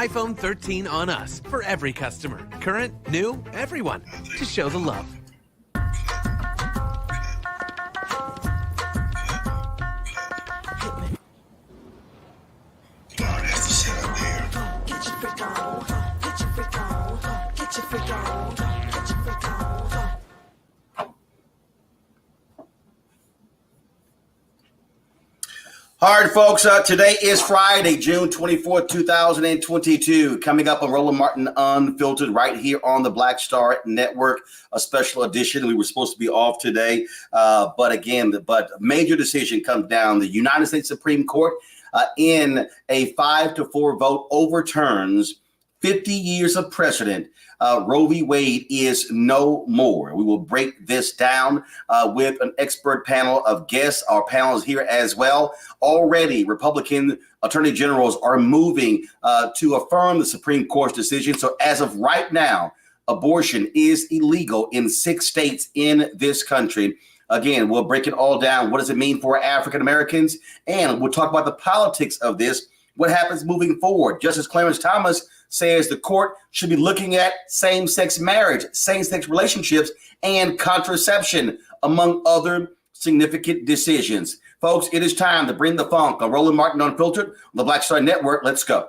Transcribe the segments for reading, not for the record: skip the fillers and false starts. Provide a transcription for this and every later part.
iPhone 13 on us for every customer. Current, new, everyone. To show the love. All right, folks, today is Friday, June 24th, 2022. Coming up on Roland Martin Unfiltered right here on the Black Star Network, a special edition. We were supposed to be off today, but major decision comes down. The United States Supreme Court, in a 5-4 vote, overturns 50 years of precedent. Roe v. Wade is no more. We will break this down with an expert panel of guests. Our panel is here as well. Already, Republican attorney generals are moving to affirm the Supreme Court's decision. So as of right now, abortion is illegal in 6 states in this country. Again, we'll break it all down. What does it mean for African Americans? And we'll talk about the politics of this. What happens moving forward? Justice Clarence Thomas says the court should be looking at same-sex marriage, same-sex relationships, and contraception, among other significant decisions. Folks, it is time to bring the funk on Roland Martin Unfiltered on the Black Star Network. Let's go.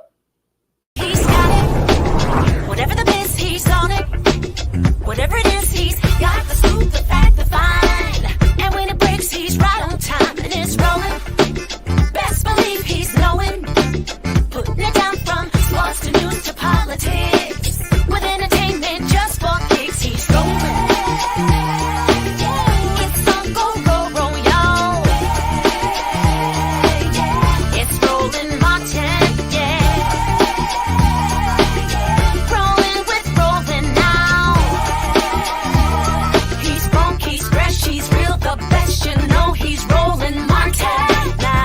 He's got it. Whatever the biz, he's on it. Whatever it is, he's got the scoop, the fact, the find. And when it breaks, he's right on time and it's rolling. Best believe he's knowing. Putting it down from sports to news to politics. With entertainment just for kicks, he's rolling. It's on go, y'all. It's Roland Martin, yeah. Rolling with Roland now. He's funk, he's fresh, he's real, the best, you know he's Roland Martin now.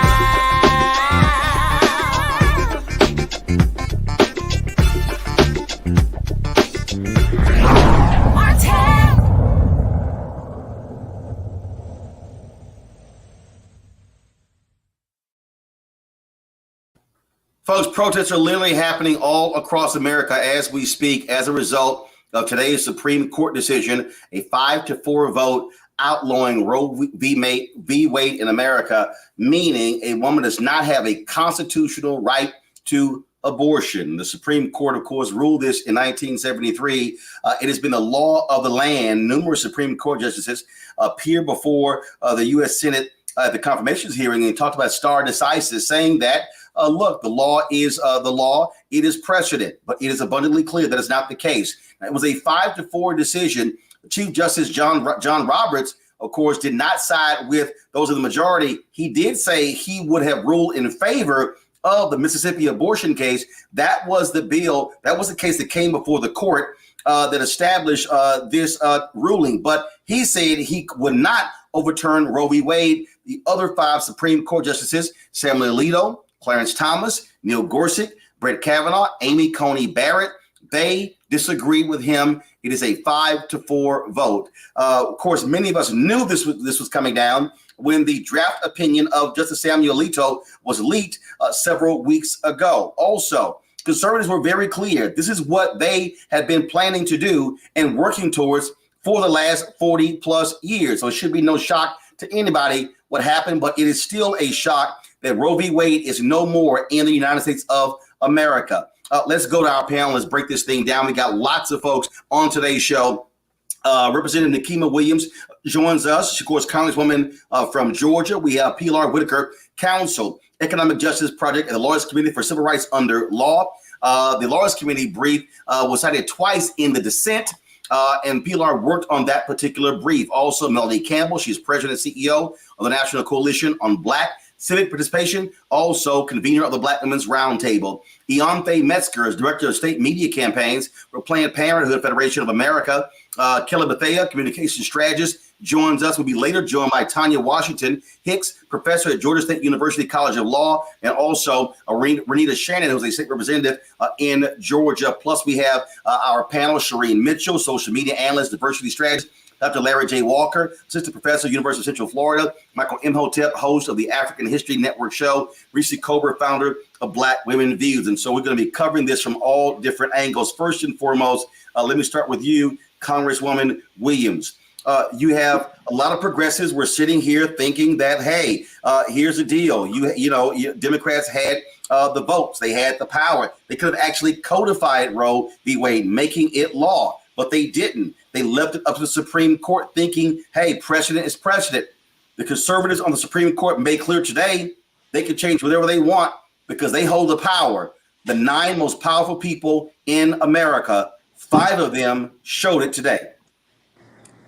Folks, protests are literally happening all across America as we speak as a result of today's Supreme Court decision, a 5-4 vote outlawing Roe v. Wade in America, meaning a woman does not have a constitutional right to abortion. The Supreme Court, of course, ruled this in 1973. It has been the law of the land. Numerous Supreme Court justices appear before the U.S. Senate at the confirmations hearing and talked about stare decisis, saying that look, the law is the law. It is precedent, but it is abundantly clear that it's not the case. It was a 5-4 decision. Chief Justice John Roberts, of course, did not side with those of the majority. He did say he would have ruled in favor of the Mississippi abortion case. That was the bill. That was the case that came before the court that established this ruling. But he said he would not overturn Roe v. Wade. The other 5 Supreme Court justices, Samuel Alito, Clarence Thomas, Neil Gorsuch, Brett Kavanaugh, Amy Coney Barrett, they disagreed with him. It is a 5-4 vote. Of course, many of us knew this was coming down when the draft opinion of Justice Samuel Alito was leaked several weeks ago. Also, conservatives were very clear. This is what they had been planning to do and working towards for the last 40 plus years. So it should be no shock to anybody what happened, but it is still a shock that Roe v. Wade is no more in the United States of America. Let's go to our panel. Let's break this thing down. We got lots of folks on today's show. Representative Nikema Williams joins us. She, of course, Congresswoman from Georgia. We have Pilar Whitaker, Counsel, Economic Justice Project, and the Lawyers Committee for Civil Rights Under Law. The Lawyers Committee brief was cited twice in the dissent. And Pilar worked on that particular brief. Also, Melanie Campbell, she's president and CEO of the National Coalition on Black Civic Participation, also convener of the Black Women's Roundtable. Ianthe Metzger is director of state media campaigns for Planned Parenthood Federation of America. Kelly Bethea, communication strategist, joins us. We'll be later joined by Tanya Washington Hicks, professor at Georgia State University College of Law, and also Renita Shannon, who's a state representative in Georgia. Plus, we have our panel, Shireen Mitchell, social media analyst, diversity strategist, Dr. Larry J. Walker, assistant professor, University of Central Florida, Michael Imhotep, host of the African History Network show, Reese Cobra, founder of Black Women Views. And so we're going to be covering this from all different angles. First and foremost, let me start with you, Congresswoman Williams. You have a lot of progressives were sitting here thinking that, hey, here's the deal. Democrats had the votes. They had the power. They could have actually codified Roe v. Wade, making it law, but they didn't. They left it up to the Supreme Court thinking, hey, precedent is precedent. The conservatives on the Supreme Court made clear today They can change whatever they want because they hold the power. The 9 most powerful people in America, 5 of them showed it today.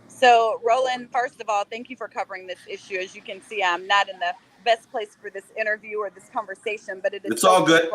So, Roland, first of all, thank you for covering this issue. As you can see, I'm not in the best place for this interview or this conversation, but it's all good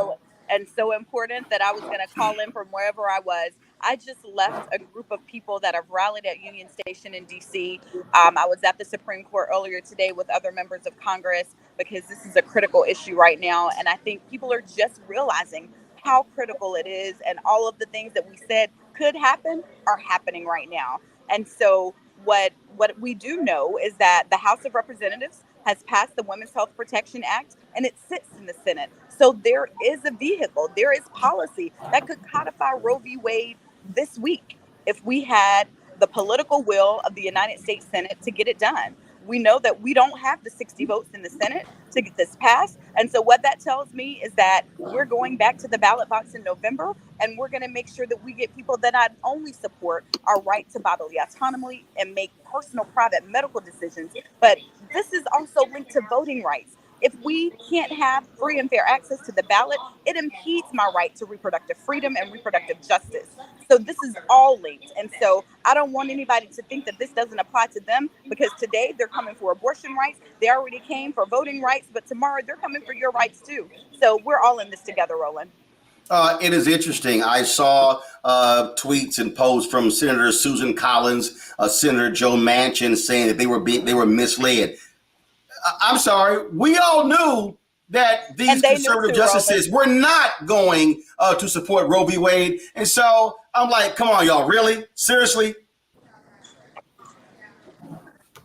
and so important that I was going to call in from wherever I was. I just left a group of people that have rallied at Union Station in D.C. I was at the Supreme Court earlier today with other members of Congress because this is a critical issue right now. And I think people are just realizing how critical it is, and all of the things that we said could happen are happening right now. And so what we do know is that the House of Representatives has passed the Women's Health Protection Act, and it sits in the Senate. So there is a vehicle, there is policy that could codify Roe v. Wade this week if we had the political will of the United States Senate to get it done. We know that we don't have the 60 votes in the Senate to get this passed. And so what that tells me is that we're going back to the ballot box in November, and we're going to make sure that we get people that not only support our right to bodily autonomy and make personal private medical decisions, but this is also linked to voting rights. If we can't have free and fair access to the ballot, it impedes my right to reproductive freedom and reproductive justice. So this is all linked. And so I don't want anybody to think that this doesn't apply to them, because today they're coming for abortion rights. They already came for voting rights, but tomorrow they're coming for your rights too. So we're all in this together, Roland. It is interesting. I saw tweets and posts from Senator Susan Collins, Senator Joe Manchin saying that they were misled. I'm sorry. We all knew that these conservative justices were not going to support Roe v. Wade. And so I'm like, come on, y'all. Really? Seriously?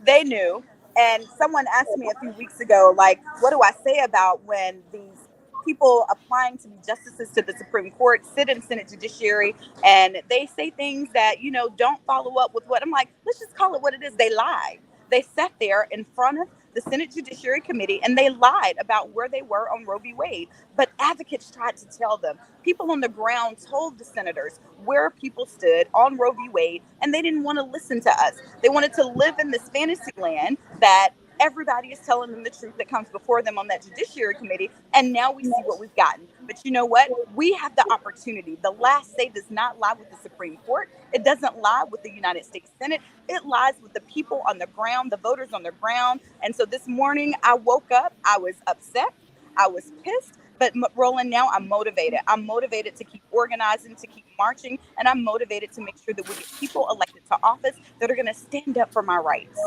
They knew. And someone asked me a few weeks ago, like, what do I say about when these people applying to be justices to the Supreme Court sit in Senate Judiciary and they say things that, don't follow up with what I'm like, let's just call it what it is. They lied. They sat there in front of the Senate Judiciary Committee and they lied about where they were on Roe v. Wade. But advocates tried to tell them. People on the ground told the senators where people stood on Roe v. Wade, and they didn't want to listen to us. They wanted to live in this fantasy land that everybody is telling them the truth that comes before them on that Judiciary Committee. And now we see what we've gotten. But you know what? We have the opportunity. The last say does not lie with the Supreme Court. It doesn't lie with the United States Senate. It lies with the people on the ground, the voters on the ground. And so this morning I woke up, I was upset, I was pissed. But Roland, now I'm motivated. I'm motivated to keep organizing, to keep marching, and I'm motivated to make sure that we get people elected to office that are going to stand up for my rights.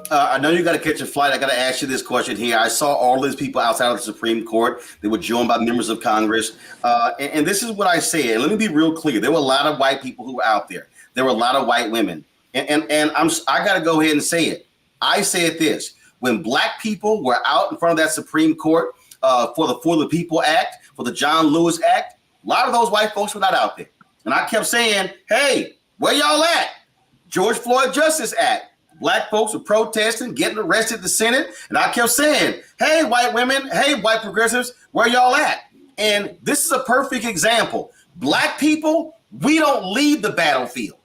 I know you got to catch a flight. I got to ask you this question here. I saw all these people outside of the Supreme Court. They were joined by members of Congress. And this is what I said. Let me be real clear. There were a lot of white people who were out there. There were a lot of white women. And I got to go ahead and say it. I said this. When black people were out in front of that Supreme Court, for the People Act, for the John Lewis Act, a lot of those white folks were not out there. And I kept saying, hey, where y'all at? George Floyd Justice Act. Black folks were protesting, getting arrested in the Senate. And I kept saying, hey, white women, hey, white progressives, where y'all at? And this is a perfect example. Black people, we don't leave the battlefield.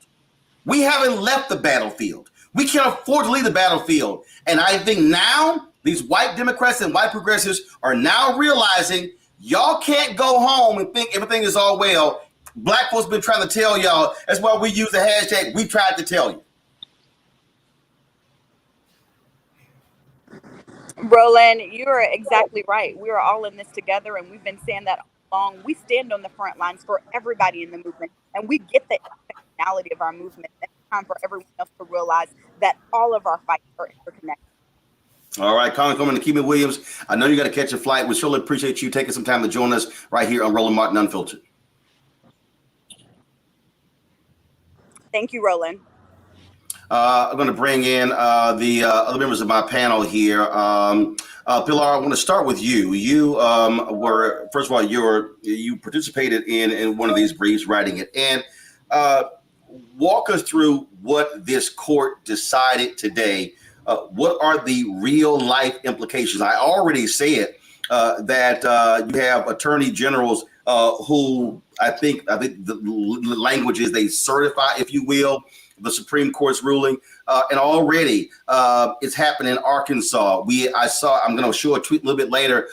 We haven't left the battlefield. We can't afford to leave the battlefield. And I think now these white Democrats and white progressives are now realizing y'all can't go home and think everything is all well. Black folks been trying to tell y'all. That's why we use the hashtag, we tried to tell you. Roland, you are exactly right. We are all in this together, and we've been saying that all along. We stand on the front lines for everybody in the movement, and we get the intersectionality of our movement. It's time for everyone else to realize that all of our fights are interconnected. All right, Congresswoman Nikema Williams, I know you got to catch a flight. We surely appreciate you taking some time to join us right here on Roland Martin Unfiltered. Thank you, Roland. I'm going to bring in the other members of my panel here. Pilar, I want to start with you. You were, first of all, you participated in one of these briefs, writing it, and walk us through what this court decided today. What are the real life implications? I already said that you have attorney generals who I think the language is they certify, if you will, the Supreme Court's ruling, and already it's happened in Arkansas. I'm going to show a tweet a little bit later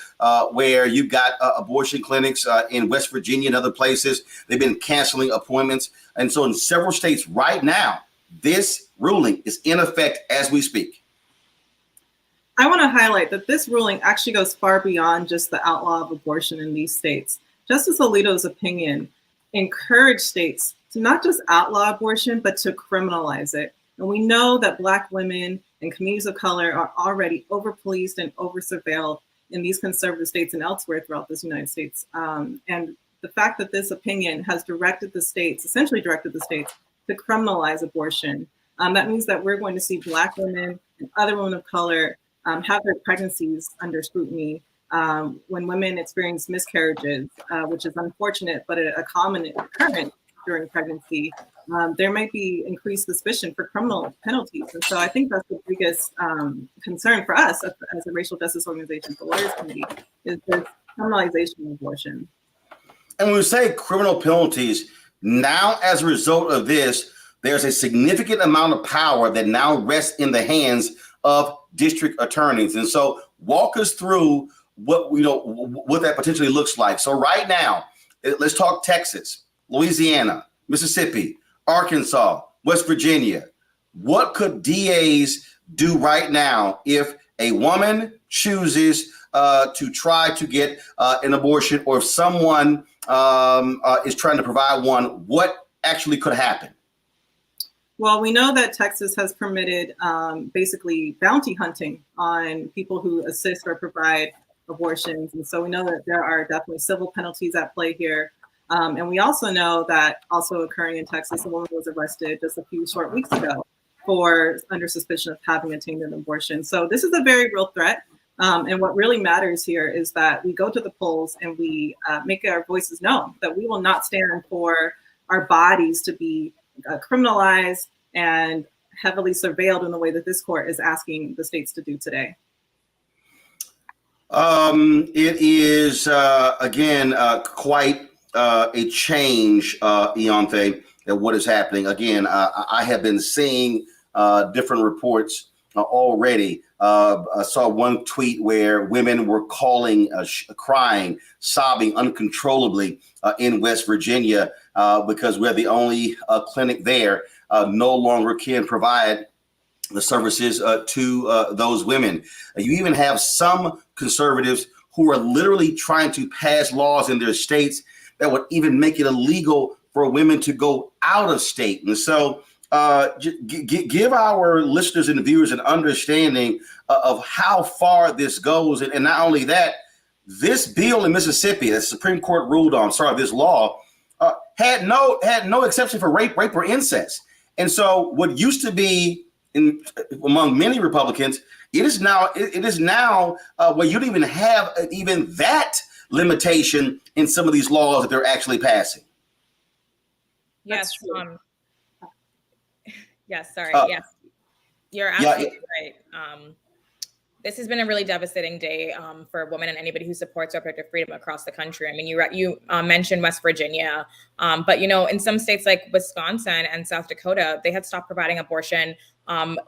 where you've got abortion clinics in West Virginia and other places. They've been canceling appointments. And so in several states right now, this ruling is in effect as we speak. I want to highlight that this ruling actually goes far beyond just the outlaw of abortion in these states. Justice Alito's opinion encouraged states to not just outlaw abortion, but to criminalize it. And we know that Black women and communities of color are already over-policed and over-surveilled in these conservative states and elsewhere throughout this United States. And the fact that this opinion has essentially directed the states to criminalize abortion, that means that we're going to see Black women and other women of color have their pregnancies under scrutiny. When women experience miscarriages, which is unfortunate, but a common occurrence during pregnancy, there might be increased suspicion for criminal penalties. And so I think that's the biggest concern for us as a racial justice organization, the Lawyers Committee, is this criminalization of abortion. And when we say criminal penalties, now as a result of this, there's a significant amount of power that now rests in the hands of district attorneys. And so walk us through what that potentially looks like. So right now, let's talk Texas, Louisiana, Mississippi, Arkansas, West Virginia. What could DAs do right now if a woman chooses to try to get an abortion, or if someone is trying to provide one? What actually could happen? Well, we know that Texas has permitted basically bounty hunting on people who assist or provide abortions. And so we know that there are definitely civil penalties at play here. And we also know that also occurring in Texas, a woman was arrested just a few short weeks ago under suspicion of having attained an abortion. So this is a very real threat. And what really matters here is that we go to the polls and we make our voices known, that we will not stand for our bodies to be criminalized and heavily surveilled in the way that this court is asking the states to do today. It is, again, quite a change, Ianthe, at what is happening. Again, I have been seeing different reports already. I saw one tweet where women were calling, crying, sobbing uncontrollably in West Virginia because we're the only clinic there no longer can provide the services to those women. You even have some conservatives who are literally trying to pass laws in their states that would even make it illegal for women to go out of state. And so give our listeners and viewers an understanding of how far this goes. And not only that, this bill in Mississippi, the Supreme Court ruled on, this law, had no exception for rape or incest. And so what used to be among many Republicans, it is now where you don't even have even that limitation in some of these laws that they're actually passing. Yes. Yes. Sorry. Yes. You're absolutely right. This has been a really devastating day for women and anybody who supports reproductive freedom across the country. I mean, you mentioned West Virginia, but in some states like Wisconsin and South Dakota, they had stopped providing abortion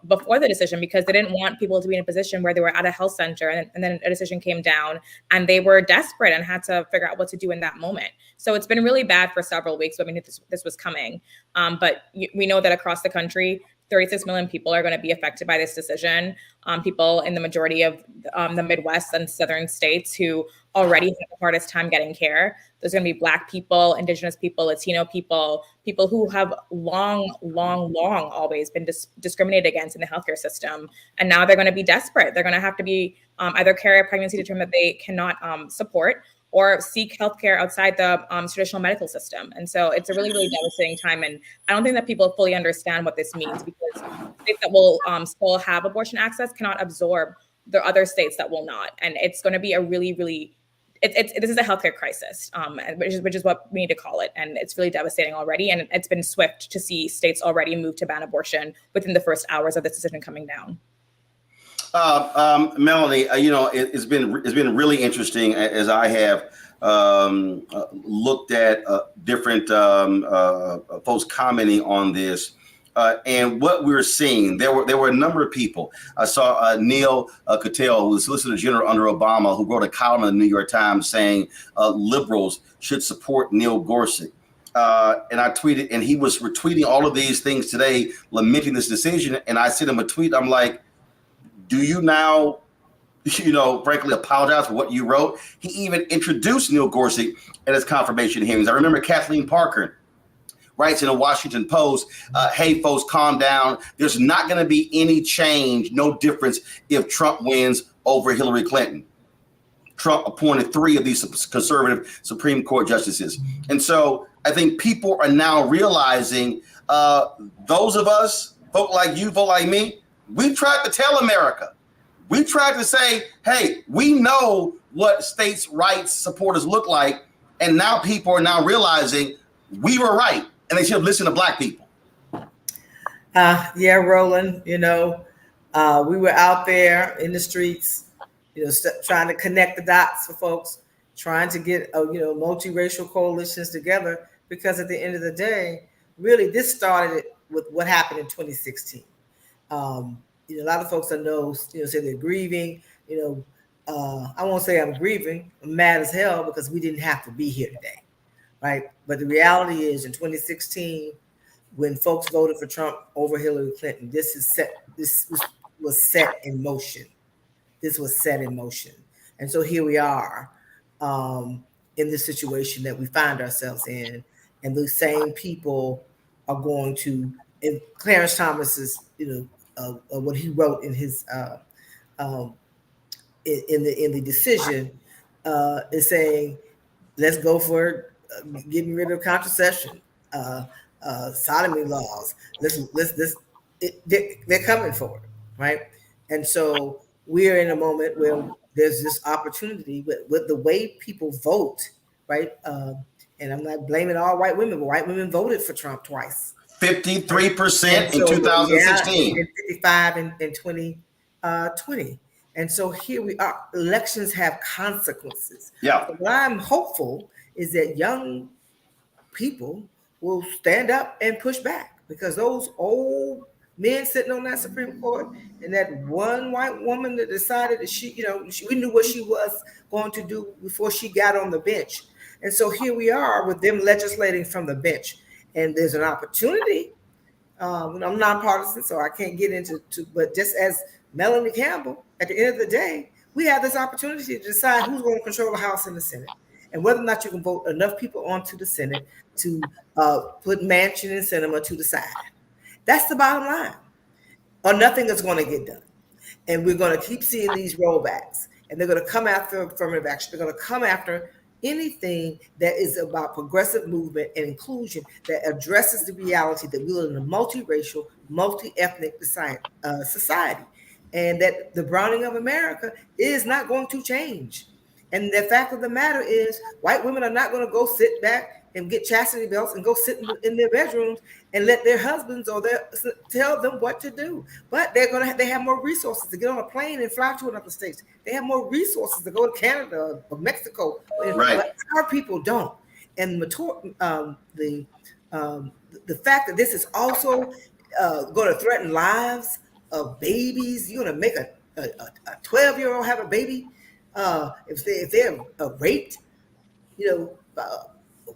before the decision because they didn't want people to be in a position where they were at a health center and then a decision came down and they were desperate and had to figure out what to do in that moment. So it's been really bad for several weeks. I mean, this was coming, but we know that across the country, 36 million people are going to be affected by this decision. People in the majority of the Midwest and southern states who already have the hardest time getting care. There's going to be Black people, Indigenous people, Latino people who have long always been discriminated against in the healthcare system. And now they're going to be desperate. They're going to have to be either carry a pregnancy to term that they cannot support, or seek healthcare outside the traditional medical system. And so it's a really, really devastating time. And I don't think that people fully understand what this means, because states that will still have abortion access cannot absorb the other states that will not. And it's going to be a really, really, this is a healthcare crisis, which is what we need to call it. And it's really devastating already. And it's been swift to see states already move to ban abortion within the first hours of this decision coming down. Melanie, it's been really interesting as I have looked at different folks commenting on this. And what we're seeing, there were a number of people. I saw Neil Cattell, who was Solicitor General under Obama, who wrote a column in the New York Times saying liberals should support Neil Gorsuch. And I tweeted, and he was retweeting all of these things today, lamenting this decision. And I sent him a tweet. I'm like, do you now, frankly, apologize for what you wrote? He even introduced Neil Gorsuch at his confirmation hearings. I remember Kathleen Parker writes in the Washington Post, hey, folks, calm down. There's not going to be any change, no difference if Trump wins over Hillary Clinton. Trump appointed 3 of these conservative Supreme Court justices. And so I think people are now realizing those of us, vote like you, vote like me, we tried to tell America. We tried to say, hey, we know what states' rights supporters look like. And now people are now realizing we were right. And they should have listened to Black people. Yeah, Roland, we were out there in the streets, trying to connect the dots for folks, trying to get, multiracial coalitions together, because at the end of the day, really, this started with what happened in 2016. A lot of folks I know, say they're grieving. I won't say I'm grieving. I'm mad as hell because we didn't have to be here today. Right. But the reality is, in 2016, when folks voted for Trump over Hillary Clinton, this was set in motion. This was set in motion. And so here we are in this situation that we find ourselves in. And those same people are going to, and Clarence Thomas's, what he wrote in his in the decision is saying, let's go for getting rid of contraception, sodomy laws. They're coming for it, right? And so we're in a moment where there's this opportunity with the way people vote, right? And I'm not blaming all white women, but white women voted for Trump twice. 53% in 2016. And 55 in 2020. And so here we are. Elections have consequences. Yeah. So what I'm hopeful is that young people will stand up and push back, because those old men sitting on that Supreme Court and that one white woman that decided that we knew what she was going to do before she got on the bench. And so here we are with them legislating from the bench. And there's an opportunity. I'm nonpartisan, so I can't get into, but just as Melanie Campbell, at the end of the day, we have this opportunity to decide who's going to control the House and the Senate, and whether or not you can vote enough people onto the Senate to put Manchin and Sinema to the side. That's the bottom line. Or nothing is going to get done. And we're going to keep seeing these rollbacks, and they're going to come after affirmative action. They're going to come after anything that is about progressive movement and inclusion that addresses the reality that we live in a multiracial, multi-ethnic society, and that the browning of America is not going to change. And the fact of the matter is, white women are not going to go sit back and get chastity belts and go sit in their bedrooms and let their husbands or tell them what to do. But they have more resources to get on a plane and fly to another state. They have more resources to go to Canada or Mexico. Right. But our people don't. And the fact that this is also going to threaten lives of babies. You're going to make a 12-year-old have a baby if they're raped,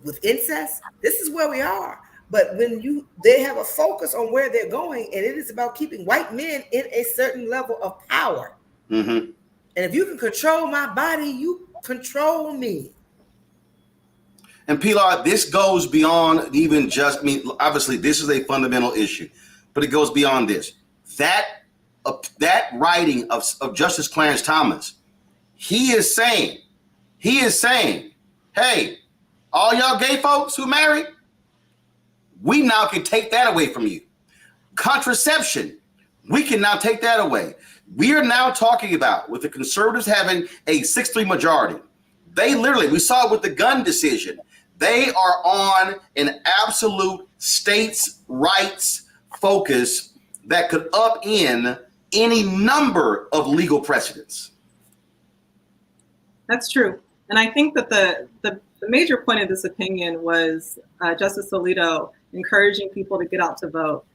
with incest. This is where we are. But when they have a focus on where they're going, and it is about keeping white men in a certain level of power. Mm-hmm. And if you can control my body, you control me. And Pilar, this goes beyond even just, obviously this is a fundamental issue, but it goes beyond this. That writing of Justice Clarence Thomas, he is saying, hey, all y'all gay folks who married, we now can take that away from you. Contraception, we can now take that away. We are now talking about, with the conservatives having a 6-3 majority, they literally, we saw it with the gun decision, they are on an absolute states' rights focus that could upend any number of legal precedents. That's true. And I think that the major point of this opinion was Justice Alito encouraging people to get out to vote.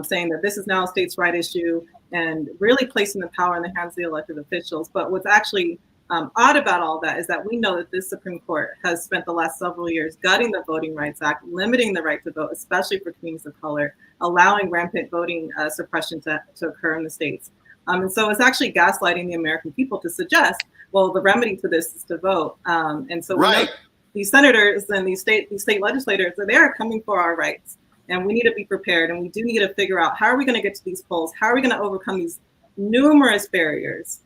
saying that this is now a states' right issue and really placing the power in the hands of the elected officials. But what's actually odd about all that is that we know that this Supreme Court has spent the last several years gutting the Voting Rights Act, limiting the right to vote, especially for communities of color, allowing rampant voting suppression to occur in the states. And so it's actually gaslighting the American people to suggest, well, the remedy to this is to vote. And so right. These senators and these state legislators, they are coming for our rights. And we need to be prepared. And we do need to figure out, how are we going to get to these polls? How are we going to overcome these numerous barriers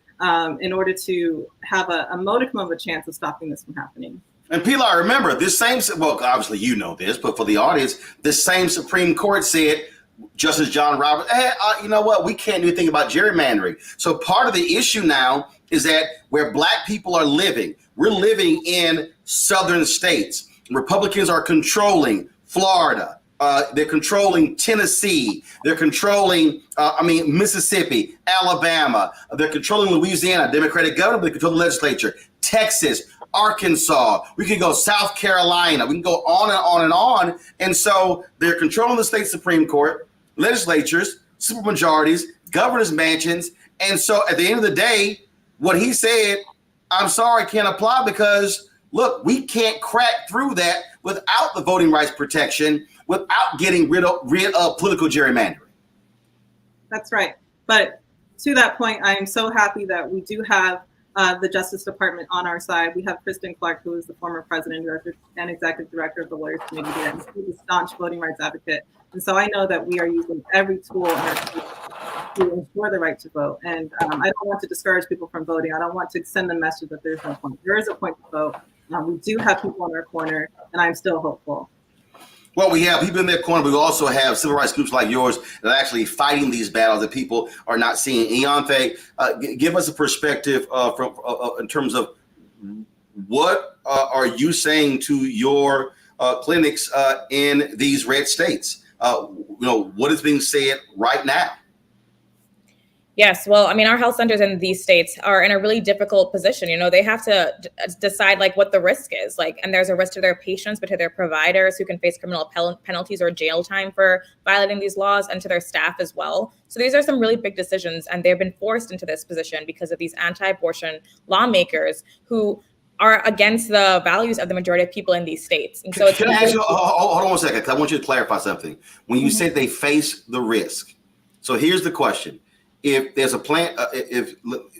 in order to have a modicum of a chance of stopping this from happening? And Pilar, remember, this same, well, obviously you know this, but for the audience, this same Supreme Court said, Justice John Roberts, hey, you know what? We can't do anything about gerrymandering. So part of the issue now is that where Black people are living, we're living in southern states. Republicans are controlling Florida. They're controlling Tennessee. They're controlling, Mississippi, Alabama. They're controlling Louisiana, Democratic governor, they control the legislature. Texas, Arkansas. We can go South Carolina. We can go on and on and on. And so they're controlling the state Supreme Court, legislatures, supermajorities, governors' mansions. And so at the end of the day, what he said, I'm sorry, can't apply because, look, we can't crack through that without the voting rights protection, without getting rid of political gerrymandering. That's right. But to that point, I am so happy that we do have the Justice Department on our side. We have Kristen Clark, who is the former president and executive director of the Lawyers Committee there, and she's a staunch voting rights advocate. And so I know that we are using every tool in our to ensure the right to vote. And I don't want to discourage people from voting. I don't want to send the message that there's no point. There is a point to vote. We do have people in our corner, and I'm still hopeful. Well, we have people in their corner, but we also have civil rights groups like yours that are actually fighting these battles that people are not seeing. Ianthe, give us a perspective in terms of what are you saying to your clinics in these red states? What is being said right now? Yes. Well, our health centers in these states are in a really difficult position. They have to decide what the risk is and there's a risk to their patients, but to their providers who can face criminal penalties or jail time for violating these laws, and to their staff as well. So these are some really big decisions, and they've been forced into this position because of these anti-abortion lawmakers who are against the values of the majority of people in these states. And so can I ask you, hold on one second, because I want you to clarify something. When you said they face the risk, so here's the question. If there's a plan, if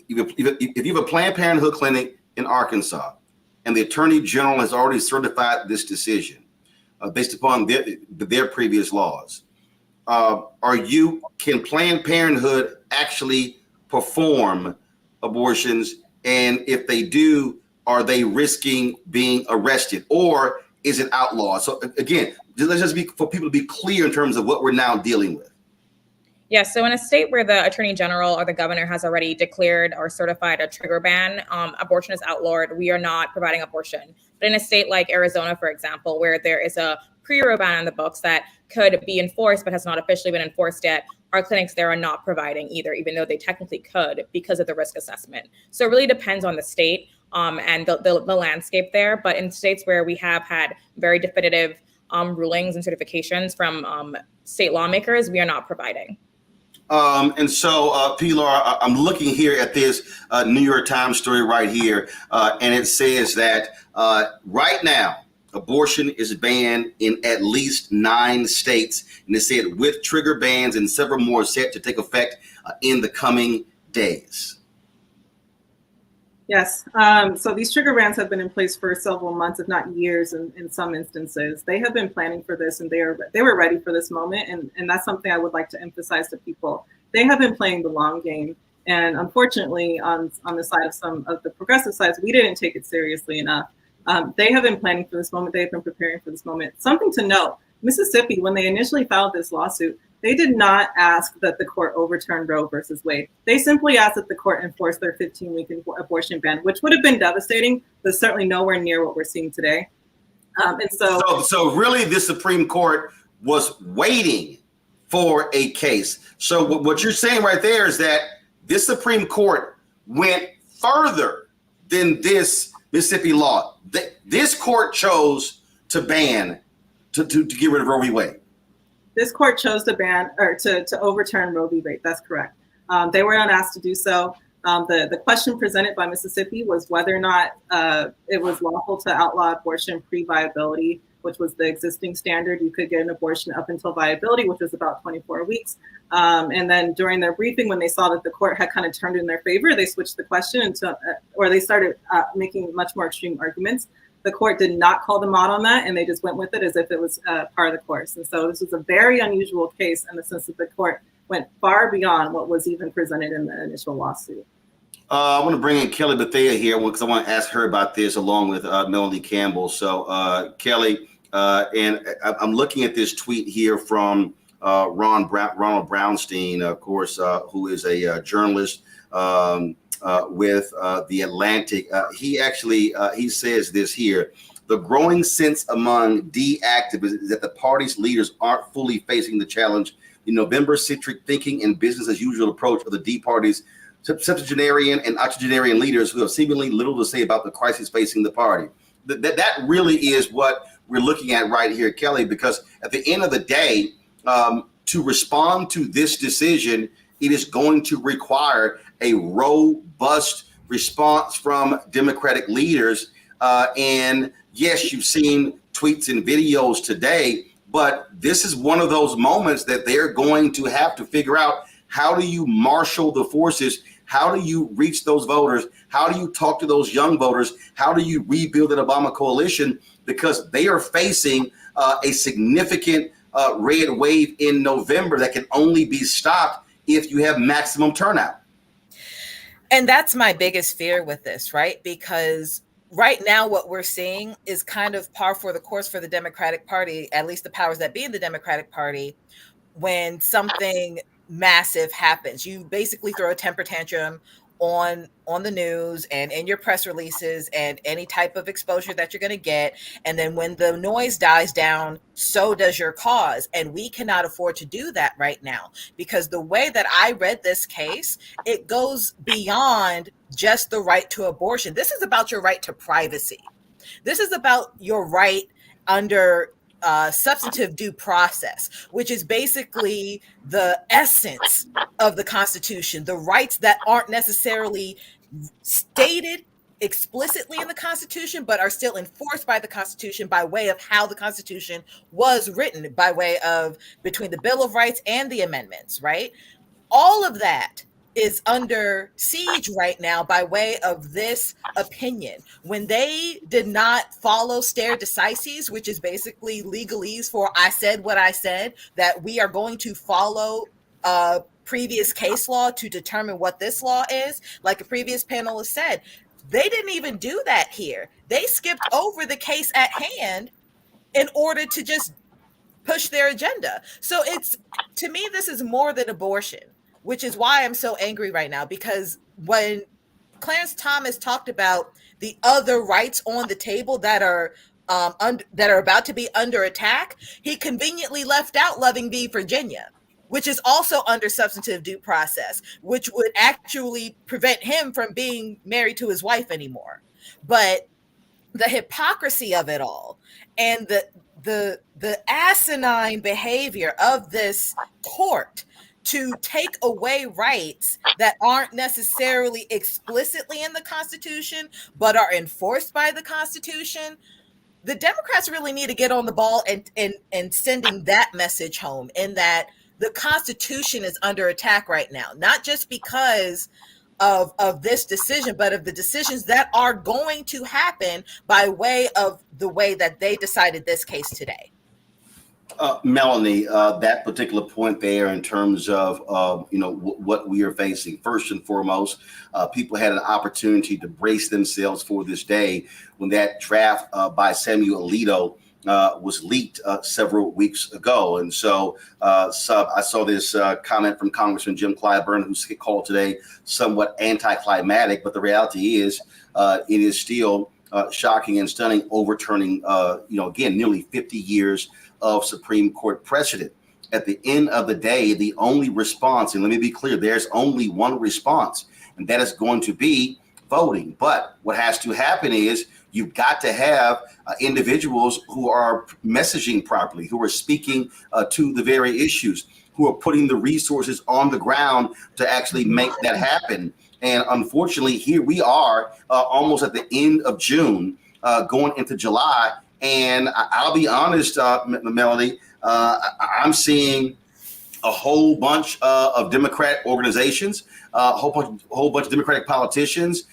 you have a Planned Parenthood clinic in Arkansas, and the Attorney General has already certified this decision based upon their previous laws, can Planned Parenthood actually perform abortions? And if they do, are they risking being arrested, or is it outlawed? So again, let's just for people to be clear in terms of what we're now dealing with. Yes. So in a state where the attorney general or the governor has already declared or certified a trigger ban, abortion is outlawed. We are not providing abortion. But in a state like Arizona, for example, where there is a pre-Roe ban on the books that could be enforced but has not officially been enforced yet, our clinics there are not providing either, even though they technically could because of the risk assessment. So it really depends on the state and the landscape there. But in states where we have had very definitive rulings and certifications from state lawmakers, we are not providing. And so, Pilar, I'm looking here at this New York Times story right here, and it says that right now, abortion is banned in at least 9 states. And it said with trigger bans and several more set to take effect in the coming days. Yes. So these trigger bans have been in place for several months, if not years, in some instances. They have been planning for this, and they were ready for this moment. And that's something I would like to emphasize to people. They have been playing the long game. And unfortunately, on the side of some of the progressive sides, we didn't take it seriously enough. They have been planning for this moment. They have been preparing for this moment. Something to note, Mississippi, when they initially filed this lawsuit, they did not ask that the court overturn Roe versus Wade. They simply asked that the court enforce their 15-week abortion ban, which would have been devastating, but certainly nowhere near what we're seeing today. So really, the Supreme Court was waiting for a case. So what you're saying right there is that this Supreme Court went further than this Mississippi law. This court chose to ban, to get rid of Roe v. Wade. This court chose to ban or to overturn Roe v. Wade. That's correct. They were not asked to do so. The question presented by Mississippi was whether or not it was lawful to outlaw abortion pre-viability, which was the existing standard. You could get an abortion up until viability, which was about 24 weeks. And then during their briefing, when they saw that the court had kind of turned in their favor, they switched the question or they started making much more extreme arguments. The court did not call them out on that, and they just went with it as if it was part of the course. And so this was a very unusual case in the sense that the court went far beyond what was even presented in the initial lawsuit. I want to bring in Kelly Bethea here because I want to ask her about this along with Melanie Campbell. So Kelly, and I'm looking at this tweet here from Ronald Brownstein, of course, who is a journalist with The Atlantic. He says this here: the growing sense among D activists is that the party's leaders aren't fully facing the challenge. The November-centric thinking and business as usual approach of the D party's septuagenarian and octogenarian leaders who have seemingly little to say about the crisis facing the party. That really is what we're looking at right here, Kelly, because at the end of the day, to respond to this decision, it is going to require a robust response from Democratic leaders. And yes, you've seen tweets and videos today, but this is one of those moments that they're going to have to figure out: how do you marshal the forces? How do you reach those voters? How do you talk to those young voters? How do you rebuild an Obama coalition? Because they are facing a significant red wave in November that can only be stopped if you have maximum turnout. And that's my biggest fear with this, right? Because right now what we're seeing is kind of par for the course for the Democratic Party, at least the powers that be in the Democratic Party. When something massive happens, you basically throw a temper tantrum on the news and in your press releases and any type of exposure that you're going to get. And then when the noise dies down, so does your cause. And we cannot afford to do that right now, because the way that I read this case, it goes beyond just the right to abortion. This is about your right to privacy. This is about your right under substantive due process, which is basically the essence of the Constitution, the rights that aren't necessarily stated explicitly in the Constitution, but are still enforced by the Constitution by way of how the Constitution was written, by way of between the Bill of Rights and the amendments, right? All of that is under siege right now by way of this opinion. When they did not follow stare decisis, which is basically legalese for I said what I said, that we are going to follow previous case law to determine what this law is, like a previous panelist said, they didn't even do that here. They skipped over the case at hand in order to just push their agenda. So to me, this is more than abortion, which is why I'm so angry right now, because when Clarence Thomas talked about the other rights on the table that are about to be under attack, he conveniently left out Loving v. Virginia, which is also under substantive due process, which would actually prevent him from being married to his wife anymore. But the hypocrisy of it all and the asinine behavior of this court to take away rights that aren't necessarily explicitly in the Constitution, but are enforced by the Constitution, the Democrats really need to get on the ball and sending that message home, in that the Constitution is under attack right now, not just because of this decision, but of the decisions that are going to happen by way of the way that they decided this case today. Melanie, that particular point there in terms of what we are facing, first and foremost, people had an opportunity to brace themselves for this day when that draft by Samuel Alito was leaked several weeks ago. And so I saw this comment from Congressman Jim Clyburn, who's called today somewhat anticlimactic, but the reality is it is still shocking and stunning, overturning, again, nearly 50 years of Supreme Court precedent. At the end of the day, the only response, and let me be clear, there's only one response, and that is going to be voting. But what has to happen is You've got to have individuals who are messaging properly, who are speaking to the very issues, who are putting the resources on the ground to actually make that happen. And unfortunately, here we are almost at the end of June, going into July. And I'll be honest, Melody, I'm seeing a whole bunch of Democrat organizations, a whole bunch of Democratic politicians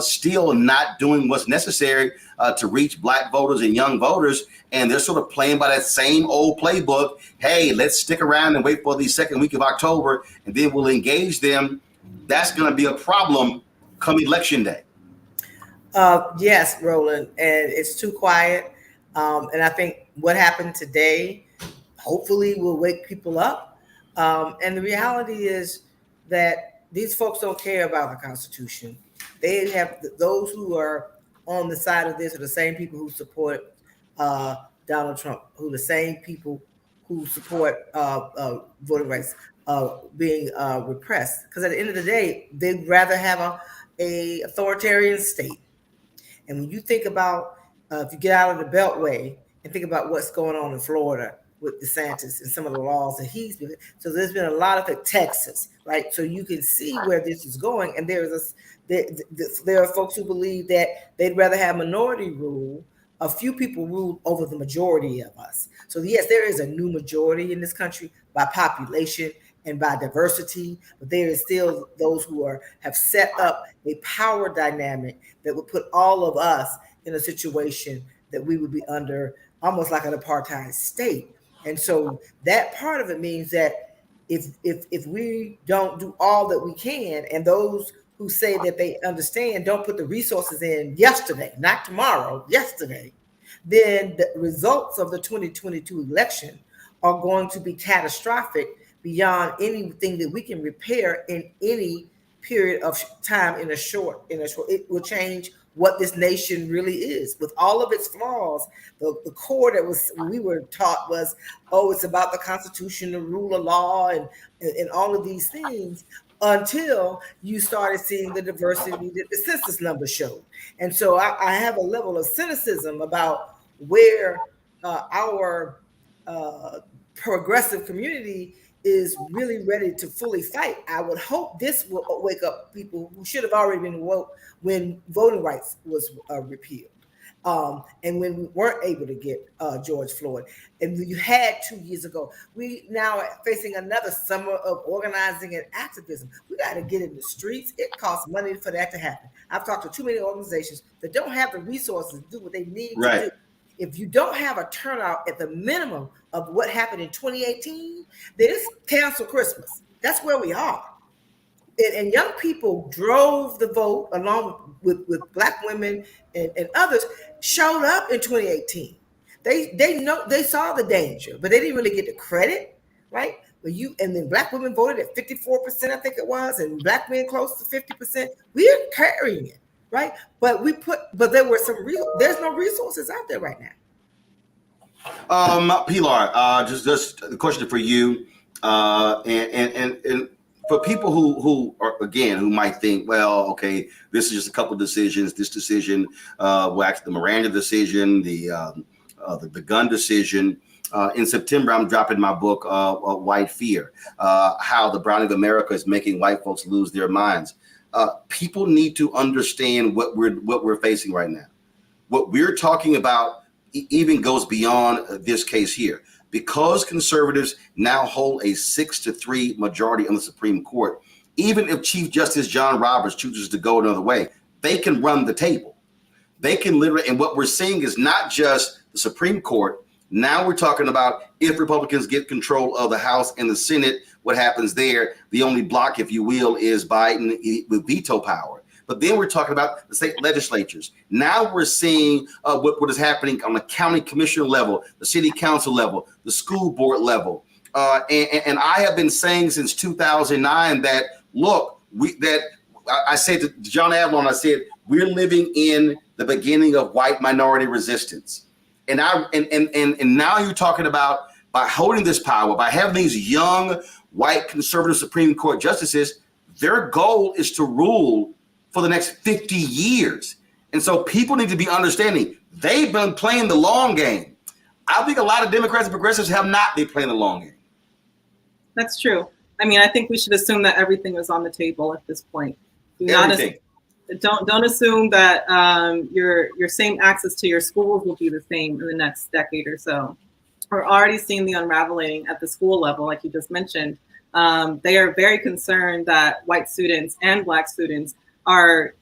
still not doing what's necessary to reach Black voters and young voters. And they're sort of playing by that same old playbook. Hey, let's stick around and wait for the second week of October, and then we'll engage them. That's going to be a problem come election day. Yes, Roland, and it's too quiet. And I think what happened today, hopefully, will wake people up. And the reality is that these folks don't care about the Constitution. They have those who are on the side of this are the same people who support Donald Trump, who are the same people who support voting rights being repressed. Because at the end of the day, they'd rather have a authoritarian state. And when you think about, if you get out of the Beltway and think about what's going on in Florida with DeSantis and some of the laws that he's been, so there's been a lot of Texas, right? So you can see where this is going. And there are folks who believe that they'd rather have minority rule. A few people rule over the majority of us. So yes, there is a new majority in this country by population and by diversity, but there is still those who have set up a power dynamic that would put all of us in a situation that we would be under almost like an apartheid state. And so that part of it means that if we don't do all that we can, and those who say that they understand don't put the resources in yesterday, not tomorrow, yesterday, then the results of the 2022 election are going to be catastrophic beyond anything that we can repair in any period of time in a short. It will change what this nation really is with all of its flaws. The core that we were taught was, oh, it's about the Constitution, the rule of law, and all of these things, until you started seeing the diversity that the census numbers showed. And so I have a level of cynicism about where our progressive community is really ready to fully fight. I would hope this will wake up people who should have already been woke when voting rights was repealed. And when we weren't able to get George Floyd, and you had 2 years ago, we now are facing another summer of organizing and activism. We got to get in the streets. It costs money for that to happen. I've talked to too many organizations that don't have the resources to do what they need to do. If you don't have a turnout at the minimum of what happened in 2018, then it's cancel Christmas. That's where we are. And young people drove the vote along with Black women and others, showed up in 2018. They saw the danger, but they didn't really get the credit, right? And then Black women voted at 54%, I think it was, and Black men close to 50%. We're carrying it, right? But there were there's no resources out there right now. Pilar, just a question for you, and for people who are, again, who might think, well, okay, this is just a couple of decisions. This decision, the Miranda decision, the gun decision. In September, I'm dropping my book, White Fear, how the browning of America is making white folks lose their minds. People need to understand what we're facing right now. What we're talking about even goes beyond this case here. Because conservatives now hold a 6-3 majority on the Supreme Court, even if Chief Justice John Roberts chooses to go another way, they can run the table. They can literally, and what we're seeing is not just the Supreme Court. Now we're talking about if Republicans get control of the House and the Senate, what happens there? The only block, if you will, is Biden with veto power. But then we're talking about the state legislatures. Now we're seeing what is happening on the county commissioner level, the city council level, the school board level. And I have been saying since 2009 that, look, I said to John Avalon, I said, we're living in the beginning of white minority resistance. And now you're talking about, by holding this power, by having these young white conservative Supreme Court justices, their goal is to rule for the next 50 years. And so people need to be understanding they've been playing the long game. I think a lot of Democrats and progressives have not been playing the long game. That's true. I mean, I think we should assume that everything is on the table at this point. Everything. Don't assume that your same access to your schools will be the same in the next decade or so. We're already seeing the unraveling at the school level, like you just mentioned. They are very concerned that white students and Black students are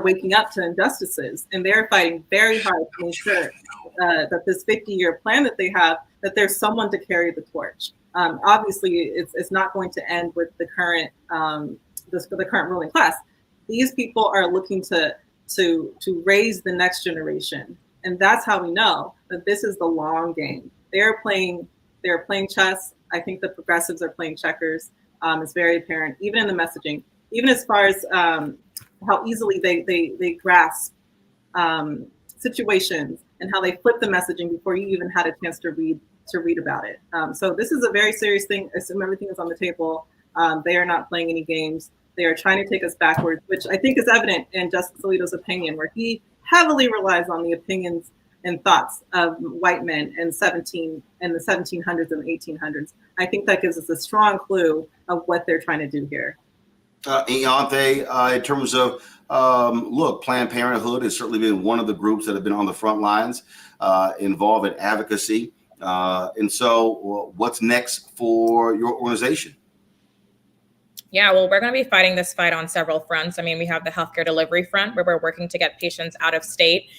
waking up to injustices, and they're fighting very hard to ensure that this 50-year plan that they have, that there's someone to carry the torch. Obviously, it's not going to end with the current the current ruling class. These people are looking to raise the next generation, and that's how we know that this is the long game. They're playing chess. I think the progressives are playing checkers. It's very apparent, even in the messaging, even as far as how easily they grasp situations and how they flip the messaging before you even had a chance to read about it. So this is a very serious thing. Assume everything is on the table. They are not playing any games. They are trying to take us backwards, which I think is evident in Justice Alito's opinion, where he heavily relies on the opinions and thoughts of white men in the 1700s and the 1800s. I think that gives us a strong clue of what they're trying to do here. Ianthe, in terms of, look, Planned Parenthood has certainly been one of the groups that have been on the front lines, involved in advocacy. And so what's next for your organization? Yeah, well, we're going to be fighting this fight on several fronts. I mean, we have the healthcare delivery front, where we're working to get patients out of state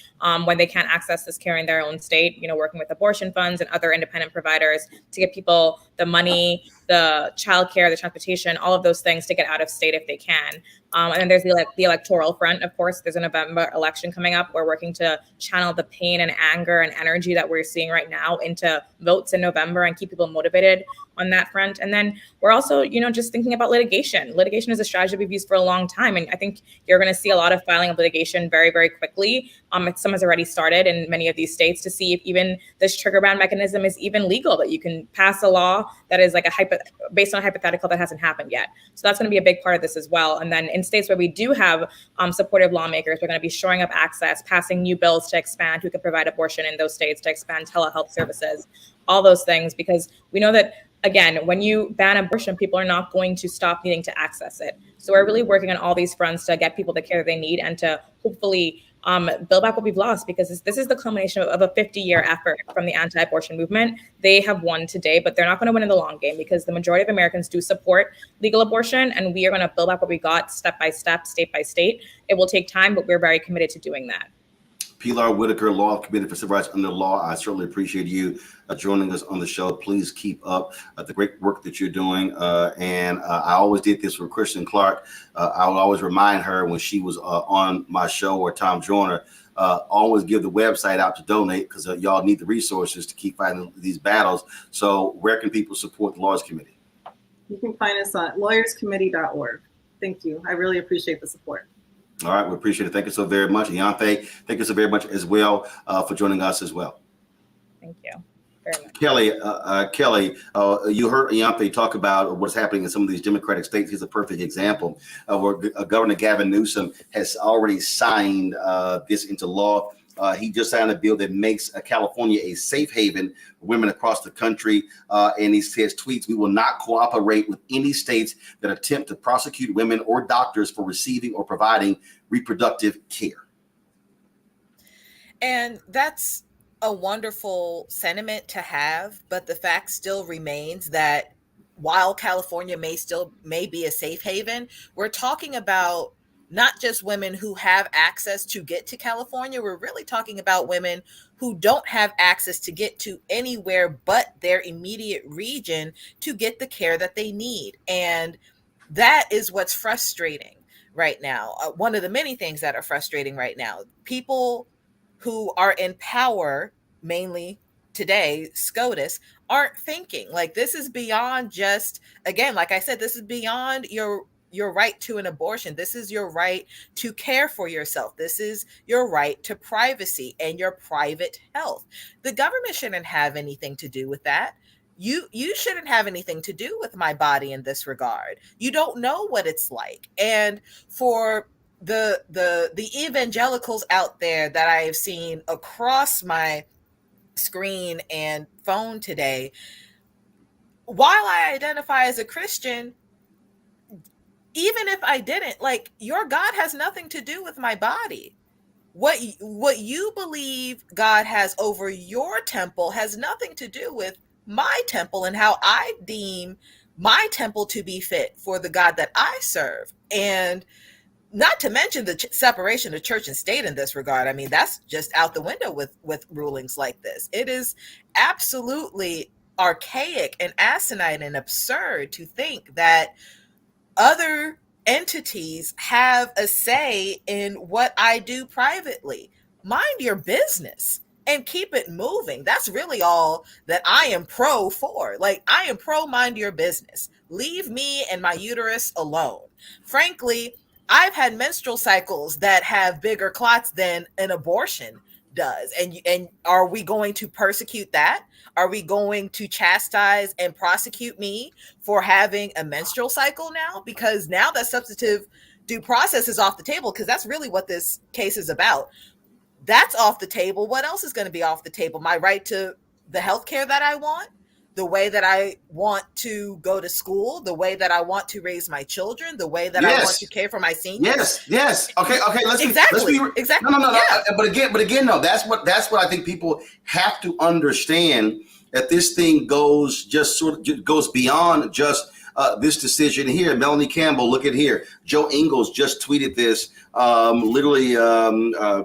when they can't access this care in their own state, working with abortion funds and other independent providers to get people the money, the childcare, the transportation, all of those things to get out of state if they can. And then there's the electoral front, of course. There's a November election coming up. We're working to channel the pain and anger and energy that we're seeing right now into votes in November and keep people motivated on that front. And then we're also, just thinking about litigation. Litigation is a strategy we've used for a long time. And I think you're going to see a lot of filing of litigation very, very quickly. Some has already started in many of these states to see if even this trigger ban mechanism is even legal, that you can pass a law that is like based on a hypothetical that hasn't happened yet. So that's going to be a big part of this as well. And then in states where we do have supportive lawmakers, we're going to be shoring up access, passing new bills to expand who can provide abortion in those states, to expand telehealth services, all those things, because we know that, again, when you ban abortion, people are not going to stop needing to access it. So we're really working on all these fronts to get people the care they need and to hopefully build back what we've lost, because this is the culmination of a 50-year effort from the anti-abortion movement. They have won today, but they're not going to win in the long game, because the majority of Americans do support legal abortion, and we are going to build back what we got step by step, state by state. It will take time, but we're very committed to doing that. Pilar Whitaker, Law Committee for Civil Rights Under Law. I certainly appreciate you joining us on the show. Please keep up the great work that you're doing. And I always did this with Kristen Clark. I would always remind her when she was on my show, or Tom Joyner, always give the website out to donate, because y'all need the resources to keep fighting these battles. So where can people support the Lawyers Committee? You can find us on lawyerscommittee.org. Thank you. I really appreciate the support. All right, we appreciate it. Thank you so very much. Ianthe, thank you so very much as well for joining us as well. Thank you very much. Kelly, you heard Ianthe talk about what's happening in some of these Democratic states. He's a perfect example of where Governor Gavin Newsom has already signed this into law. He just signed a bill that makes California a safe haven for women across the country. And he says, tweets, "We will not cooperate with any states that attempt to prosecute women or doctors for receiving or providing reproductive care." And that's a wonderful sentiment to have. But the fact still remains that while California may be a safe haven, we're talking about not just women who have access to get to California. We're really talking about women who don't have access to get to anywhere but their immediate region to get the care that they need. And that is what's frustrating right now. One of the many things that are frustrating right now, people who are in power, mainly today, SCOTUS, aren't thinking. Like, this is beyond just, again, like I said, this is beyond your right to an abortion. This is your right to care for yourself. This is your right to privacy and your private health. The government shouldn't have anything to do with that. You shouldn't have anything to do with my body in this regard. You don't know what it's like. And for the evangelicals out there that I have seen across my screen and phone today, while I identify as a Christian, even if I didn't, like, your God has nothing to do with my body. What you believe God has over your temple has nothing to do with my temple and how I deem my temple to be fit for the God that I serve. And not to mention the separation of church and state in this regard. I mean, that's just out the window with rulings like this. It is absolutely archaic and asinine and absurd to think that other entities have a say in what I do privately. Mind your business and keep it moving. That's really all that I am pro for. Like, I am pro mind your business. Leave me and my uterus alone. Frankly, I've had menstrual cycles that have bigger clots than an abortion does. And are we going to persecute that? Are we going to chastise and prosecute me for having a menstrual cycle now? Because now that substantive due process is off the table, because that's really what this case is about. That's off the table. What else is going to be off the table? My right to the healthcare that I want, the way that I want to go to school, the way that I want to raise my children, the way that I want to care for my seniors. Yes. Okay. Let's be exactly. No. Yeah. But again, no. That's what I think people have to understand, that this thing goes beyond just this decision here. Melanie Campbell, look at here. Joe Ingles just tweeted this literally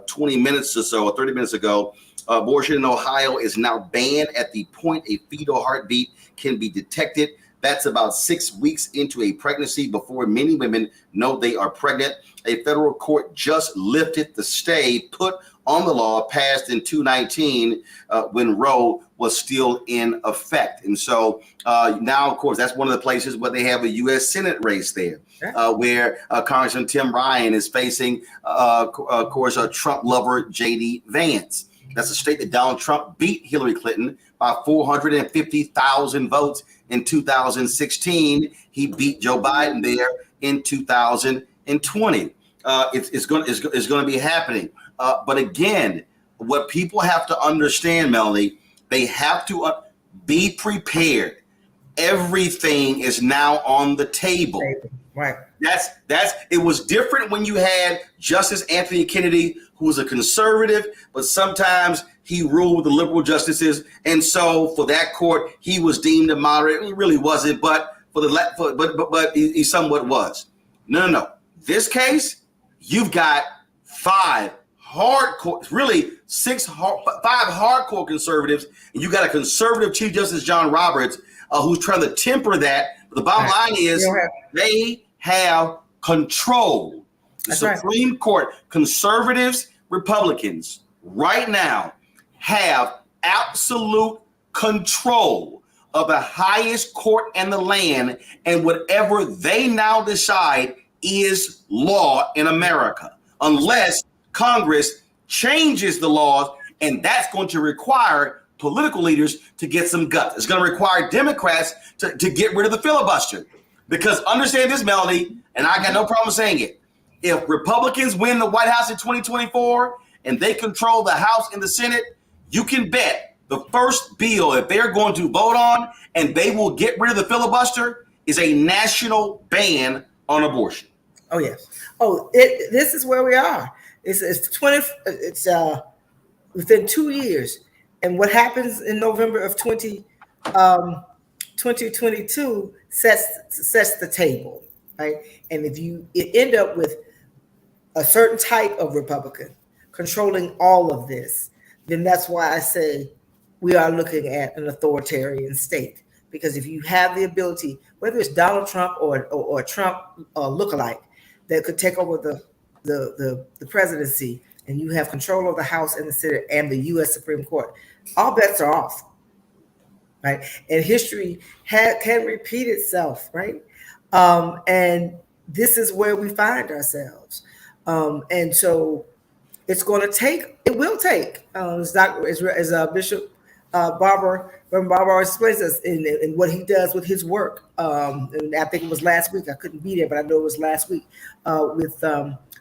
20 minutes or so, or 30 minutes ago. Abortion in Ohio is now banned at the point a fetal heartbeat can be detected. That's about 6 weeks into a pregnancy before many women know they are pregnant. A federal court just lifted the stay put on the law passed in 2019 when Roe was still in effect. And so now, of course, that's one of the places where they have a U.S. Senate race there, where Congressman Tim Ryan is facing, of course, a Trump lover, J.D. Vance. That's a state that Donald Trump beat Hillary Clinton by 450,000 votes in 2016. He beat Joe Biden there in 2020. It's going to be happening. But again, what people have to understand, Melanie, they have to be prepared. Everything is now on the table. Right. It was different when you had Justice Anthony Kennedy, who was a conservative, but sometimes he ruled with the liberal justices, and so for that court, he was deemed a moderate. He really wasn't, but but he somewhat was. No. This case, you've got five hardcore conservatives, and you got a conservative Chief Justice John Roberts who's trying to temper that. But the bottom line is they have control. The Supreme Court, conservatives, Republicans, right now have absolute control of the highest court in the land, and whatever they now decide is law in America, unless Congress changes the laws, and that's going to require political leaders to get some guts. It's going to require Democrats to get rid of the filibuster. Because understand this, Melanie, and I got no problem saying it. If Republicans win the White House in 2024 and they control the House and the Senate, you can bet the first bill that they're going to vote on, and they will get rid of the filibuster, is a national ban on abortion. Oh, yes. This is where we are. It's within 2 years. And what happens in November of 2022 sets the table, right? And if you end up with a certain type of Republican controlling all of this, then that's why I say we are looking at an authoritarian state. Because if you have the ability, whether it's Donald Trump or Trump lookalike, that could take over the presidency, and you have control of the House and the Senate and the U.S. Supreme Court, all bets are off, right? And history can repeat itself, right? And this is where we find ourselves. And so it will take, as Bishop Barber explains us in what he does with his work. And I think it was last week. I couldn't be there, but I know it was last week with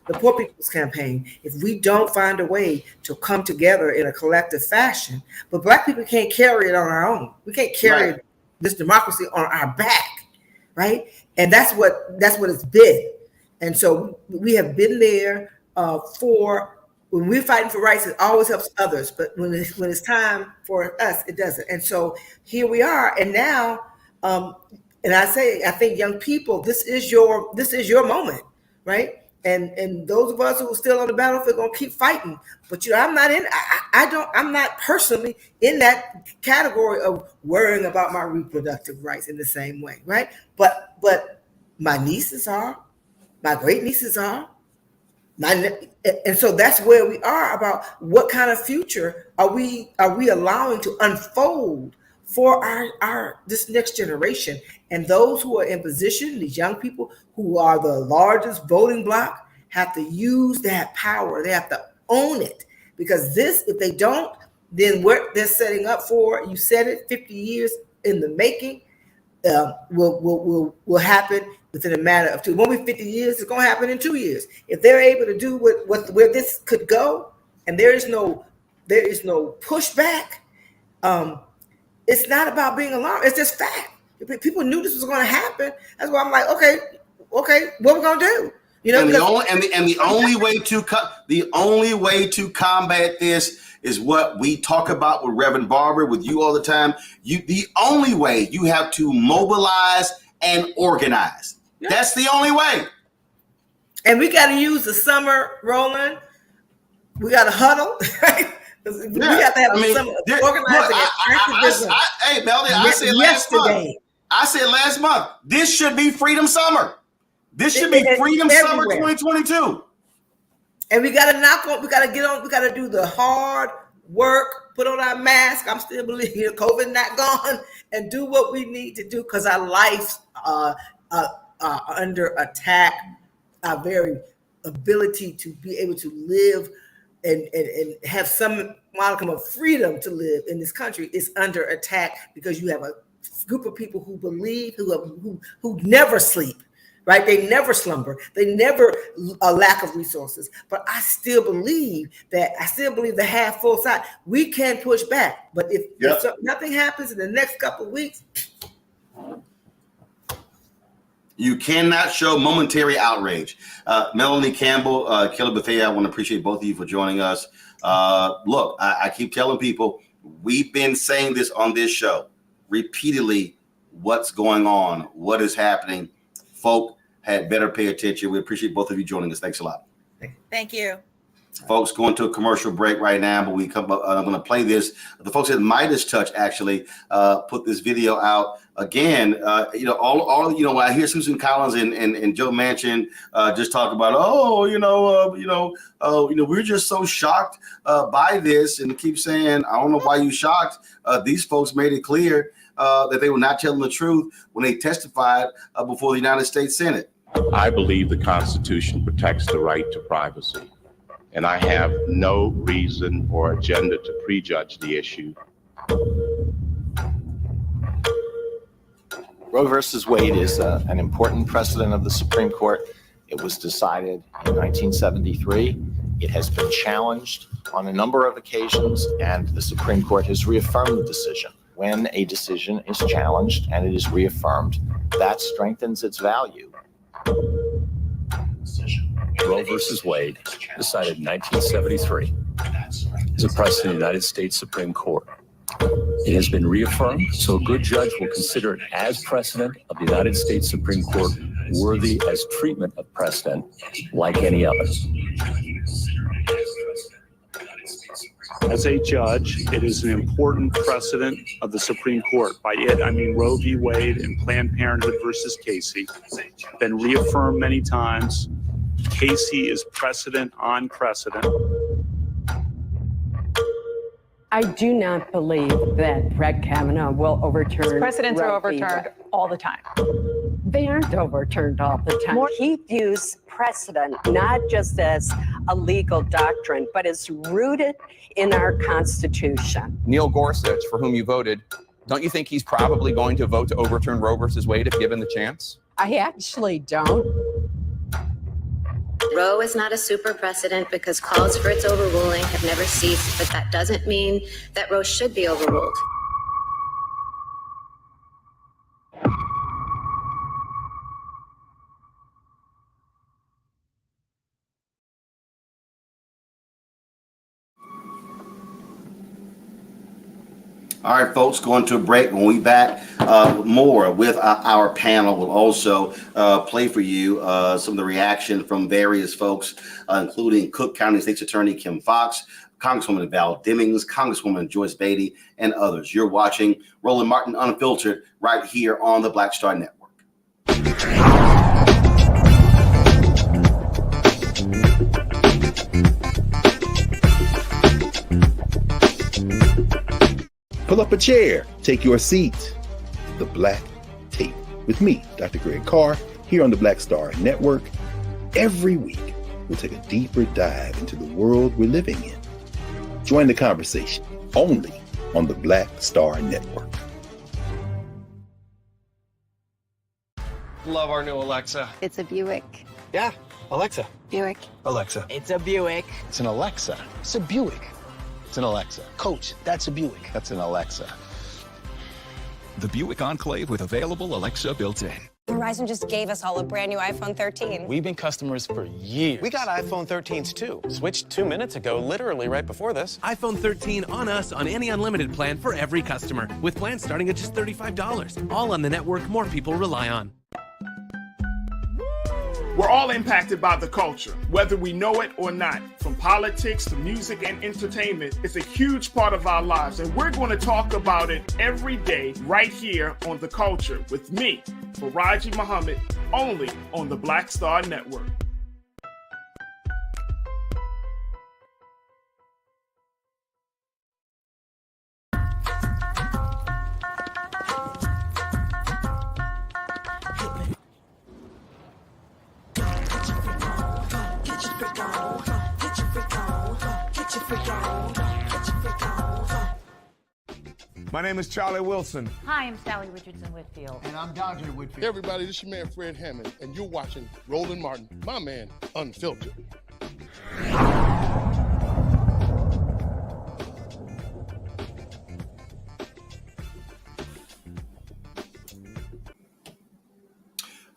the Poor People's Campaign, if we don't find a way to come together in a collective fashion, but Black people can't carry it on our own. We can't carry this democracy on our back, right? And that's what it's been. And so we have been there for, when we're fighting for rights, it always helps others. But when it's time for us, it doesn't. And so here we are. And now, and I think young people, this is your moment, right? And those of us who are still on the battlefield are gonna keep fighting. But I'm not personally in that category of worrying about my reproductive rights in the same way, right? But my nieces are, my great nieces are, and so that's where we are about what kind of future are we allowing to unfold for our this next generation. And those who are in position, these young people who are the largest voting bloc, have to use that power. They have to own it, because if they don't, then what they're setting up for, you said it, 50 years in the making, will happen within a matter of 2. It won't be 50 years. It's going to happen in 2 years. If they're able to do where this could go, and there is no pushback. It's not about being alarmed. It's just fact. People knew this was going to happen. That's why I'm like, okay, what we're going to do? You know, the only way to combat this is what we talk about with Reverend Barber, with you all the time. The only way, you have to mobilize and organize. Yeah. That's the only way. And we got to use the summer, Roland. We got to huddle. Right? We got to have some organizing activism. Hey, Melody, I said last month, this should be Freedom Summer. This should be Freedom Summer 2022. And we got to get on, we got to do the hard work, put on our mask. I'm still believing COVID not gone, and do what we need to do, because our lives are under attack. Our very ability to be able to live and have some modicum of freedom to live in this country is under attack, because you have a group of people who believe, who never sleep, right? They never slumber. They never a lack of resources. But I still believe the half full side. We can push back, but if nothing happens in the next couple of weeks, you cannot show momentary outrage. Melanie Campbell, Kelly Bethea, I want to appreciate both of you for joining us. Look, I keep telling people, we've been saying this on this show repeatedly, what's going on, what is happening. Folk had better pay attention. We appreciate both of you joining us. Thanks a lot. Thank you. Folks, going to a commercial break right now, but I'm going to play this. The folks at Midas Touch actually put this video out again. When I hear Susan Collins and Joe Manchin just talk about, we're just so shocked by this, and keep saying, I don't know why you shocked. These folks made it clear that they were not telling the truth when they testified before the United States Senate. I believe the Constitution protects the right to privacy, and I have no reason or agenda to prejudge the issue. Roe versus Wade is an important precedent of the Supreme Court. It was decided in 1973. It has been challenged on a number of occasions, and the Supreme Court has reaffirmed the decision. When a decision is challenged and it is reaffirmed, that strengthens its value. Roe versus Wade, decided in 1973, is a precedent of the United States Supreme Court. It has been reaffirmed, so a good judge will consider it as precedent of the United States Supreme Court, worthy as treatment of precedent like any other. As a judge, it is an important precedent of the Supreme Court. By it, I mean Roe v. Wade and Planned Parenthood versus Casey. Been reaffirmed many times. Casey is precedent on precedent. I do not believe that Brett Kavanaugh will overturn. Precedents are overturned all the time. They aren't overturned all the time. He views precedent not just as a legal doctrine, but as rooted in our Constitution. Neil Gorsuch, for whom you voted, don't you think he's probably going to vote to overturn Roe versus Wade if given the chance? I actually don't. Roe is not a super precedent because calls for its overruling have never ceased, but that doesn't mean that Roe should be overruled. All right, folks, going to a break. When we back, more with our panel. We'll also play for you some of the reaction from various folks, including Cook County State's Attorney Kim Foxx, Congresswoman Val Demings, Congresswoman Joyce Beatty, and others. You're watching Roland Martin Unfiltered right here on the Black Star Network. Pull up a chair, take your seat. The Black Tape with me, Dr. Greg Carr, here on the Black Star Network. Every week, we'll take a deeper dive into the world we're living in. Join the conversation only on the Black Star Network. Love our new Alexa. It's a Buick. Yeah, Alexa. Buick. Alexa. It's a Buick. It's an Alexa. It's a Buick. It's an Alexa. Coach, that's a Buick. That's an Alexa. The Buick Enclave with available Alexa built in. Verizon just gave us all a brand new iPhone 13. We've been customers for years. We got iPhone 13s too. Switched 2 minutes ago, literally right before this. iPhone 13 on us on any unlimited plan for every customer, with plans starting at just $35. All on the network more people rely on. We're all impacted by the culture, whether we know it or not. From politics to music and entertainment, it's a huge part of our lives, and we're going to talk about it every day right here on The Culture with me, Faraji Muhammad, only on the Black Star Network. My name is Charlie Wilson. Hi, I'm Sally Richardson Whitfield. And I'm Dante Whitfield. Hey everybody, this is your man Fred Hammond, and you're watching Roland Martin, my man, Unfiltered.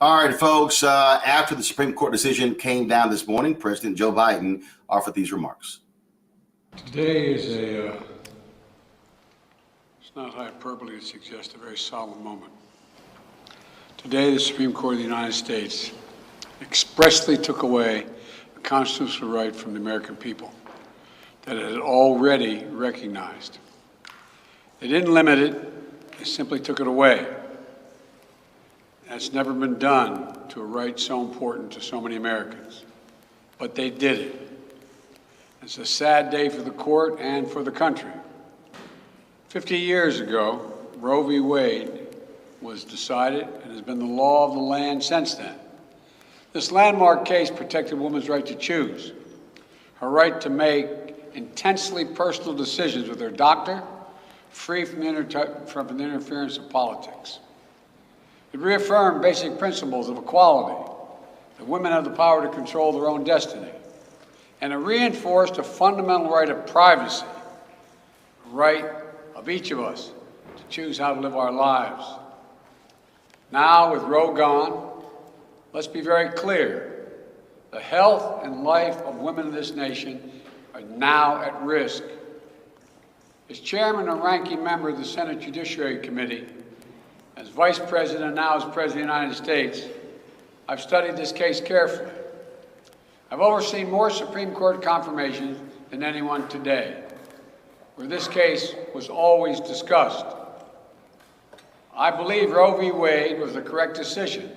All right, folks, after the Supreme Court decision came down this morning, President Joe Biden offered these remarks. Today is it's not hyperbole to suggest a very solemn moment. Today, the Supreme Court of the United States expressly took away a constitutional right from the American people that it had already recognized. They didn't limit it, they simply took it away. That's never been done to a right so important to so many Americans. But they did it. It's a sad day for the court and for the country. 50 years ago, Roe v. Wade was decided and has been the law of the land since then. This landmark case protected a woman's right to choose, her right to make intensely personal decisions with her doctor, free from the interference of politics. It reaffirmed basic principles of equality, that women have the power to control their own destiny, and it reinforced a fundamental right of privacy, a right of each of us to choose how to live our lives. Now, with Roe gone, let's be very clear. The health and life of women in this nation are now at risk. As chairman and ranking member of the Senate Judiciary Committee, as vice president and now as president of the United States, I've studied this case carefully. I've overseen more Supreme Court confirmations than anyone today, where this case was always discussed. I believe Roe v. Wade was the correct decision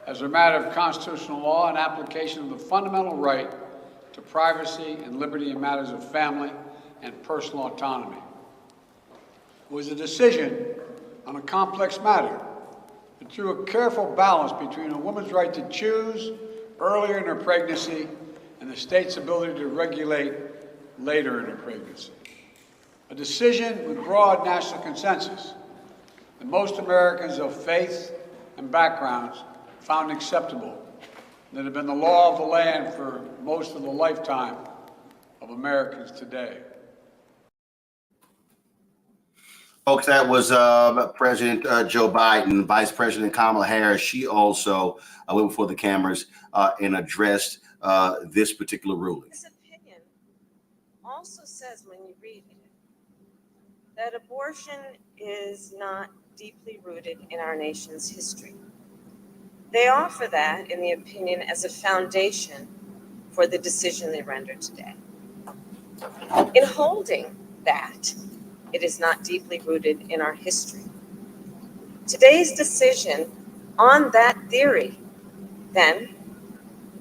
as a matter of constitutional law and application of the fundamental right to privacy and liberty in matters of family and personal autonomy. It was a decision on a complex matter, and through a careful balance between a woman's right to choose earlier in her pregnancy and the state's ability to regulate later in her pregnancy. A decision with broad national consensus that most Americans of faith and backgrounds found acceptable. that have been the law of the land for most of the lifetime of Americans today. Folks, that was President Joe Biden. Vice President Kamala Harris, she also went before the cameras and addressed this particular ruling. This opinion also says, when you read it, that abortion is not deeply rooted in our nation's history. They offer that in the opinion as a foundation for the decision they rendered today. In holding that it is not deeply rooted in our history, today's decision on that theory then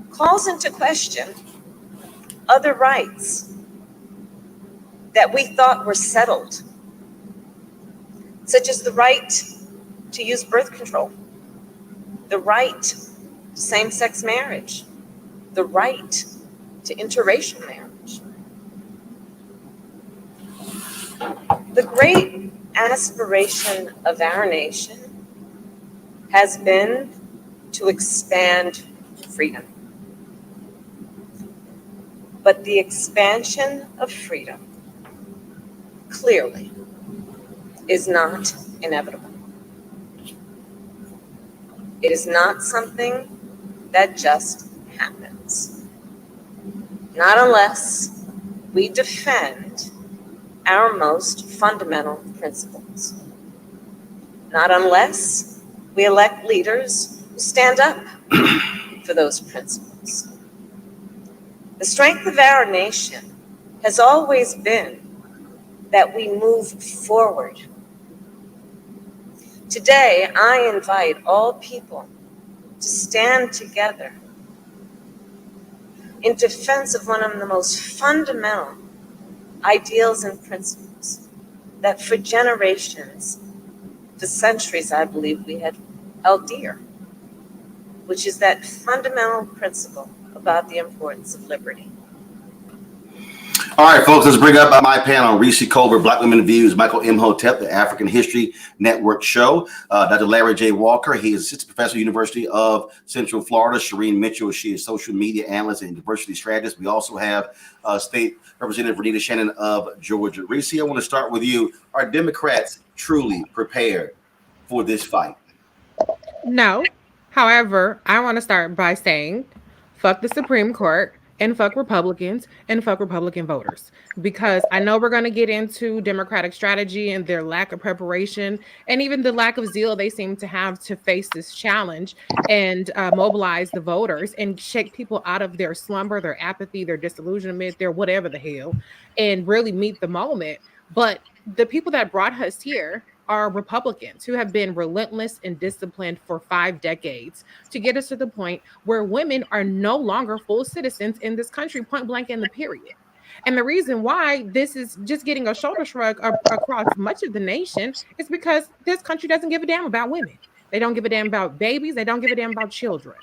calls into question other rights that we thought were settled, such as the right to use birth control, the right to same-sex marriage, the right to interracial marriage. The great aspiration of our nation has been to expand freedom. But the expansion of freedom clearly is not inevitable. It is not something that just happens. Not unless we defend our most fundamental principles. Not unless we elect leaders who stand up for those principles. The strength of our nation has always been that we move forward. Today, I invite all people to stand together in defense of one of the most fundamental ideals and principles that for generations, for centuries, I believe we had held dear, which is that fundamental principle about the importance of liberty. All right, folks, let's bring up my panel. Reese Colbert, Black Women Views, Michael Imhotep, the African History Network show. Dr. Larry J. Walker, he is assistant professor at the University of Central Florida. Shireen Mitchell, she is social media analyst and diversity strategist. We also have State Representative Renita Shannon of Georgia. Reese, I want to start with you. Are Democrats truly prepared for this fight? No. However, I want to start by saying, fuck the Supreme Court and fuck Republicans and fuck Republican voters, because I know we're going to get into Democratic strategy and their lack of preparation and even the lack of zeal they seem to have to face this challenge and mobilize the voters and shake people out of their slumber, their apathy, their disillusionment, their whatever the hell, and really meet the moment. But the people that brought us here are Republicans who have been relentless and disciplined for 5 decades to get us to the point where women are no longer full citizens in this country, point blank in the period. And the reason why this is just getting a shoulder shrug across much of the nation is because this country doesn't give a damn about women. They don't give a damn about babies. They don't give a damn about children.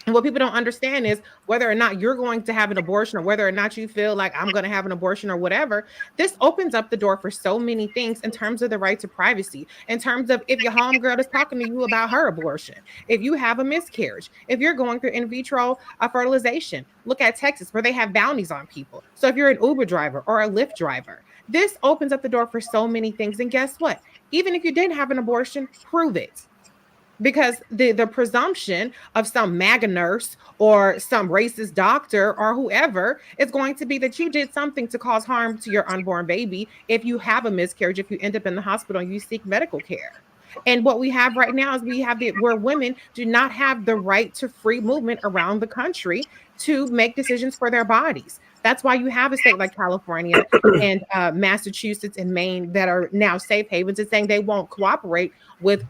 And what people don't understand is whether or not you're going to have an abortion or whether or not you feel like I'm going to have an abortion or whatever, this opens up the door for so many things in terms of the right to privacy, in terms of if your homegirl is talking to you about her abortion, if you have a miscarriage, if you're going through in vitro fertilization. Look at Texas where they have bounties on people. So if you're an Uber driver or a Lyft driver, this opens up the door for so many things. And guess what? Even if you didn't have an abortion, prove it. Because the presumption of some MAGA nurse or some racist doctor or whoever is going to be that you did something to cause harm to your unborn baby if you have a miscarriage, if you end up in the hospital and you seek medical care. And what we have right now is where women do not have the right to free movement around the country to make decisions for their bodies. That's why you have a state like California and Massachusetts and Maine that are now safe havens and saying they won't cooperate with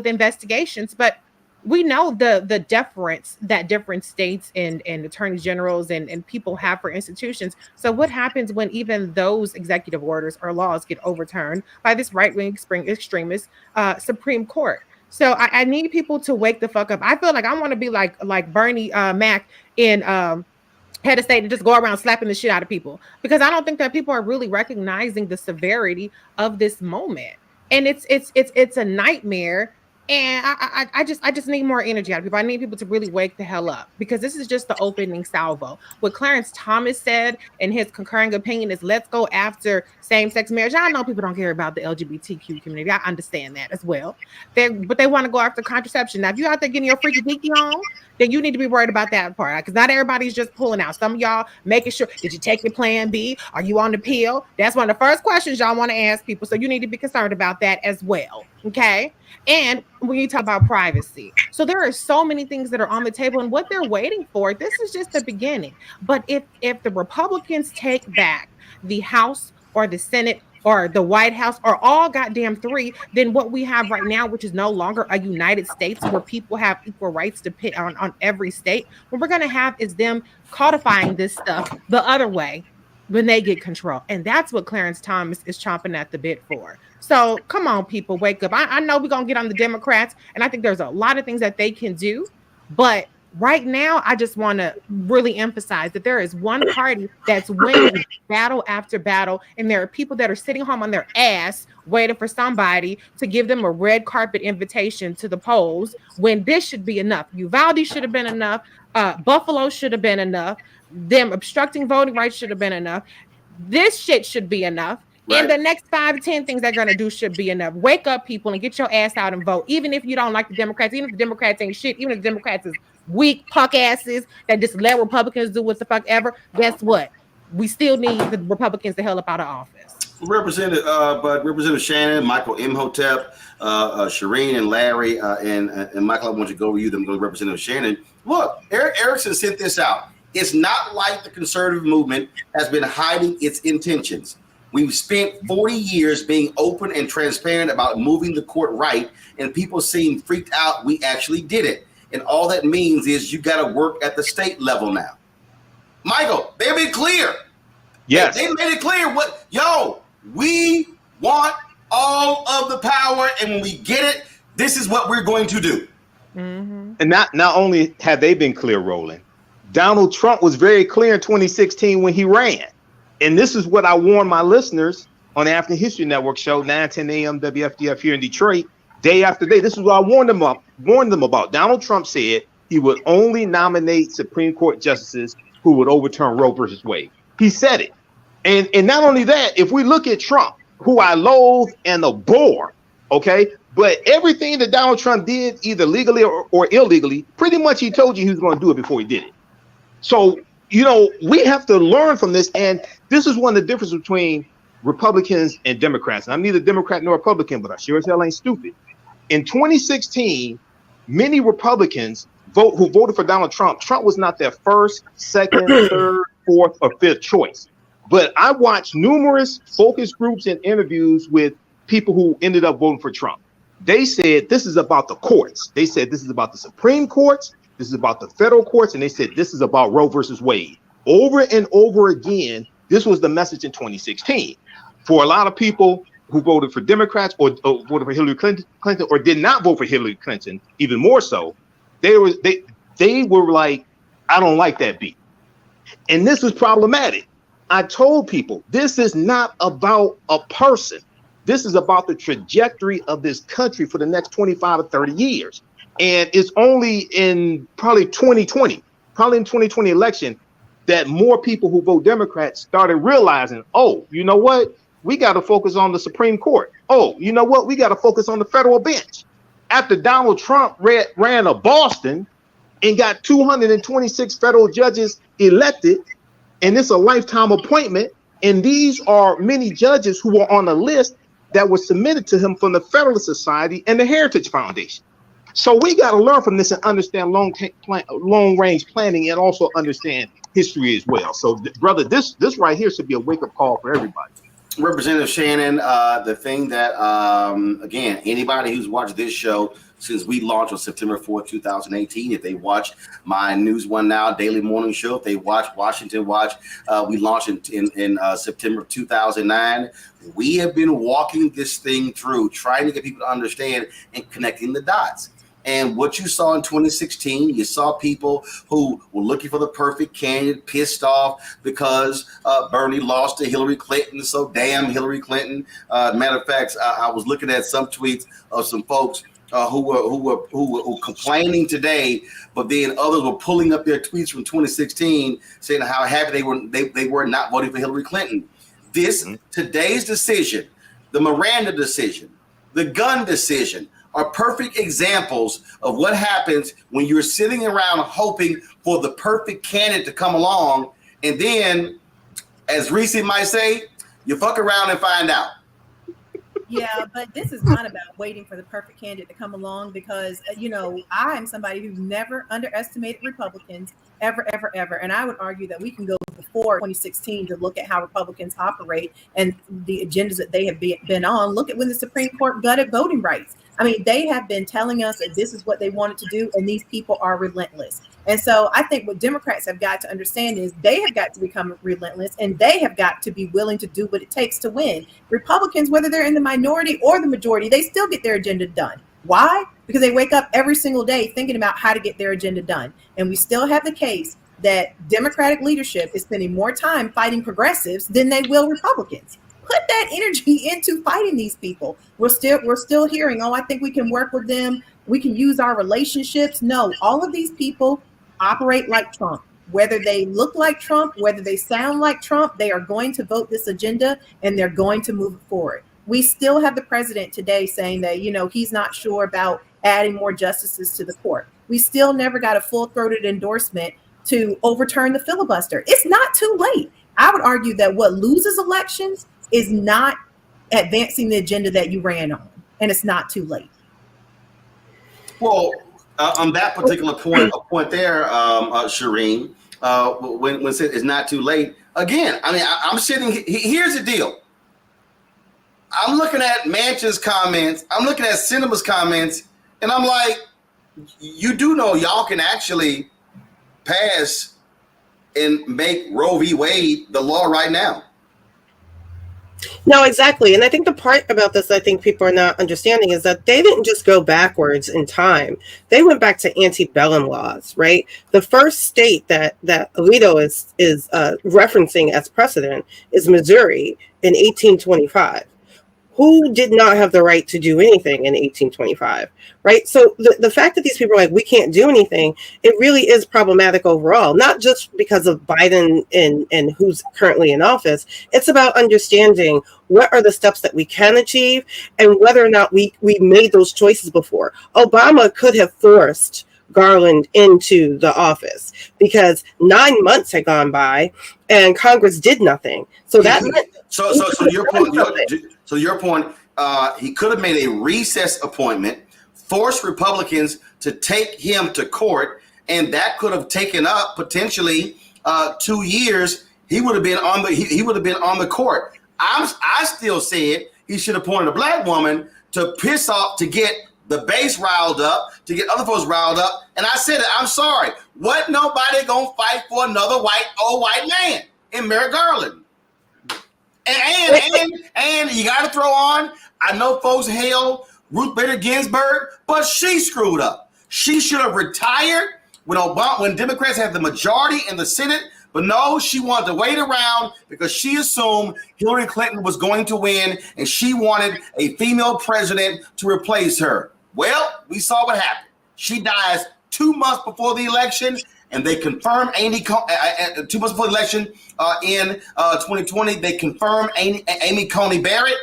investigations. But we know the deference that different states and attorneys generals and people have for institutions. So what happens when even those executive orders or laws get overturned by this right-wing extremist Supreme Court? So I need people to wake the fuck up. I feel like I want to be like Bernie Mac in head of state and just go around slapping the shit out of people, because I don't think that people are really recognizing the severity of this moment. And it's a nightmare And I just need more energy out of people. I need people to really wake the hell up, because this is just the opening salvo. What Clarence Thomas said in his concurring opinion is, let's go after same-sex marriage. I know people don't care about the LGBTQ community. I understand that as well. But they want to go after contraception. Now, if you're out there getting your freaky deaky on, then you need to be worried about that part, because not everybody's just pulling out. Some of y'all making sure, did you take your plan B? Are you on the pill? That's one of the first questions y'all want to ask people. So you need to be concerned about that as well. Okay. And when you talk about privacy, so there are so many things that are on the table, and what they're waiting for, this is just the beginning. But if the Republicans take back the House or the Senate or the White House, or all goddamn three, then what we have right now, which is no longer a United States where people have equal rights to pit on every state, what we're going to have is them codifying this stuff the other way when they get control. And that's what Clarence Thomas is chomping at the bit for. So come on, people, wake up. I know we're going to get on the Democrats, and I think there's a lot of things that they can do. But right now, I just want to really emphasize that there is one party that's winning battle after battle, and there are people that are sitting home on their ass waiting for somebody to give them a red carpet invitation to the polls, when this should be enough. Uvalde should have been enough. Buffalo should have been enough. Them obstructing voting rights should have been enough. This shit should be enough. Right. And the next 5 to 10 things they're going to do should be enough. Wake up, people, and get your ass out and vote. Even if you don't like the Democrats, even if the Democrats ain't shit, even if the Democrats is weak punk asses that just let Republicans do what the fuck ever, guess what? We still need the Republicans to hell up out of office. Representative Shannon, Michael Imhotep, Shireen, and Larry, and Michael, I want you to go over you, them, Representative Shannon. Look, Eric Erickson sent this out. It's not like the conservative movement has been hiding its intentions. We've spent 40 years being open and transparent about moving the court right, and people seem freaked out we actually did it. And all that means is you got to work at the state level now. Michael, they've been clear. Yes. They made it clear we want all of the power, and when we get it, this is what we're going to do. Mm-hmm. And not only have they been clear, Roland, Donald Trump was very clear in 2016 when he ran. And this is what I warned my listeners on the African History Network show, 9:10 a.m. WFDF here in Detroit, day after day. This is what I warned them about. Donald Trump said he would only nominate Supreme Court justices who would overturn Roe versus Wade. He said it. And not only that, if we look at Trump, who I loathe and abhor, okay, but everything that Donald Trump did, either legally or illegally, pretty much he told you he was going to do it before he did it. So, we have to learn from this. And this is one of the differences between Republicans and Democrats. And I'm neither Democrat nor Republican, but I sure as hell ain't stupid. In 2016, many Republicans who voted for Donald Trump, Trump was not their first, second, third, fourth, or fifth choice. But I watched numerous focus groups and interviews with people who ended up voting for Trump. They said this is about the courts. They said this is about the Supreme Courts. This is about the federal courts. And they said this is about Roe versus Wade. Over and over again, this was the message in 2016. For a lot of people who voted for Democrats or voted for Hillary Clinton or did not vote for Hillary Clinton, even more so, they were like, I don't like that beat. And this was problematic. I told people this is not about a person. This is about the trajectory of this country for the next 25 or 30 years. And it's only in probably 2020 election that more people who vote Democrats started realizing, oh, you know what? We got to focus on the Supreme Court. Oh, you know what? We got to focus on the federal bench. After Donald Trump ran a Boston and got 226 federal judges elected, and it's a lifetime appointment, and these are many judges who were on a list that was submitted to him from the Federalist Society and the Heritage Foundation. So we got to learn from this and understand long-range planning and also understand history as well. So, brother, this right here should be a wake-up call for everybody. Representative Shannon, the thing that, again, anybody who's watched this show since we launched on September 4th, 2018, if they watch my News One Now daily morning show, if they watch Washington Watch, we launched in September of 2009. We have been walking this thing through, trying to get people to understand and connecting the dots. And what you saw in 2016, you saw people who were looking for the perfect candidate, pissed off because Bernie lost to Hillary Clinton. So damn Hillary Clinton. Matter of fact, I was looking at some tweets of some folks who were complaining today, but then others were pulling up their tweets from 2016 saying how happy they were not voting for Hillary Clinton. Today's decision, the Miranda decision, the gun decision are perfect examples of what happens when you're sitting around hoping for the perfect candidate to come along, and then, as Reese might say, you fuck around and find out. Yeah, but this is not about waiting for the perfect candidate to come along, because, I'm somebody who's never underestimated Republicans, ever. And I would argue that we can go before 2016 to look at how Republicans operate and the agendas that they have been on. Look at when the Supreme Court gutted voting rights. I mean, they have been telling us that this is what they wanted to do, and these people are relentless. And so I think what Democrats have got to understand is they have got to become relentless, and they have got to be willing to do what it takes to win. Republicans, whether they're in the minority or the majority, they still get their agenda done. Why? Because they wake up every single day thinking about how to get their agenda done. And we still have the case that Democratic leadership is spending more time fighting progressives than they will Republicans. Put that energy into fighting these people. We're still hearing, I think we can work with them. We can use our relationships. No, all of these people operate like Trump. Whether they look like Trump, whether they sound like Trump, they are going to vote this agenda and they're going to move it forward. We still have the president today saying that, he's not sure about adding more justices to the court. We still never got a full-throated endorsement to overturn the filibuster. It's not too late. I would argue that what loses elections is not advancing the agenda that you ran on, and it's not too late. Well, on that particular point there, Shireen, when it's not too late, again, I mean, I'm sitting, here's the deal. I'm looking at Manchin's comments, I'm looking at Sinema's comments, and I'm like, you do know y'all can actually pass and make Roe v. Wade the law right now. No, exactly. And I think the part about this I think people are not understanding is that they didn't just go backwards in time. They went back to antebellum laws, right? The first state that Alito is referencing as precedent is Missouri in 1825. Who did not have the right to do anything in 1825, right? So the fact that these people are like, we can't do anything, it really is problematic overall, not just because of Biden and who's currently in office. It's about understanding what are the steps that we can achieve and whether or not we made those choices before. Obama could have forced Garland into the office because 9 months had gone by and Congress did nothing. So that meant your point, he could have made a recess appointment, forced Republicans to take him to court, and that could have taken up potentially 2 years. He would have been on the court. I still said he should have appointed a black woman to piss off, to get the base riled up, to get other folks riled up. And I said it, I'm sorry. What nobody gonna fight for another old white man in Merrick Garland? And you got to throw on, I know folks hail Ruth Bader Ginsburg, but she screwed up. She should have retired when Democrats had the majority in the Senate, but no, she wanted to wait around because she assumed Hillary Clinton was going to win and she wanted a female president to replace her. Well, we saw what happened. She dies 2 months before the election, and they confirm 2 months before the election in 2020. They confirm Amy Coney Barrett.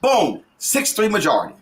Boom, 6-3 majority.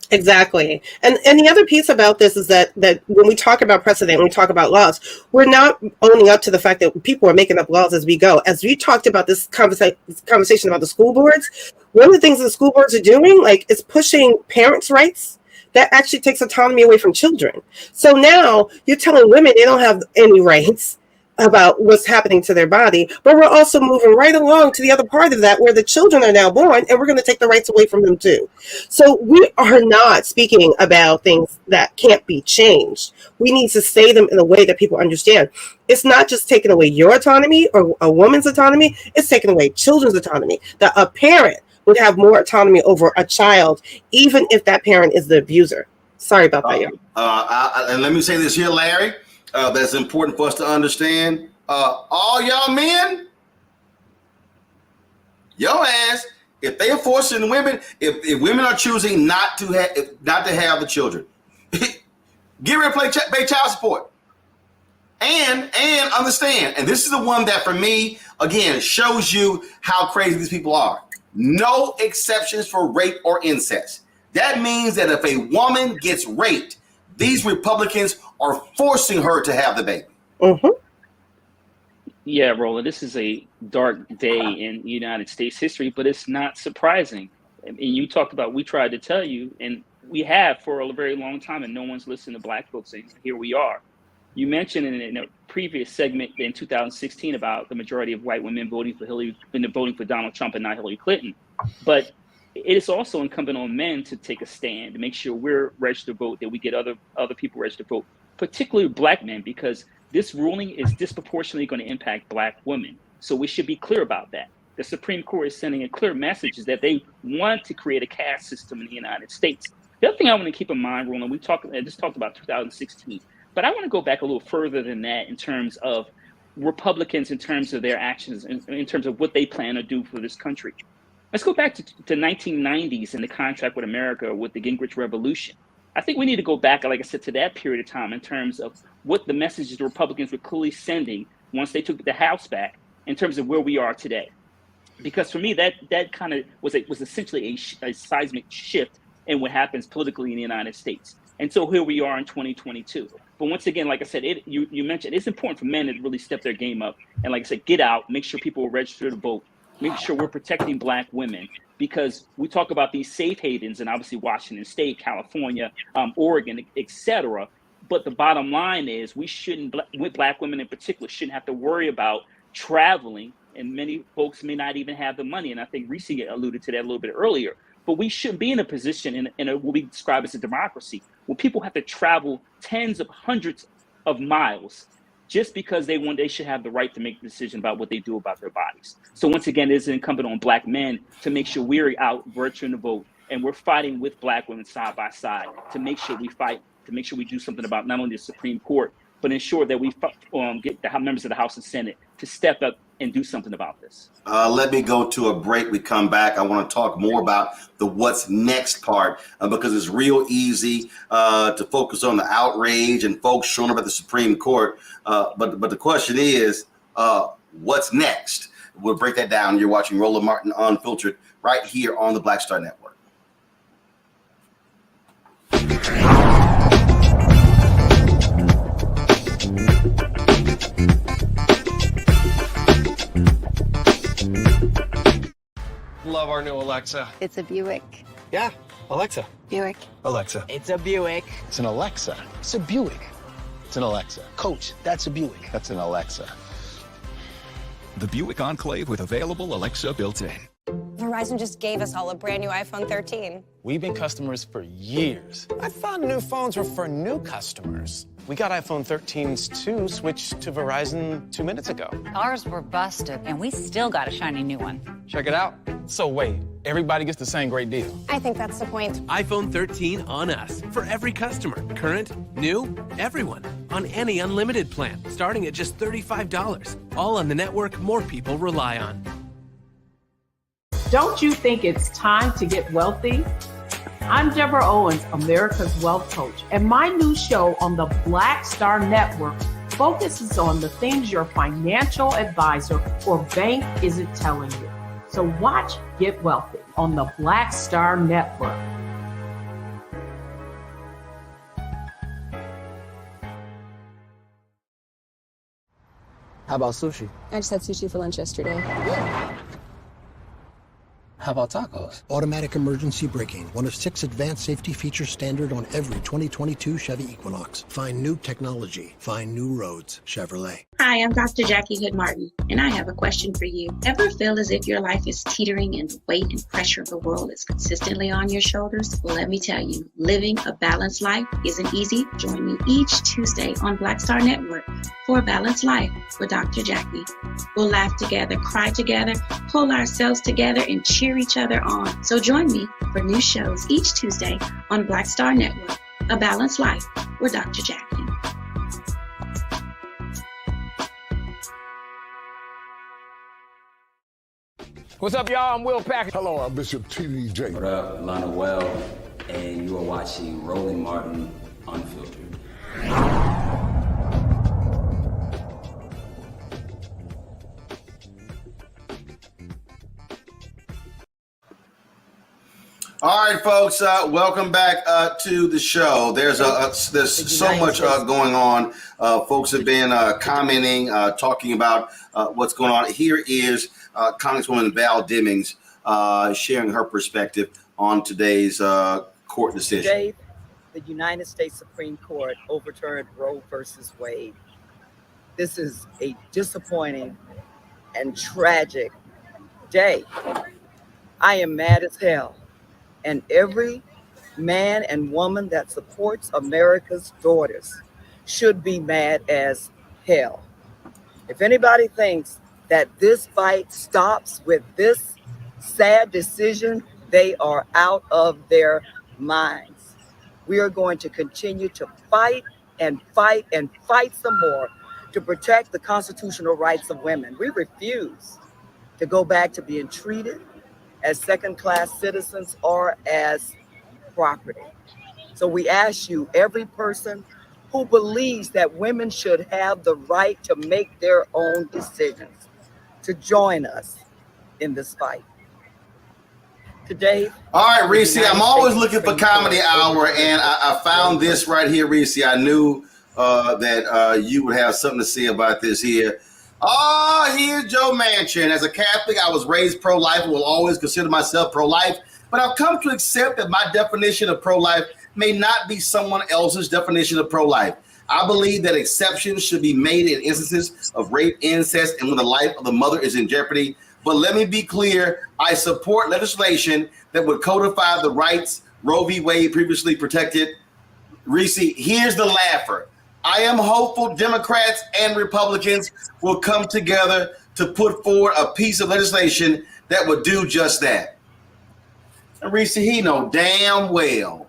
Exactly. And the other piece about this is that when we talk about precedent, when we talk about laws, we're not owning up to the fact that people are making up laws as we go. As we talked about this conversation about the school boards, one of the things that the school boards are doing, is pushing parents' rights. That actually takes autonomy away from children. So now you're telling women they don't have any rights about what's happening to their body, but we're also moving right along to the other part of that where the children are now born and we're going to take the rights away from them too. So we are not speaking about things that can't be changed. We need to say them in a way that people understand. It's not just taking away your autonomy or a woman's autonomy, it's taking away children's autonomy. That a parent would have more autonomy over a child, even if that parent is the abuser. Sorry about that, y'all. And let me say this here, Larry, that's important for us to understand. All y'all men, your ass, if they are forcing women, if women are choosing not to have the children, Get ready to pay child support. And understand, and this is the one that for me, again, shows you how crazy these people are. No exceptions for rape or incest. That means that if a woman gets raped, these Republicans are forcing her to have the baby. Mm-hmm. Yeah, Roland, this is a dark day in United States history, but it's not surprising. And you talked about, we tried to tell you, and we have for a very long time, and no one's listened to Black folks, and here we are. You mentioned in a previous segment in 2016 about the majority of white women voting for Donald Trump and not Hillary Clinton. But it is also incumbent on men to take a stand to make sure we're registered to vote, that we get other people registered to vote, particularly Black men, because this ruling is disproportionately going to impact Black women. So we should be clear about that. The Supreme Court is sending a clear message is that they want to create a caste system in the United States. The other thing I want to keep in mind, Roland, I just talked about 2016, but I want to go back a little further than that in terms of Republicans, in terms of their actions, in terms of what they plan to do for this country. Let's go back to 1990s and the contract with America with the Gingrich Revolution. I think we need to go back, like I said, to that period of time in terms of what the messages the Republicans were clearly sending once they took the House back in terms of where we are today. Because for me, that kind of was essentially a seismic shift in what happens politically in the United States. And so here we are in 2022. But once again, like I said, you mentioned it's important for men to really step their game up. And like I said, get out, make sure people are registered to vote, make sure we're protecting Black women, because we talk about these safe havens and obviously Washington State, California, Oregon, et cetera. But the bottom line is we shouldn't, with Black women in particular, shouldn't have to worry about traveling. And many folks may not even have the money. And I think Reese alluded to that a little bit earlier. But we should be in a position in what we describe as a democracy where people have to travel tens of hundreds of miles just because they should have the right to make a decision about what they do about their bodies. So once again, it is incumbent on Black men to make sure we're out registering to vote, and we're fighting with Black women side by side to make sure we fight, to make sure we do something about not only the Supreme Court, but ensure that we get the members of the House and Senate to step up and do something about this. Let me go to a break. We come back. I want to talk more about the what's next part because it's real easy to focus on the outrage and folks showing up at the Supreme Court. But the question is, what's next? We'll break that down. You're watching Roland Martin Unfiltered right here on the Black Star Network. Love our new Alexa. It's a Buick. Yeah, Alexa. Buick. Alexa. It's a Buick. It's an Alexa. It's a Buick. It's an Alexa. Coach, that's a Buick. That's an Alexa. The Buick Enclave with available Alexa built-in. Verizon just gave us all a brand new iPhone 13. We've been customers for years. I thought new phones were for new customers. We got iPhone 13s too, switched to Verizon 2 minutes ago. Ours were busted, and we still got a shiny new one. Check it out. So wait, everybody gets the same great deal. I think that's the point. iPhone 13 on us for every customer. Current, new, everyone. On any unlimited plan, starting at just $35. All on the network more people rely on. Don't you think it's time to get wealthy? I'm Deborah Owens, America's Wealth Coach, and my new show on the Black Star Network focuses on the things your financial advisor or bank isn't telling you. So watch Get Wealthy on the Black Star Network. How about sushi? I just had sushi for lunch yesterday. How about tacos? Automatic emergency braking, one of 6 advanced safety features standard on every 2022 Chevy Equinox. Find new technology. Find new roads. Chevrolet. Hi, I'm Dr. Jackie Hood Martin, and I have a question for you. Ever feel as if your life is teetering and the weight and pressure of the world is consistently on your shoulders? Well, let me tell you, living a balanced life isn't easy. Join me each Tuesday on Black Star Network for a Balanced Life with Dr. Jackie. We'll laugh together, cry together, pull ourselves together, and cheer each other on. So join me for new shows each Tuesday on Black Star Network, A Balanced Life with Dr. Jackie. What's up, y'all? I'm Will Packer. Hello, I'm Bishop T.D. Jakes. What up, Lana Well, and you are watching Roland Martin Unfiltered. All right, folks. Welcome back to the show. There's so much going on. Folks have been commenting, talking about what's going on. Here is Congresswoman Val Demings sharing her perspective on today's court decision. Today, the United States Supreme Court overturned Roe versus Wade. This is a disappointing and tragic day. I am mad as hell. And every man and woman that supports America's daughters should be mad as hell. If anybody thinks that this fight stops with this sad decision, they are out of their minds. We are going to continue to fight and fight and fight some more to protect the constitutional rights of women. We refuse to go back to being treated as second-class citizens or as property. So we ask you, every person who believes that women should have the right to make their own decisions, to join us in this fight. Today. All right, Reese, I'm always looking for Comedy Hour, and I found this right here, Reese. I knew that you would have something to say about this here. Oh, here's Joe Manchin. As a Catholic, I was raised pro-life and will always consider myself pro-life, but I've come to accept that my definition of pro-life may not be someone else's definition of pro-life. I believe that exceptions should be made in instances of rape, incest, and when the life of the mother is in jeopardy. But let me be clear, I support legislation that would codify the rights Roe v. Wade previously protected. Reese, here's the laugher. I am hopeful Democrats and Republicans will come together to put forward a piece of legislation that would do just that. And Reese, he know damn well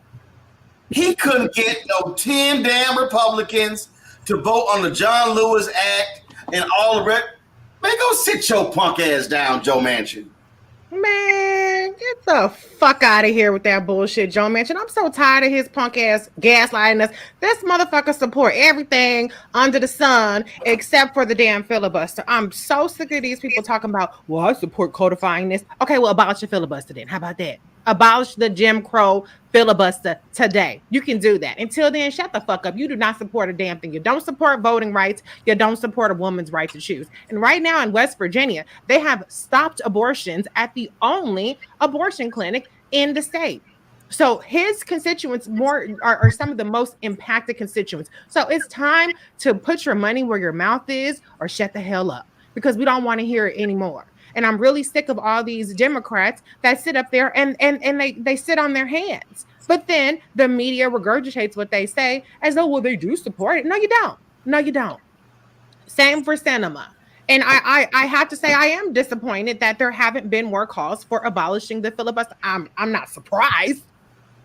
he couldn't get no 10 damn Republicans to vote on the John Lewis Act and all the rest. Man, go sit your punk ass down, Joe Manchin. Man, get the fuck out of here with that bullshit, Joe Manchin. I'm so tired of his punk ass gaslighting us. This motherfucker support everything under the sun except for the damn filibuster. I'm so sick of these people talking about, well, I support codifying this. Okay, well, abolish your filibuster then. How about that? Abolish the Jim Crow filibuster today. You can do that. Until then, shut the fuck up. You do not support a damn thing. You don't support voting rights. You don't support a woman's right to choose. And right now in West Virginia, they have stopped abortions at the only abortion clinic in the state. So his constituents are some of the most impacted constituents. So it's time to put your money where your mouth is or shut the hell up, because we don't want to hear it anymore. And I'm really sick of all these Democrats that sit up there and they sit on their hands. But then the media regurgitates what they say as though, well, they do support it. No, you don't. No, you don't. Same for cinema. And I have to say I am disappointed that there haven't been more calls for abolishing the filibuster. I'm not surprised.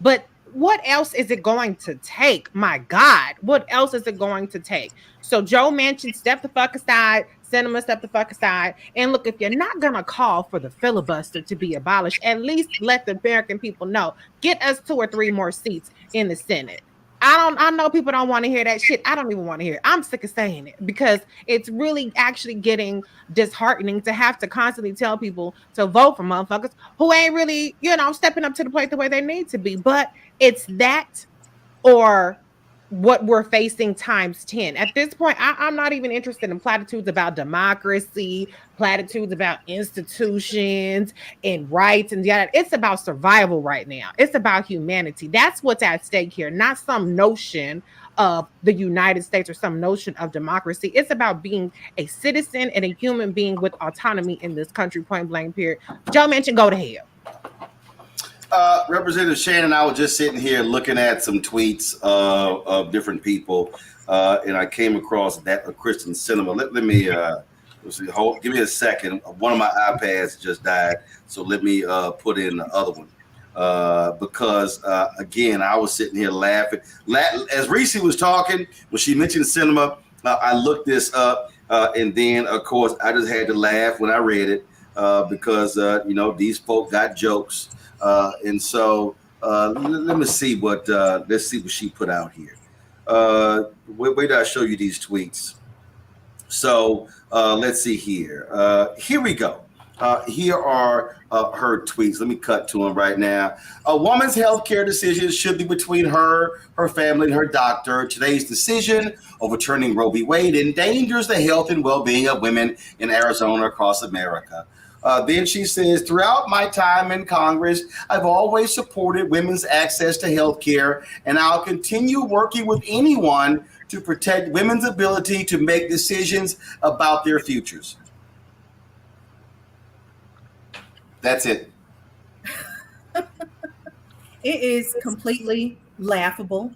But what else is it going to take? My God, what else is it going to take? So Joe Manchin, step the fuck aside. Cinema, step the fuck aside. And look, if you're not going to call for the filibuster to be abolished, at least let the American people know. Get us 2 or 3 more seats in the Senate. I know people don't want to hear that shit. I don't even want to hear it. I'm sick of saying it because it's really actually getting disheartening to have to constantly tell people to vote for motherfuckers who ain't really, stepping up to the plate the way they need to be. But it's that or what we're facing times 10. At this point, I'm not even interested in platitudes about democracy, platitudes about institutions and rights and yada. It's about survival right now. It's about humanity. That's what's at stake here, not some notion of the United States or some notion of democracy. It's about being a citizen and a human being with autonomy in this country, point blank, period. Joe Manchin, go to hell. Representative Shannon and I were just sitting here looking at some tweets of different people, and I came across that of Kristen Cinema. Let me give me a second. One of my iPads just died, so let me put in the other one because again, I was sitting here laughing. As Reese was talking, when she mentioned Cinema, I looked this up, and then of course I just had to laugh when I read it because these folk got jokes. And so let's see what she put out here. Where did I show you these tweets? So let's see here. Here we go. Here are her tweets. Let me cut to them right now. A woman's health care decisions should be between her family, and her doctor. Today's decision overturning Roe v. Wade endangers the health and well-being of women in Arizona across America. Then she says, throughout my time in Congress, I've always supported women's access to health care, and I'll continue working with anyone to protect women's ability to make decisions about their futures. That's it. It is completely laughable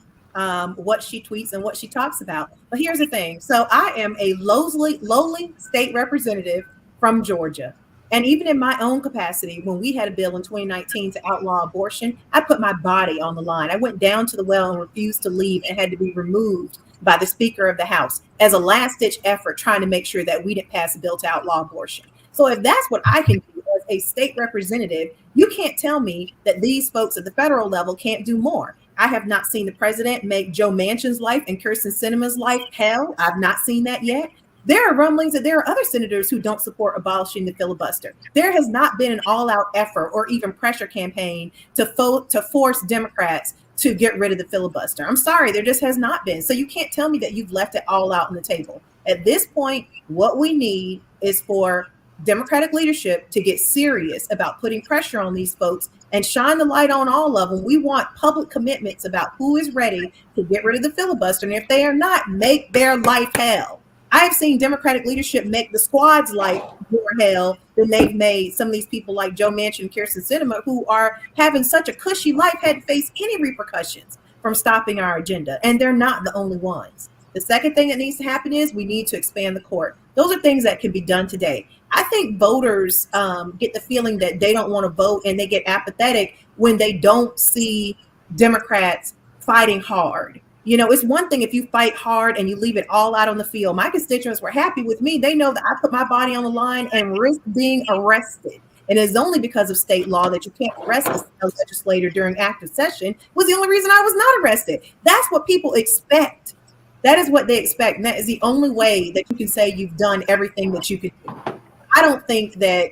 what she tweets and what she talks about. But here's the thing. So I am a lowly state representative from Georgia. And even in my own capacity, when we had a bill in 2019 to outlaw abortion, I put my body on the line. I went down to the well and refused to leave and had to be removed by the Speaker of the House as a last-ditch effort trying to make sure that we didn't pass a bill to outlaw abortion. So if that's what I can do as a state representative, you can't tell me that these folks at the federal level can't do more. I have not seen the president make Joe Manchin's life and Kyrsten Sinema's life hell. I've not seen that yet. There are rumblings that there are other senators who don't support abolishing the filibuster. There has not been an all-out effort or even pressure campaign to force Democrats to get rid of the filibuster. I'm sorry, there just has not been. So you can't tell me that you've left it all out on the table. At this point, what we need is for Democratic leadership to get serious about putting pressure on these folks and shine the light on all of them. We want public commitments about who is ready to get rid of the filibuster. And if they are not, make their life hell. I've seen Democratic leadership make the squad's life more hell than they've made some of these people like Joe Manchin and Kyrsten Sinema, who are having such a cushy life, hadn't faced any repercussions from stopping our agenda. And they're not the only ones. The second thing that needs to happen is we need to expand the court. Those are things that can be done today. I think voters get the feeling that they don't want to vote and they get apathetic when they don't see Democrats fighting hard. You know, it's one thing if you fight hard and you leave it all out on the field. My constituents were happy with me. They know that I put my body on the line and risk being arrested. And it's only because of state law that you can't arrest a legislator during active session was the only reason I was not arrested. That's what people expect. That is what they expect. And that is the only way that you can say you've done everything that you could do. I don't think the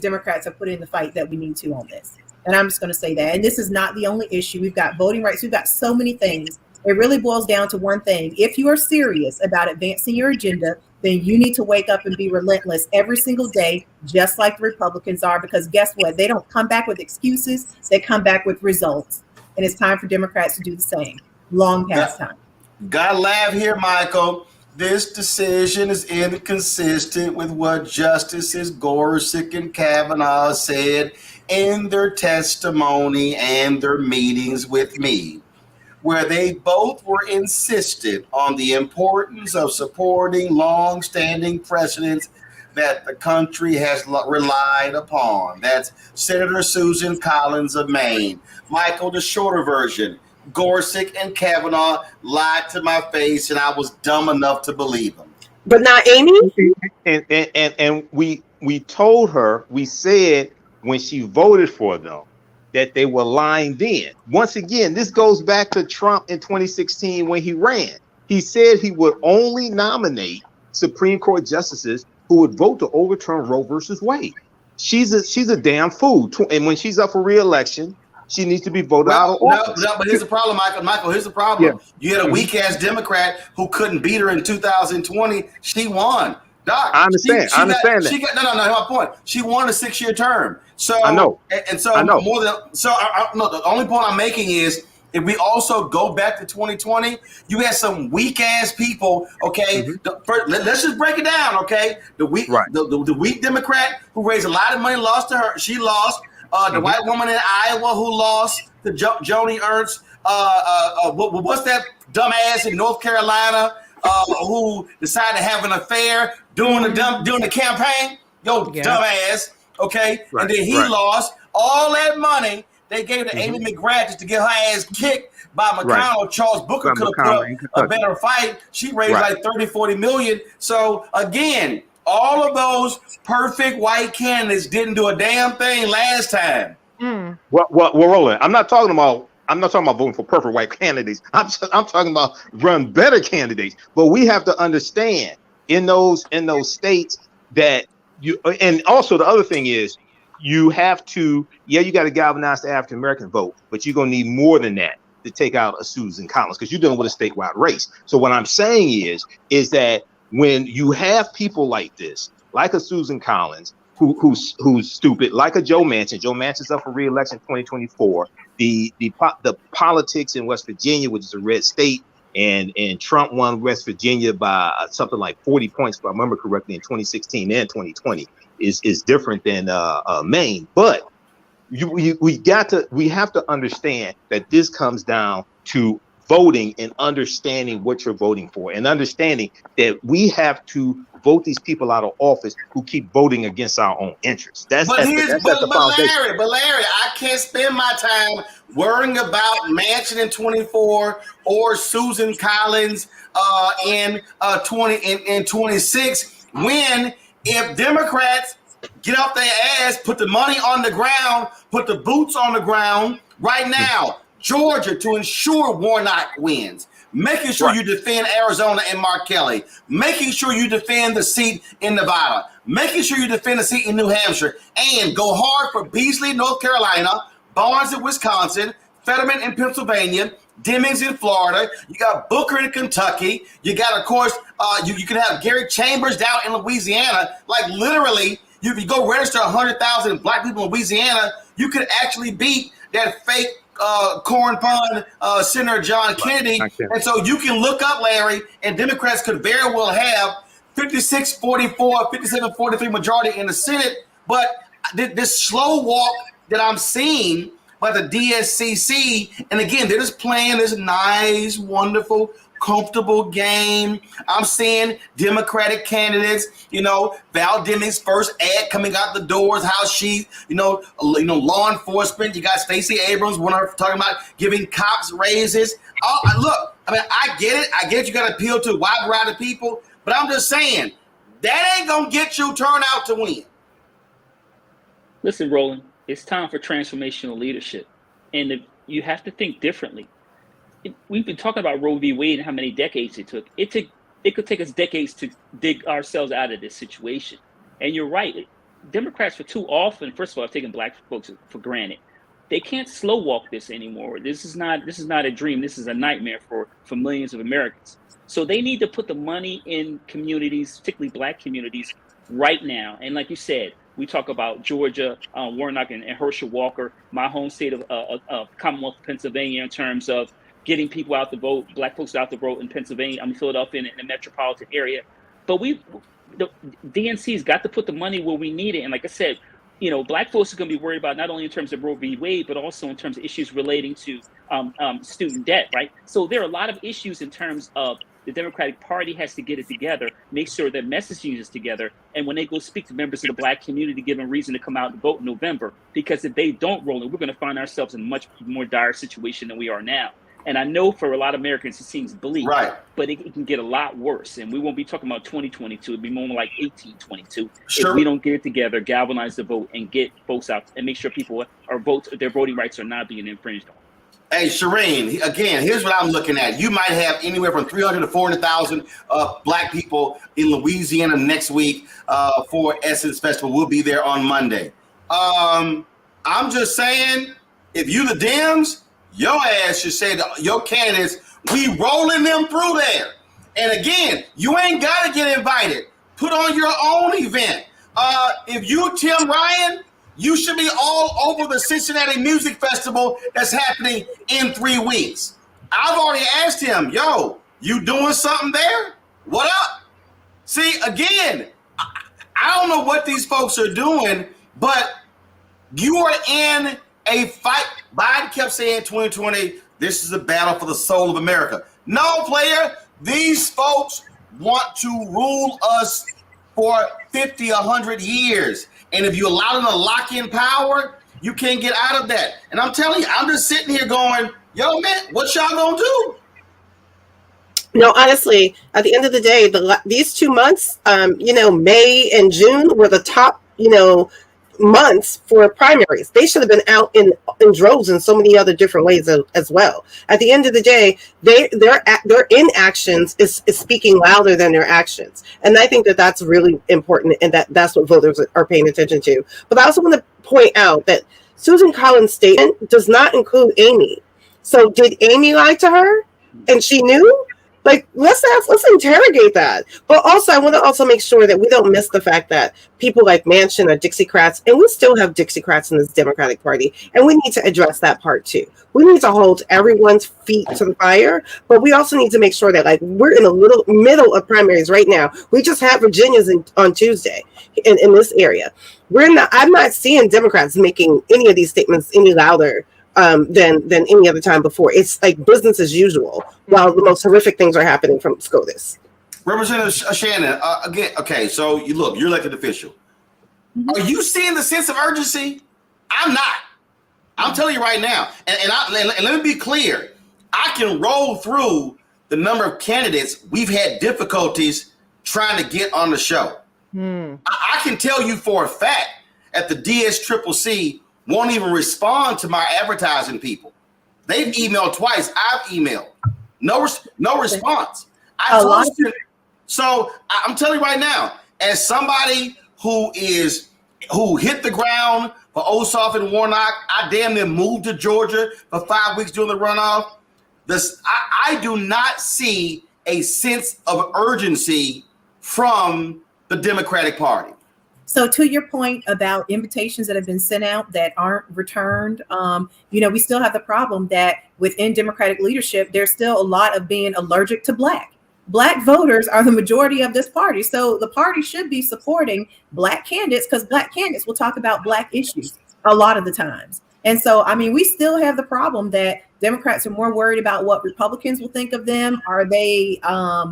Democrats have put in the fight that we need to on this. And I'm just going to say that. And this is not the only issue. We've got voting rights. We've got so many things. It really boils down to one thing. If you are serious about advancing your agenda, then you need to wake up and be relentless every single day, just like the Republicans are, because guess what? They don't come back with excuses. They come back with results. And it's time for Democrats to do the same. Long past time. Gotta laugh here, Michael. This decision is inconsistent with what Justices Gorsuch and Kavanaugh said in their testimony and their meetings with me, where they both were insistent on the importance of supporting long-standing precedents that the country has relied upon. That's Senator Susan Collins of Maine. Michael, the shorter version, Gorsuch and Kavanaugh lied to my face, and I was dumb enough to believe them. But not Amy? And we told her, we said when she voted for them, that they were lying then. Once again, this goes back to Trump in 2016 when he ran. He said he would only nominate Supreme Court justices who would vote to overturn Roe versus Wade. She's a damn fool. And when she's up for re-election, she needs to be voted out of office. No, but here's the problem, Michael. Michael, here's the problem. Yeah. You had a weak-ass Democrat who couldn't beat her in 2020. She won. Doc, I understand. I understand that. No, my point. She won a 6-year term. So I know. And so more than so. No, the only point I'm making is if we also go back to 2020, you had some weak ass people. Okay, let's just break it down. Okay, the weak Democrat who raised a lot of money lost to her. She lost. The white woman in Iowa who lost to Joni Ernst. What's that dumbass in North Carolina who decided to have an affair during the campaign? Dumbass. Okay, and then he lost all that money they gave to Amy McGrath just to get her ass kicked by McConnell. Charles Booker could have put a better fight. She raised like 30-40 million. So again, all of those perfect white candidates didn't do a damn thing last time. Well, Roland, I'm not talking about I'm not talking about voting for perfect white candidates. I'm talking about run better candidates. But we have to understand in those states that you, and also the other thing is you have to, you got to galvanize the African American vote, but you're gonna need more than that to take out a Susan Collins, because you're dealing with a statewide race. So what I'm saying is that when you have people like this, like a Susan Collins, who's stupid, like a Joe Manchin. Joe Manchin's up for re-election 2024. The politics in West Virginia, which is a red state, and Trump won West Virginia by something like 40 points, if I remember correctly, in 2016 and 2020, is different than Maine. But we have to understand that this comes down to voting and understanding what you're voting for, and understanding that we have to vote these people out of office who keep voting against our own interests. But Larry, I can't spend my time worrying about Manchin in 24 or Susan Collins in 26 when, if Democrats get off their ass, put the money on the ground, put the boots on the ground right now, Georgia, to ensure Warnock wins, making sure you defend Arizona and Mark Kelly, making sure you defend the seat in Nevada, making sure you defend the seat in New Hampshire, and go hard for Beasley, North Carolina, Barnes in Wisconsin, Fetterman in Pennsylvania, Demings in Florida. You got Booker in Kentucky. You got, of course, you can have Gary Chambers down in Louisiana. Like, literally, if you go register 100,000 black people in Louisiana, you could actually beat that fake corn pond Senator John Kennedy. And so you can look up, Larry, and Democrats could very well have 56-44, 57-43 majority in the Senate. But this slow walk that I'm seeing by the DSCC, and again, they're just playing this nice, wonderful, comfortable game. I'm seeing Democratic candidates, Val Demings' first ad coming out the doors, how she, law enforcement. You got Stacey Abrams, one of her talking about giving cops raises. Look, I get it. I get you got to appeal to a wide variety of people, but I'm just saying that ain't gonna get you turnout to win. Listen, Roland, it's time for transformational leadership, and you have to think differently. We've been talking about Roe v. Wade and how many decades it took. It could take us decades to dig ourselves out of this situation. And you're right. Democrats for too often, first of all, have taken black folks for granted. They can't slow walk this anymore. This is not a dream. This is a nightmare for millions of Americans. So they need to put the money in communities, particularly black communities, right now. And like you said, we talk about Georgia, Warnock, and Herschel Walker, my home state of Commonwealth of Pennsylvania, in terms of getting people out to vote, black folks out to vote in Pennsylvania, Philadelphia, and in the metropolitan area. But the DNC's got to put the money where we need it. And like I said, black folks are going to be worried about not only in terms of Roe v. Wade, but also in terms of issues relating to student debt, right? So there are a lot of issues in terms of the Democratic Party has to get it together, make sure their messaging is together, and when they go speak to members of the black community, give them reason to come out and vote in November. Because if they don't roll it, we're going to find ourselves in a much more dire situation than we are now. And I know for a lot of Americans, it seems bleak, right? But it can get a lot worse. And we won't be talking about 2022. It'll be more like 1822. Sure. If we don't get it together, galvanize the vote, and get folks out, and make sure people their voting rights are not being infringed on. Hey, Shireen, again, here's what I'm looking at. You might have anywhere from 300 to 400,000 black people in Louisiana next week for Essence Festival. We'll be there on Monday. I'm just saying, if you the Dems, your ass should say to your candidates, we rolling them through there. And again, you ain't got to get invited. Put on your own event. If you Tim Ryan, you should be all over the Cincinnati Music Festival that's happening in 3 weeks. I've already asked him, you doing something there? What up? See, again, I don't know what these folks are doing, but you are in a fight. Biden kept saying 2020, this is a battle for the soul of America. No, player, these folks want to rule us for 50, 100 years. And if you allow them to lock in power, you can't get out of that. And I'm telling you, I'm just sitting here going, man, what y'all gonna do? No, honestly, at the end of the day, these 2 months, May and June were the top, months for primaries. They should have been out in droves in so many other different ways as well. At the end of the day, their inactions is speaking louder than their actions, and I think that that's really important, and that's what voters are paying attention to. But I also want to point out that Susan Collins' statement does not include Amy. So did Amy lie to her, and she knew? Like, let's interrogate that. But also, I want to also make sure that we don't miss the fact that people like Manchin are Dixiecrats, and we still have Dixiecrats in this Democratic Party, and we need to address that part too. We need to hold everyone's feet to the fire, but we also need to make sure that, like, we're in the middle of primaries right now. We just had Virginia's on Tuesday in this area. I'm not seeing Democrats making any of these statements any louder than any other time before. It's like business as usual, while the most horrific things are happening from SCOTUS. Representative Shannon, again, okay, so you're elected official. Are you seeing the sense of urgency? I'm not. I'm telling you right now, and let me be clear. I can roll through the number of candidates we've had difficulties trying to get on the show. I can tell you for a fact at the DSCCC won't even respond to my advertising people. They've emailed twice. I've emailed. No response. So I'm telling you right now, as somebody who hit the ground for Ossoff and Warnock, I damn near moved to Georgia for 5 weeks during the runoff. I do not see a sense of urgency from the Democratic Party. So to your point about invitations that have been sent out that aren't returned, we still have the problem that within Democratic leadership, there's still a lot of being allergic to Black. Black voters are the majority of this party. So the party should be supporting Black candidates because Black candidates will talk about Black issues a lot of the times. And so, we still have the problem that Democrats are more worried about what Republicans will think of them. Are they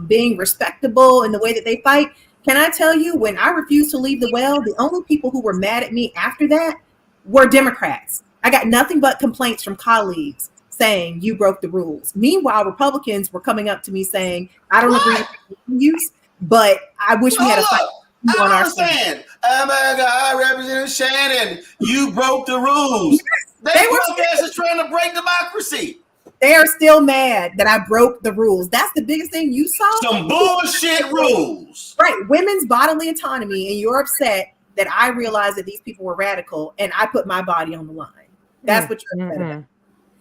being respectable in the way that they fight? Can I tell you, when I refused to leave the well, the only people who were mad at me after that were Democrats. I got nothing but complaints from colleagues saying you broke the rules. Meanwhile, Republicans were coming up to me saying, I don't agree with you, but I wish we had a fight on our side. Oh my God, Representative Shannon, you broke the rules. They were trying to break democracy. They are still mad that I broke the rules. That's the biggest thing you saw. Some bullshit rules. Right. Women's bodily autonomy. And you're upset that I realized that these people were radical and I put my body on the line. That's what you're upset about.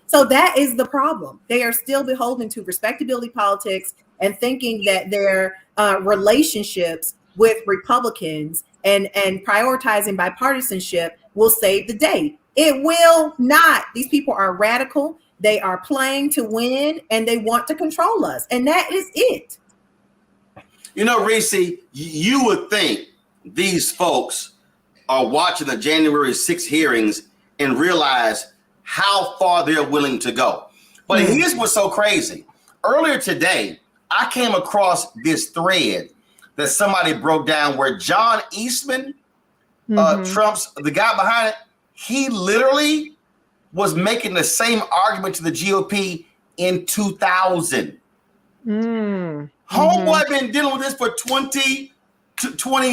So that is the problem. They are still beholden to respectability politics and thinking that their relationships with Republicans and prioritizing bipartisanship will save the day. It will not. These people are radical. They are playing to win, and they want to control us. And that is it. Reese, you would think these folks are watching the January 6th hearings and realize how far they're willing to go. But here's what's so crazy. Earlier today, I came across this thread that somebody broke down where John Eastman, Trump's, the guy behind it, he literally was making the same argument to the GOP in 2000. Homeboy been dealing with this for 20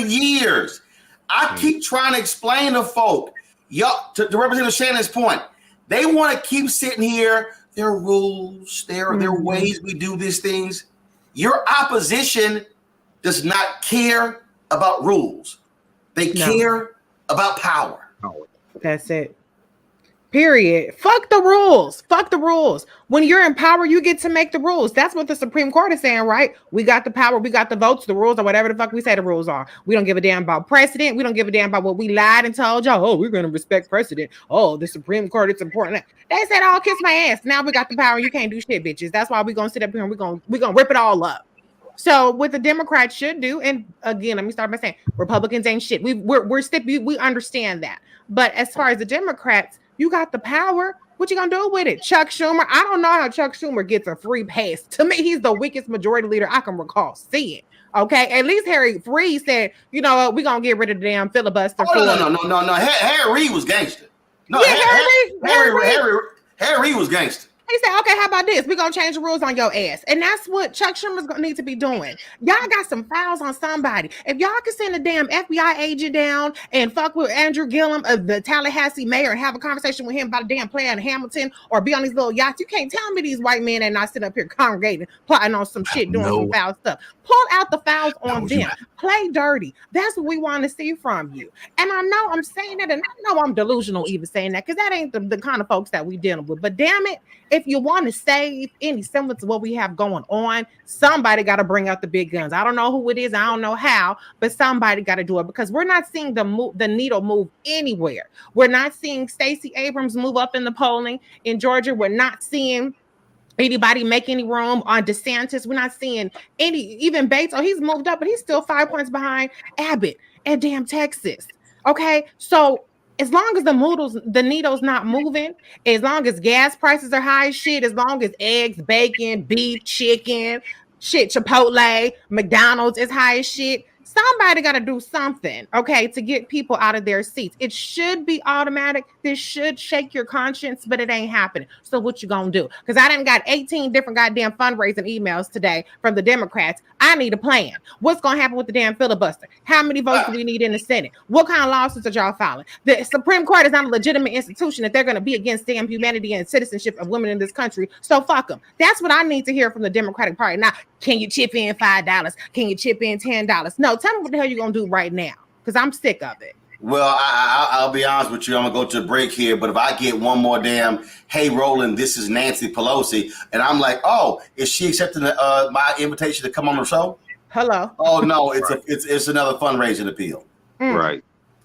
years. I keep trying to explain to folk, to Representative Shannon's point, they want to keep sitting here. There are rules, there are ways we do these things. Your opposition does not care about rules. They care about power. That's it. Period. Fuck the rules. Fuck the rules. When you're in power, you get to make the rules. That's what the Supreme Court is saying, right? We got the power. We got the votes, the rules, or whatever the fuck we say the rules are. We don't give a damn about precedent. We don't give a damn about what we lied and told y'all. Oh, we're going to respect precedent. Oh, the Supreme Court, it's important. They said, oh, kiss my ass. Now we got the power. You can't do shit, bitches. That's why we're going to sit up here and we're going to rip it all up. So what the Democrats should do, and again, let me start by saying Republicans ain't shit. We understand that. But as far as the Democrats, you got the power. What you gonna do with it? Chuck Schumer. I don't know how Chuck Schumer gets a free pass. To me, he's the weakest majority leader I can recall seeing. Okay, at least Harry Reid said, you know what, we're gonna get rid of the damn filibuster. No. Harry Reid was gangster. No, yeah, Harry Reid was gangster. He said, okay, how about this? We're going to change the rules on your ass. And that's what Chuck Schumer's going to need to be doing. Y'all got some files on somebody. If y'all can send a damn FBI agent down and fuck with Andrew Gillum, the Tallahassee mayor, and have a conversation with him about a damn play in Hamilton or be on these little yachts, you can't tell me these white men are not sitting up here congregating, plotting on some shit, doing some foul stuff. Pull out the files on them. Play dirty. That's what we want to see from you. And I know I'm saying that, and I know I'm delusional even saying that, because that ain't the kind of folks that we dealing with. But damn it, if you want to save any semblance of what we have going on, somebody got to bring out the big guns. I don't know who it is. I don't know how, but somebody got to do it, because we're not seeing the needle move anywhere. We're not seeing Stacey Abrams move up in the polling in Georgia. We're not seeing anybody make any room on DeSantis. We're not seeing even Bates. Oh, he's moved up, but he's still 5 points behind Abbott and damn Texas. Okay, so as long as the needle's not moving, as long as gas prices are high as shit, as long as eggs, bacon, beef, chicken, shit, Chipotle, McDonald's is high as shit, somebody got to do something, okay, to get people out of their seats. It should be automatic. This should shake your conscience, but it ain't happening. So what you gonna do? Because I done got 18 different goddamn fundraising emails today from the Democrats. I need a plan. What's gonna happen with the damn filibuster? How many votes do we need in the Senate? What kind of lawsuits are y'all filing? The Supreme Court is not a legitimate institution that they're gonna be against damn humanity and citizenship of women in this country. So fuck them. That's what I need to hear from the Democratic Party. Now, can you chip in $5? Can you chip in $10? No, tell me what the hell you're gonna do right now, because I'm sick of it. Well, I'll be honest with you. I'm gonna go to a break here, but if I get one more damn, hey, Roland, this is Nancy Pelosi, and I'm like, oh, is she accepting my invitation to come on the show? Hello. Oh no, it's another fundraising appeal. Right.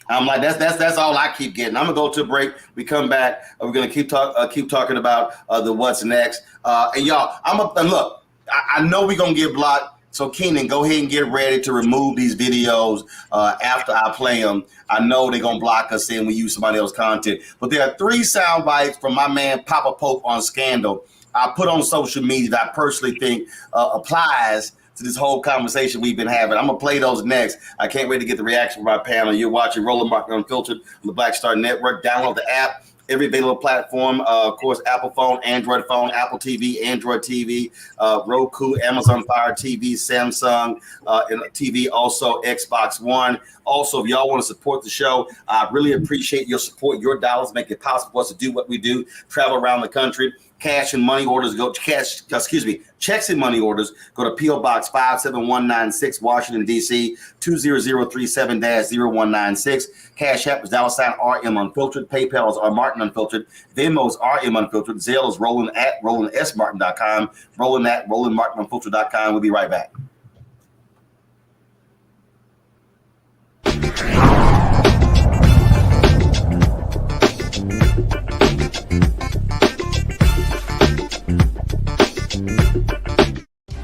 I'm like, that's all I keep getting. I'm gonna go to a break. We come back. We're gonna keep talking about the what's next. And y'all, and look, I know we're gonna get blocked. So Keenan, go ahead and get ready to remove these videos after I play them. I know they're gonna block us saying we use somebody else's content. But there are 3 sound bites from my man Papa Pope on Scandal I put on social media that I personally think applies to this whole conversation we've been having. I'm gonna play those next. I can't wait to get the reaction from our panel. You're watching Roland Martin Unfiltered on the Black Star Network. Download the app. Every available platform, of course, Apple phone, Android phone, Apple TV, Android TV, Roku, Amazon Fire TV, Samsung TV, also Xbox One. Also, if y'all want to support the show, I really appreciate your support. Your dollars make it possible for us to do what we do, travel around the country. Checks and money orders go to P.O. Box 57196, Washington, D.C. 20037-0196. Cash App is $RM Unfiltered. PayPal is R Martin Unfiltered. Venmo is RM Unfiltered. Zelle is Roland at RolandSMartin.com. Roland at RolandMartinUnfiltered.com. We'll be right back.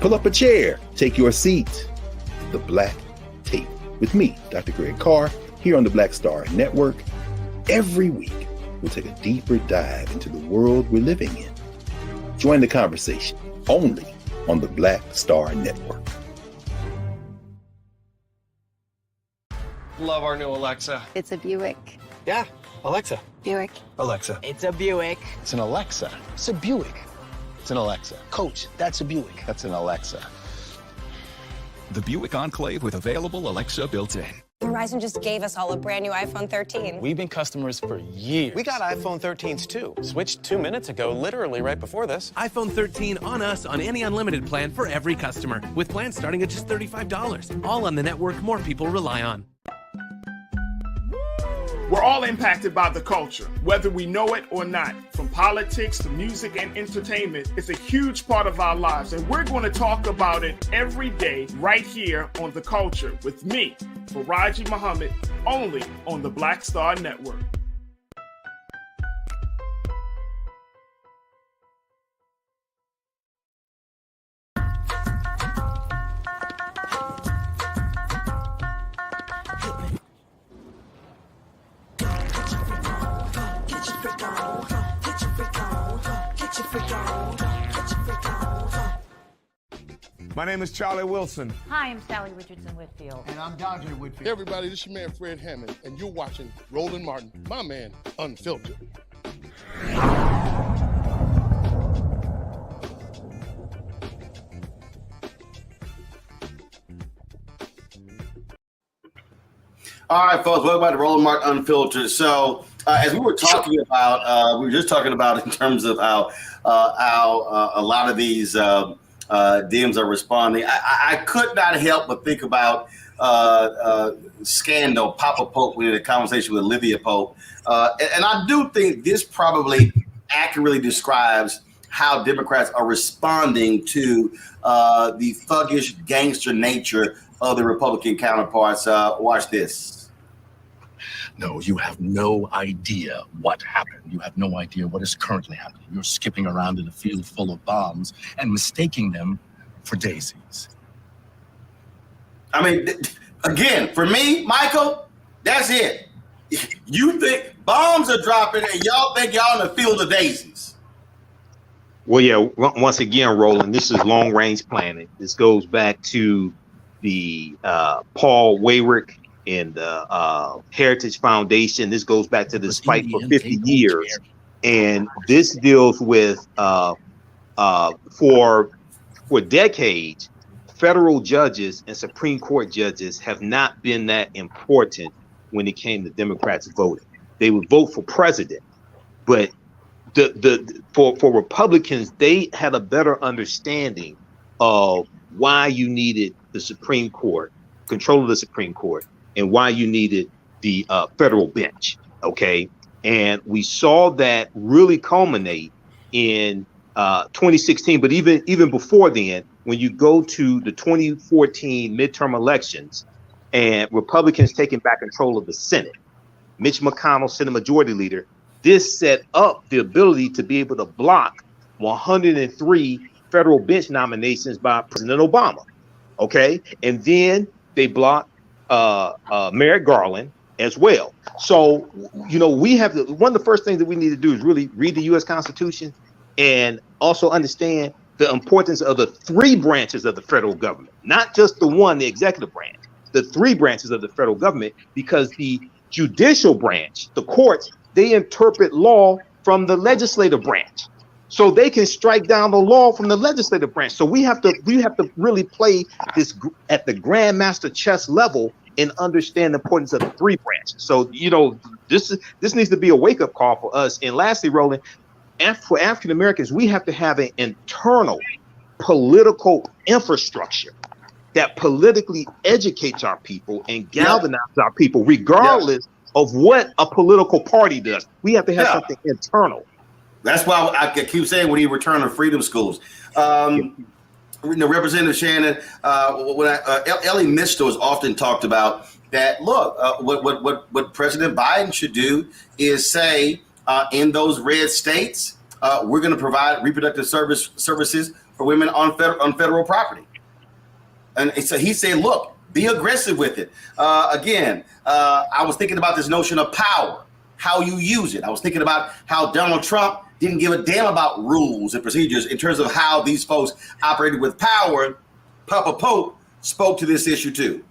Pull up a chair, take your seat. The Black Tape with me, Dr. Greg Carr, here on the Black Star Network. Every week, we'll take a deeper dive into the world we're living in. Join the conversation only on the Black Star Network. Love our new Alexa. It's a Buick. Yeah, Alexa. Buick. Alexa. It's a Buick. It's an Alexa. It's a Buick. It's an Alexa. Coach, that's a Buick. That's an Alexa. The Buick Enclave with available Alexa built in. Verizon just gave us all a brand new iPhone 13. We've been customers for years. We got iPhone 13s too. Switched 2 minutes ago, literally right before this. iPhone 13 on us on any unlimited plan for every customer, with plans starting at just $35. All on the network more people rely on. We're all impacted by the culture, whether we know it or not. From politics to music and entertainment, it's a huge part of our lives, and we're going to talk about it every day right here on The Culture with me, Faraji Muhammad, only on the Black Star Network. My name is Charlie Wilson. Hi, I'm Sally Richardson Whitfield. And I'm Dante Whitfield. Hey everybody, this is your man Fred Hammond, and you're watching Roland Martin, my man, Unfiltered. All right, folks, welcome back to Roland Martin Unfiltered. So, as we were talking about, we were just talking about in terms of how a lot of these DMs are responding. I could not help but think about scandal, Papa Pope. We had a conversation with Olivia Pope, and I do think this probably accurately describes how Democrats are responding to the thuggish gangster nature of the Republican counterparts. Watch this. No, you have no idea what happened. You have no idea what is currently happening. You're skipping around in a field full of bombs and mistaking them for daisies. I mean, again, for me, Michael, that's it. You think bombs are dropping and y'all think y'all in a field of daisies. Well, yeah, once again, Roland, this is long-range planning. This goes back to the Paul Wayrick and the Heritage Foundation. This goes back to this fight for 50 years. And this deals with, for decades, federal judges and Supreme Court judges have not been that important when it came to Democrats voting. They would vote for president, but for Republicans, they had a better understanding of why you needed the Supreme Court, control of the Supreme Court, and why you needed the federal bench. Okay, and we saw that really culminate in 2016, but even before then, when you go to the 2014 midterm elections and Republicans taking back control of the Senate, Mitch McConnell, Senate Majority Leader, this set up the ability to be able to block 103 federal bench nominations by President Obama. Okay, and then they blocked Merrick Garland as well. So, you know, we have to, one of the first things that we need to do is really read the U.S. Constitution and also understand the importance of the three branches of the federal government, not just the one, the executive branch, the three branches of the federal government, because the judicial branch, the courts, they interpret law from the legislative branch. So they can strike down the law from the legislative branch. So we have to really play this at the grandmaster chess level and understand the importance of the three branches. So, you know, this needs to be a wake-up call for us. And lastly, Roland, for African Americans, we have to have an internal political infrastructure that politically educates our people and galvanizes our people, regardless of what a political party does. We have to have something internal. That's why I keep saying we need return to freedom schools. Representative Shannon, Ellie Mistel has often talked about that. Look, what President Biden should do is say, in those red states, we're going to provide reproductive services for women on federal property. And so he said, look, be aggressive with it. Again, I was thinking about this notion of power, how you use it. I was thinking about how Donald Trump didn't give a damn about rules and procedures in terms of how these folks operated with power. Papa Pope spoke to this issue too.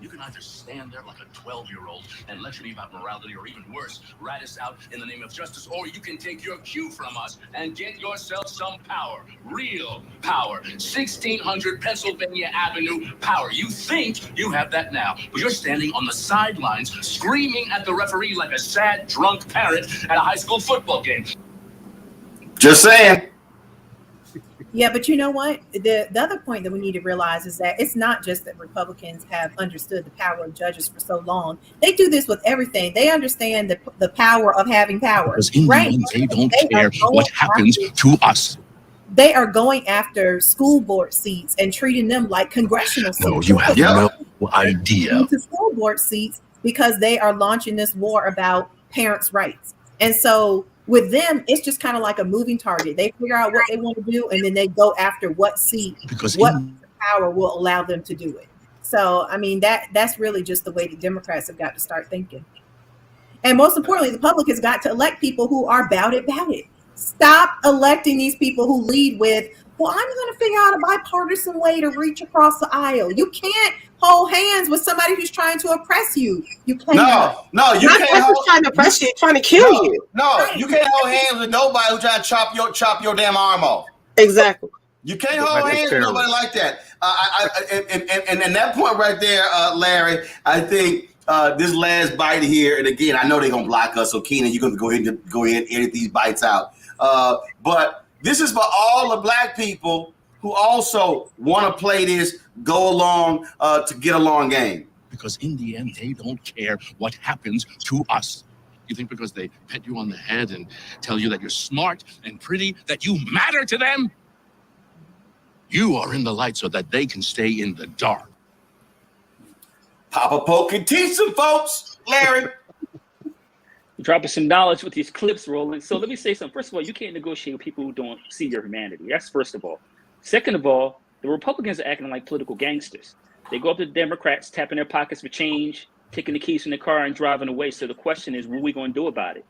You can either stand there like a 12-year-old and lecture me about morality, or even worse, rat us out in the name of justice, or you can take your cue from us and get yourself some power, real power. 1600 Pennsylvania Avenue power. You think you have that now, but you're standing on the sidelines screaming at the referee like a sad, drunk parent at a high school football game. Just saying. Yeah, but you know what? The other point that we need to realize is that it's not just that Republicans have understood the power of judges for so long. They do this with everything. They understand the power of having power. Because in the end, they don't care what happens to us. They are going after school board seats and treating them like congressional seats. No, you have no idea. To school board seats because they are launching this war about parents' rights. And so with them, it's just kind of like a moving target. They figure out what they want to do, and then they go after what seat, what power will allow them to do it. So, I mean, that's really just the way the Democrats have got to start thinking. And most importantly, the public has got to elect people who are about it. Stop electing these people who lead with, well, I'm going to figure out a bipartisan way to reach across the aisle. You can't hold hands with somebody who's trying to oppress you. You cannot. No, you can't hold, trying to oppress you, trying to kill you. No, you can't hold hands with nobody who's trying to chop your damn arm off. Exactly. You can't hold hands with nobody like that. And that point right there, Larry, I think this last bite here, and again, I know they're gonna block us, so Keenan, you're gonna go ahead and edit these bites out. But this is for all the black people who also want to play this go along to get along game. Because in the end, they don't care what happens to us. You think because they pet you on the head and tell you that you're smart and pretty, that you matter to them? You are in the light so that they can stay in the dark. Papa Poke can teach some folks, Larry. Dropping some knowledge with these clips, Roland. So let me say something. First of all, you can't negotiate with people who don't see your humanity. That's first of all. Second of all, the Republicans are acting like political gangsters. They go up to the Democrats, tapping their pockets for change, taking the keys from the car and driving away. So the question is, what are we going to do about it?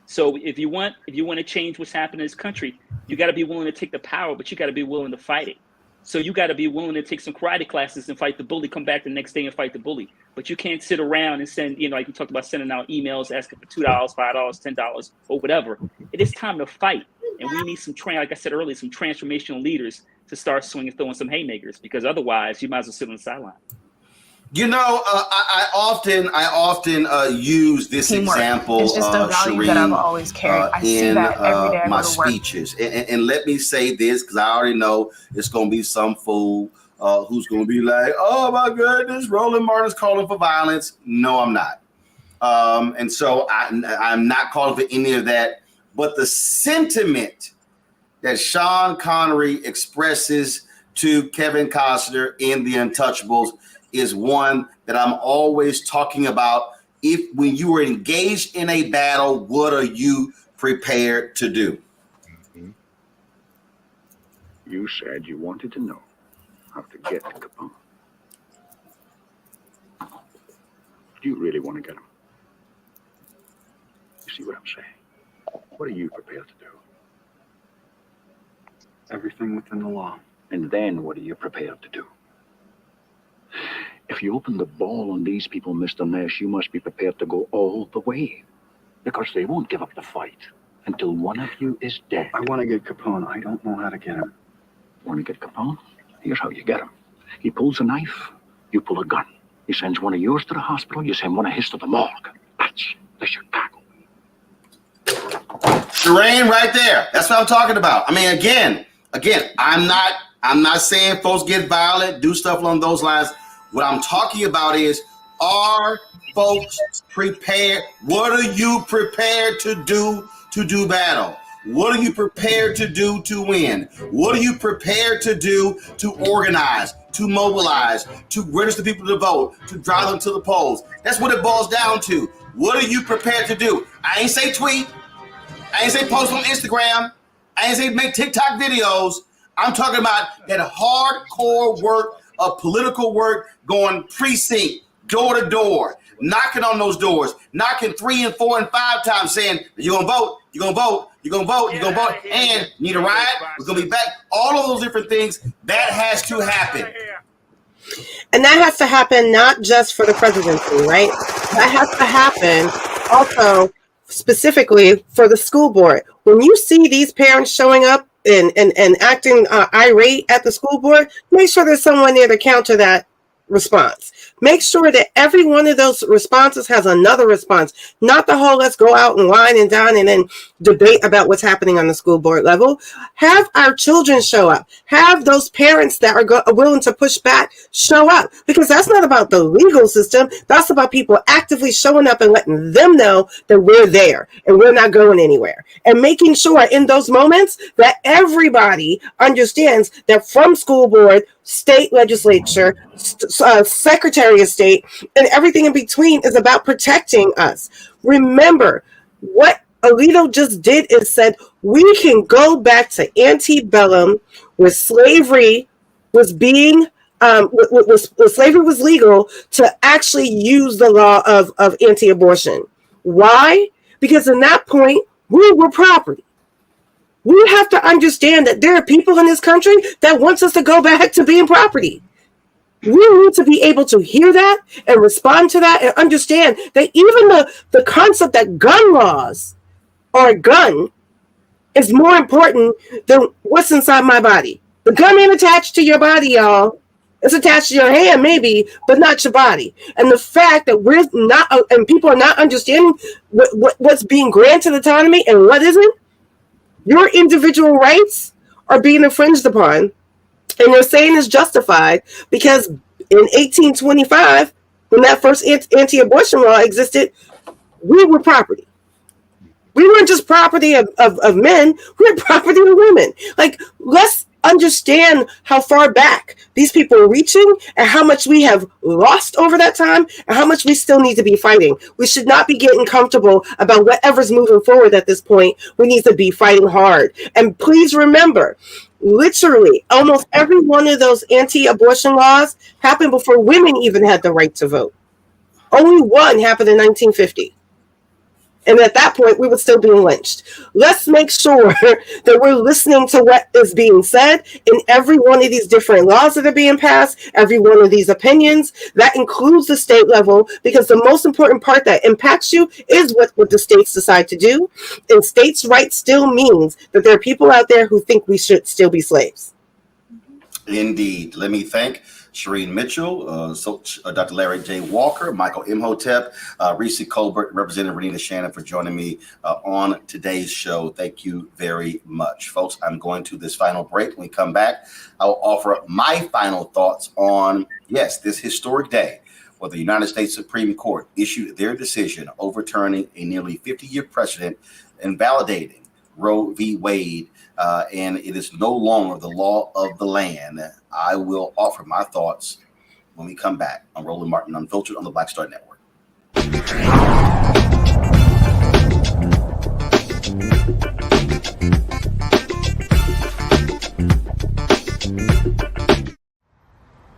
So if you want to change what's happening in this country, you got to be willing to take the power, but you got to be willing to fight it. So you got to be willing to take some karate classes and fight the bully, come back the next day and fight the bully. But you can't sit around and send, like you talked about, sending out emails asking for $2, $5, $10 or whatever. It is time to fight. And we need some, like I said earlier, some transformational leaders to start swinging, throwing some haymakers, because otherwise you might as well sit on the sideline. I often use this Teamwork. example, it's just a value that I've always carried. I see that every day I my go to work. speeches. And let me say this, because I already know it's going to be some fool who's going to be like, oh my goodness, Roland Martin's calling for violence. No, I'm not. And so I'm not calling for any of that. But the sentiment that Sean Connery expresses to Kevin Costner in The Untouchables is one that I'm always talking about. When you are engaged in a battle, what are you prepared to do? You said you wanted to know how to get Capone. Do you really want to get him? You see what I'm saying? What are you prepared to do? Everything within the law. And then what are you prepared to do? If you open the ball on these people, Mr. Nash, you must be prepared to go all the way. Because they won't give up the fight until one of you is dead. I want to get Capone. I don't know how to get him. Want to get Capone? Here's how you get him. He pulls a knife, you pull a gun. He sends one of yours to the hospital, you send one of his to the morgue. That's the Chicago. Shireen, right there. That's what I'm talking about. I mean, again, I'm not saying folks get violent, do stuff along those lines. What I'm talking about is, are folks prepared? What are you prepared to do battle? What are you prepared to do to win? What are you prepared to do to organize, to mobilize, to register people to vote, to drive them to the polls? That's what it boils down to. What are you prepared to do? I ain't say tweet. I ain't say post on Instagram. I ain't say make TikTok videos. I'm talking about that hardcore work of political work, going precinct, door to door, knocking on those doors, knocking 3 and 4 and 5 times, saying, you're going to vote, you're going to vote, you're going to vote, you're going to vote, and need a ride, we're going to be back. All of those different things, that has to happen. And that has to happen not just for the presidency, right? That has to happen also specifically for the school board. When you see these parents showing up and acting irate at the school board, make sure there's someone there to counter that response. Make sure that every one of those responses has another response, not the whole let's go out and wine and dine and then debate about what's happening on the school board level. Have our children show up. Have those parents that are willing to push back show up, because that's not about the legal system. That's about people actively showing up and letting them know that we're there and we're not going anywhere, and making sure in those moments that everybody understands that from school board, state legislature, secretary of state, and everything in between is about protecting us. Remember, what Alito just did is said we can go back to antebellum, where slavery was being slavery was legal, to actually use the law of anti-abortion. Why? Because in that point we were property. We have to understand that there are people in this country that wants us to go back to being property. We need to be able to hear that and respond to that and understand that even the concept that gun laws or a gun is more important than what's inside my body. The gun ain't attached to your body, y'all. It's attached to your hand, maybe, but not your body. And the fact that we're not, and people are not understanding what's being granted autonomy and what isn't, your individual rights are being infringed upon. And they're saying it's justified because in 1825, when that first anti-abortion law existed, we were property. We weren't just property of men, we were property of women. Like, let's understand how far back these people are reaching and how much we have lost over that time and how much we still need to be fighting. We should not be getting comfortable about whatever's moving forward at this point. We need to be fighting hard. And please remember, literally, almost every one of those anti-abortion laws happened before women even had the right to vote. Only one happened in 1950. And at that point, we were still being lynched. Let's make sure that we're listening to what is being said in every one of these different laws that are being passed, every one of these opinions. That includes the state level, because the most important part that impacts you is what the states decide to do. And states' rights still means that there are people out there who think we should still be slaves. Indeed. Let me thank Shireen Mitchell, Dr. Larry J. Walker, Michael Imhotep, Reese Colbert, Representative Renita Shannon for joining me on today's show. Thank you very much. Folks, I'm going to this final break. When we come back, I will offer up my final thoughts on, yes, this historic day where the United States Supreme Court issued their decision overturning a nearly 50-year precedent and validating Roe v. Wade, and it is no longer the law of the land. I will offer my thoughts when we come back on Roland Martin Unfiltered on the Black Star Network.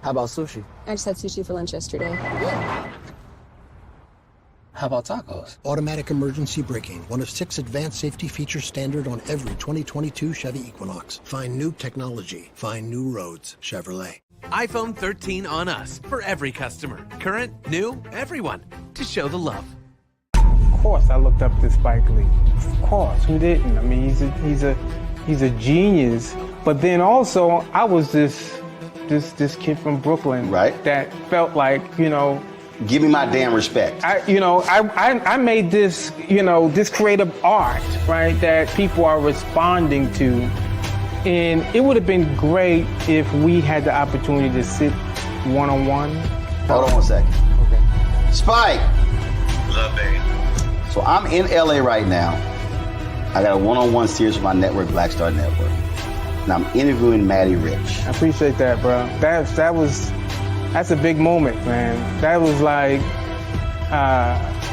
How about sushi? I just had sushi for lunch yesterday. How about tacos? Automatic emergency braking, one of 6 advanced safety features standard on every 2022 Chevy Equinox. Find new technology. Find new roads. Chevrolet. iPhone 13 on us for every customer. Current, new, everyone. To show the love. Of course, I looked up to Spike Lee. Of course, who didn't? I mean, he's a genius. But then also, I was this kid from Brooklyn, right? That felt like, you know, give me my damn respect. I made this, this creative art, right, that people are responding to. And it would have been great if we had the opportunity to sit one-on-one. Hold on one second. Okay. Spike. What's up, baby? So I'm in LA right now. I got a one-on-one series with my network, Black Star Network. And I'm interviewing Maddie Rich. I appreciate that, bro. That's a big moment, man. That was like,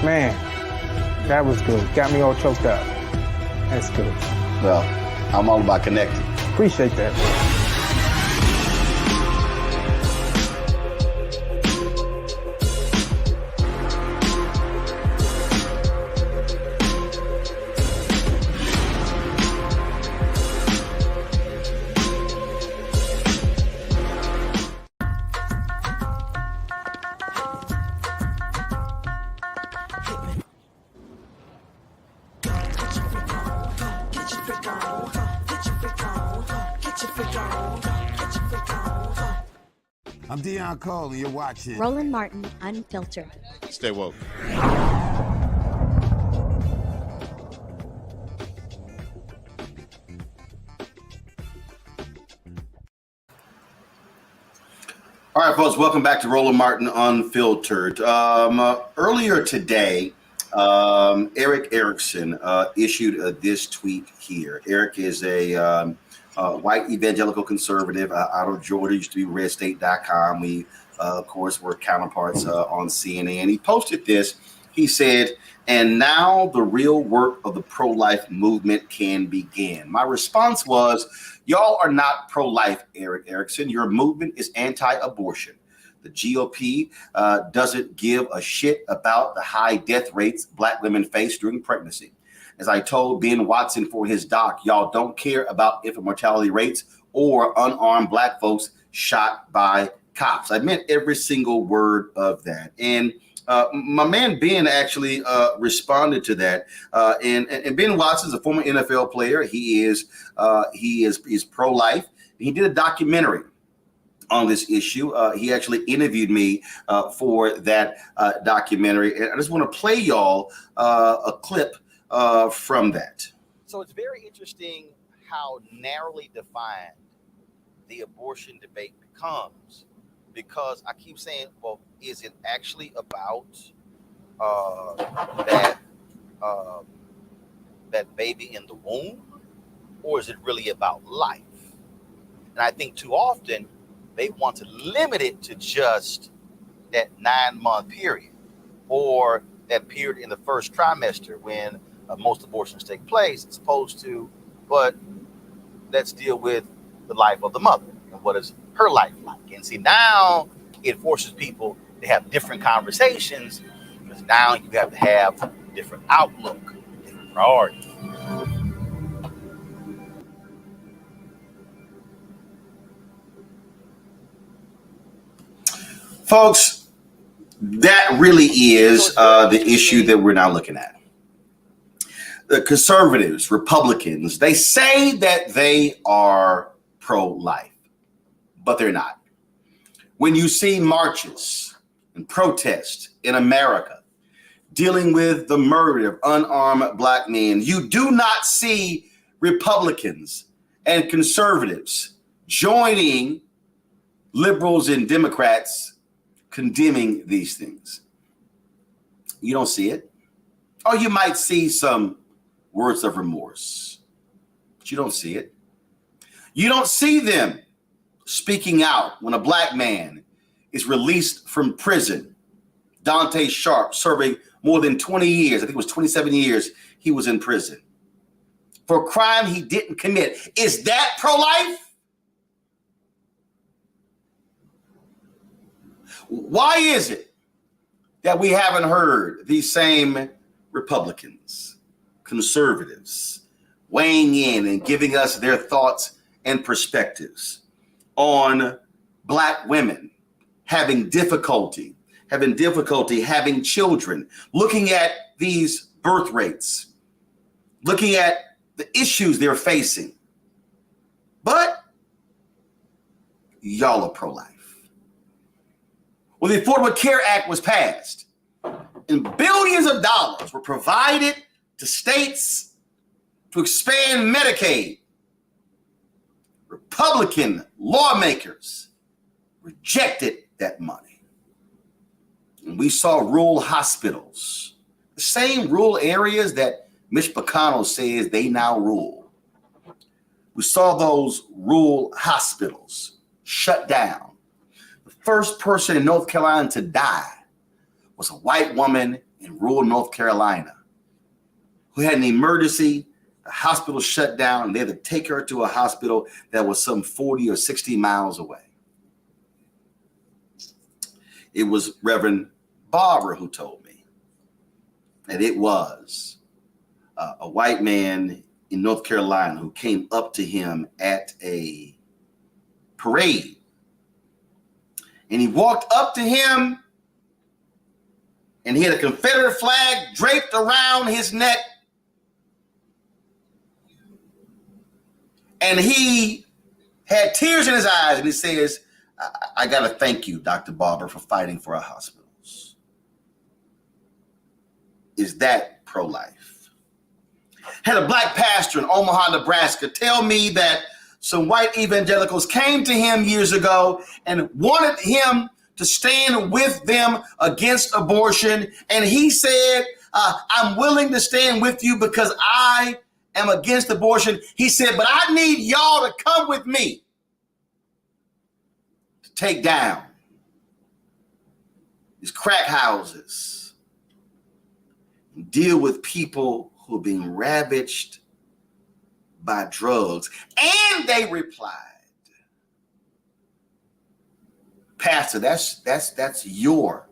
man, that was good. Got me all choked up. That's good. Well, I'm all about connecting. Appreciate that. I'm Deion Cole, and you're watching Roland Martin Unfiltered. Stay woke. All right, folks, welcome back to Roland Martin Unfiltered. Earlier today, Eric Erickson issued this tweet here. Eric is a white evangelical conservative out of Georgia, used to be redstate.com. We, of course, were counterparts on CNN. He posted this. He said, "And now the real work of the pro-life movement can begin." My response was, y'all are not pro-life, Eric Erickson. Your movement is anti-abortion. The GOP doesn't give a shit about the high death rates Black women face during pregnancy. As I told Ben Watson for his doc, y'all don't care about infant mortality rates or unarmed Black folks shot by cops. I meant every single word of that. And my man Ben actually responded to that. And Ben Watson is a former NFL player. He is pro-life. He did a documentary on this issue. He actually interviewed me for that documentary. And I just want to play y'all a clip from that. So it's very interesting how narrowly defined the abortion debate becomes, because I keep saying, well, is it actually about that baby in the womb, or is it really about life? And I think too often they want to limit it to just that 9-month period, or that period in the first trimester when most abortions take place, as opposed to, but let's deal with the life of the mother and what is her life like. And see, now it forces people to have different conversations, because now you have to have different outlook, different priorities. Folks, that really is the issue that we're now looking at. The conservatives, Republicans, they say that they are pro-life, but they're not. When you see marches and protests in America dealing with the murder of unarmed black men, you do not see Republicans and conservatives joining liberals and Democrats condemning these things. You don't see it. Or you might see some words of remorse, but you don't see it. You don't see them speaking out when a black man is released from prison. Dante Sharp serving more than 20 years, I think it was 27 years he was in prison for a crime he didn't commit. Is that pro-life? Why is it that we haven't heard these same Republicans, conservatives, weighing in and giving us their thoughts and perspectives on black women having difficulty having children, looking at these birth rates, looking at the issues they're facing? But y'all are pro-life. Well, the Affordable Care Act was passed, and billions of dollars were provided to states to expand Medicaid. Republican lawmakers rejected that money. And we saw rural hospitals, the same rural areas that Mitch McConnell says they now rule. We saw those rural hospitals shut down. First person in North Carolina to die was a white woman in rural North Carolina who had an emergency. The hospital shut down, and they had to take her to a hospital that was some 40 or 60 miles away. It was Reverend Barber who told me that it was a white man in North Carolina who came up to him at a parade. And he walked up to him, and he had a Confederate flag draped around his neck. And he had tears in his eyes, and he says, I got to thank you, Dr. Barber, for fighting for our hospitals. Is that pro-life? Had a black pastor in Omaha, Nebraska tell me that some white evangelicals came to him years ago and wanted him to stand with them against abortion. And he said, I'm willing to stand with you because I am against abortion. He said, but I need y'all to come with me to take down these crack houses and deal with people who are being ravaged by drugs. And they replied, Pastor, that's your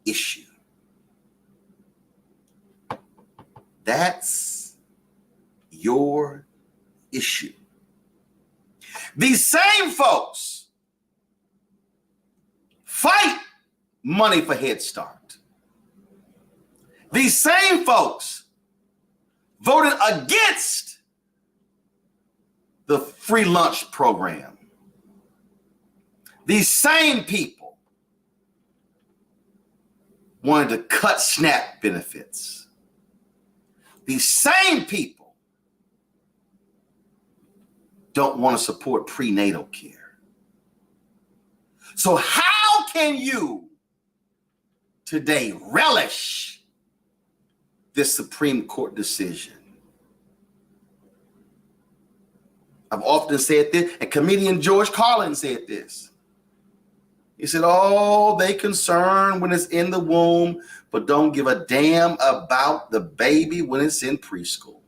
issue. That's your issue. These same folks fight money for Head Start. These same folks voted against the free lunch program. These same people wanted to cut SNAP benefits. These same people don't want to support prenatal care. So how can you today relish this Supreme Court decision? I've often said this, and comedian George Carlin said this. He said, oh, they concerned when it's in the womb, but don't give a damn about the baby when it's in preschool.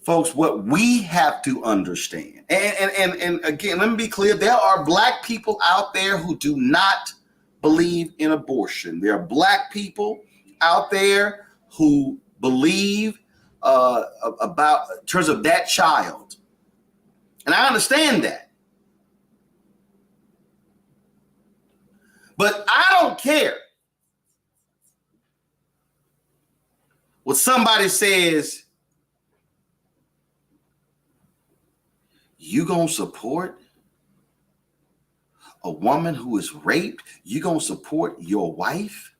Folks, what we have to understand, and again, let me be clear, there are Black people out there who do not believe in abortion. There are Black people out there who believe about in terms of that child. And I understand that. But I don't care what somebody says. You gonna support a woman who is raped? You gonna support your wife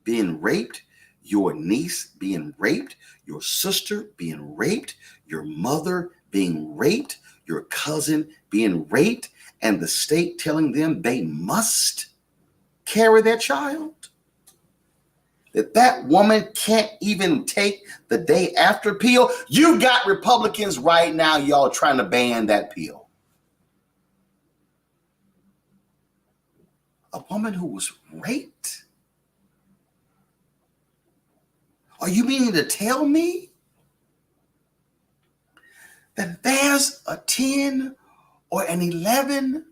being raped? Your niece being raped? Your sister being raped? Your mother being raped? Your cousin being raped? And the state telling them they must carry their child? That woman can't even take the day after pill? You got Republicans right now, y'all, trying to ban that pill. A woman who was raped? Are you meaning to tell me that there's a 10 or an 11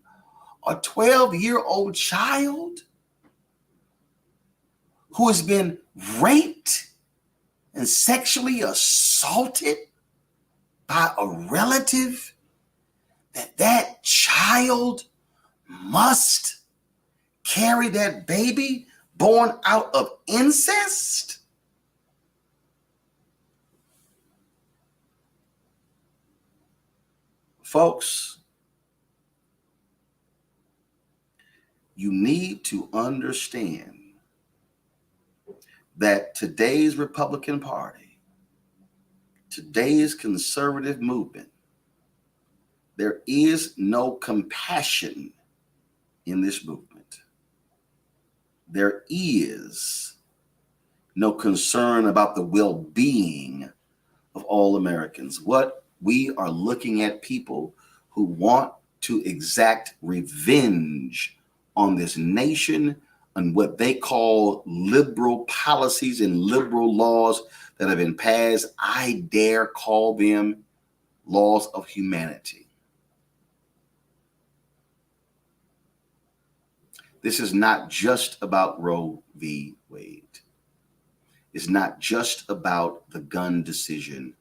or 12-year-old child who has been raped and sexually assaulted by a relative, that child must carry that baby born out of incest? Folks, you need to understand that today's Republican Party, today's conservative movement, there is no compassion in this movement. There is no concern about the well-being of all Americans. What we are looking at people who want to exact revenge on this nation and what they call liberal policies and liberal laws that have been passed. I dare call them laws of humanity. This is not just about Roe v. Wade. It's not just about the gun decision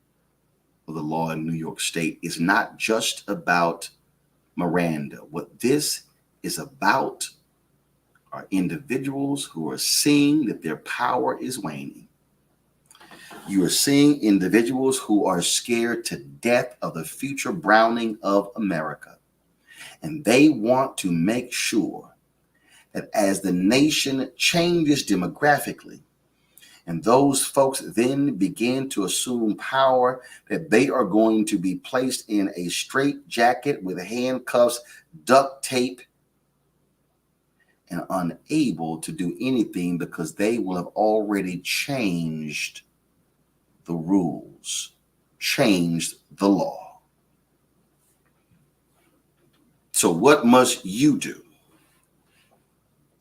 of the law in New York State. It's not just about Miranda. What this is about are individuals who are seeing that their power is waning. You are seeing individuals who are scared to death of the future browning of America. And they want to make sure that as the nation changes demographically, and those folks then begin to assume power, that they are going to be placed in a straitjacket with handcuffs, duct tape, and unable to do anything because they will have already changed the rules, changed the law. So what must you do?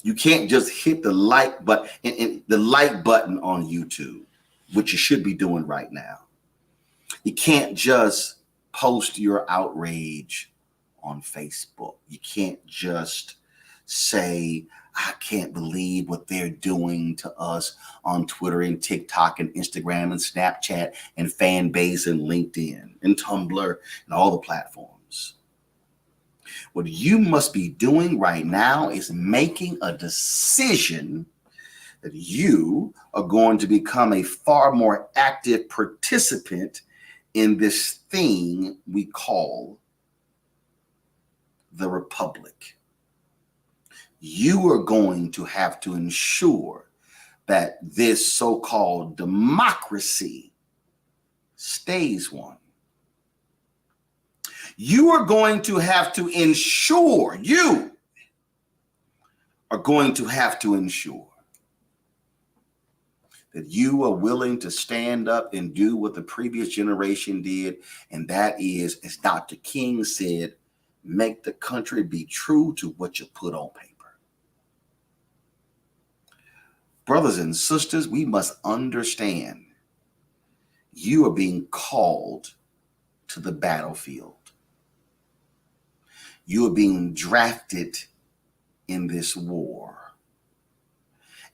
You can't just hit the like button and the like button on YouTube, which you should be doing right now. You can't just post your outrage on Facebook. You can't just say, I can't believe what they're doing to us on Twitter and TikTok and Instagram and Snapchat and Fanbase and LinkedIn and Tumblr and all the platforms. What you must be doing right now is making a decision that you are going to become a far more active participant in this thing we call the republic. You are going to have to ensure that this so-called democracy stays one. You are going to have to ensure, you are going to have to ensure that you are willing to stand up and do what the previous generation did. And that is, as Dr. King said, make the country be true to what you put on paper. Brothers and sisters, we must understand you are being called to the battlefield. You are being drafted in this war.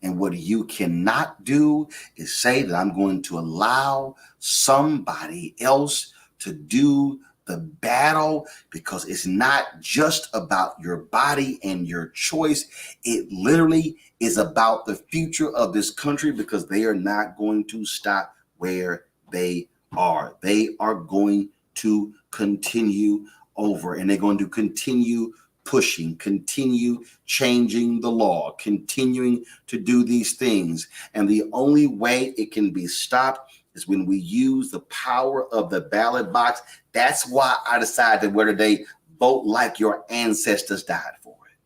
And what you cannot do is say that I'm going to allow somebody else to do the battle, because it's not just about your body and your choice. It literally is about the future of this country, because they are not going to stop where they are. They are going to continue over, and they're going to continue pushing, continue changing the law, continuing to do these things. And the only way it can be stopped is when we use the power of the ballot box. That's why I decided whether they vote like your ancestors died for it.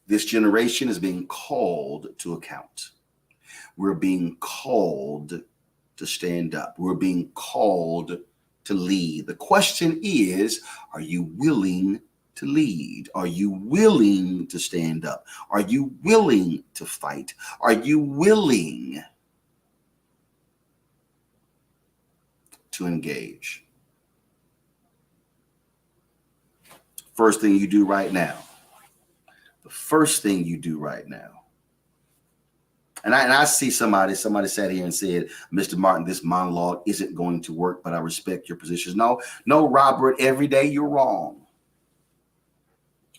This generation is being called to account. We're being called to stand up. We're being called to lead. The question is, are you willing to lead? Are you willing to stand up? Are you willing to fight? Are you willing to engage? First thing you do right now. The first thing you do right now. And I see somebody sat here and said, Mr. Martin, this monologue isn't going to work, but I respect your positions. No, Robert, every day you're wrong.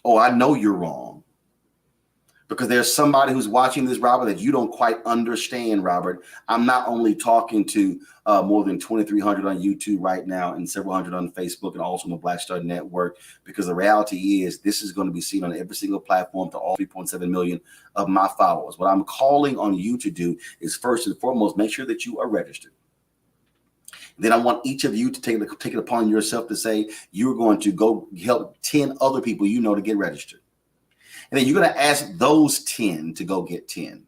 Oh, I know you're wrong. Because there's somebody who's watching this, Robert, that you don't quite understand, Robert. I'm not only talking to more than 2,300 on YouTube right now and several hundred on Facebook and also on the Black Star Network, because the reality is this is going to be seen on every single platform to all 3.7 million of my followers. What I'm calling on you to do is, first and foremost, make sure that you are registered. Then I want each of you to take it upon yourself to say you're going to go help 10 other people you know to get registered. And then you're going to ask those 10 to go get 10.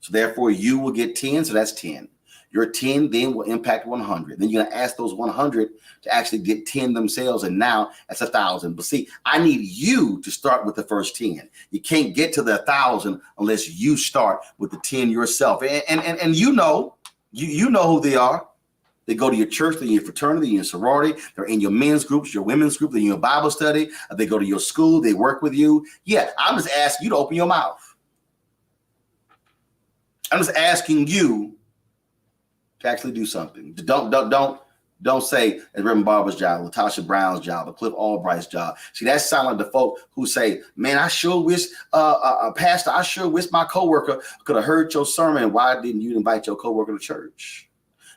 So therefore, you will get 10. So that's 10. Your 10 then will impact 100. Then you're going to ask those 100 to actually get 10 themselves. And now that's 1,000. But see, I need you to start with the first 10. You can't get to the 1,000 unless you start with the 10 yourself. And you know who they are. They go to your church, they're in your fraternity, in your sorority, they're in your men's groups, your women's group, they're in your Bible study, they go to your school, they work with you. Yeah, I'm just asking you to open your mouth. I'm just asking you to actually do something. Don't say it's Reverend Barber's job, Latasha Brown's job, or Cliff Albright's job. See, that sounds like the folk who say, man, I sure wish, Pastor, I sure wish my coworker could have heard your sermon. Why didn't you invite your coworker to church?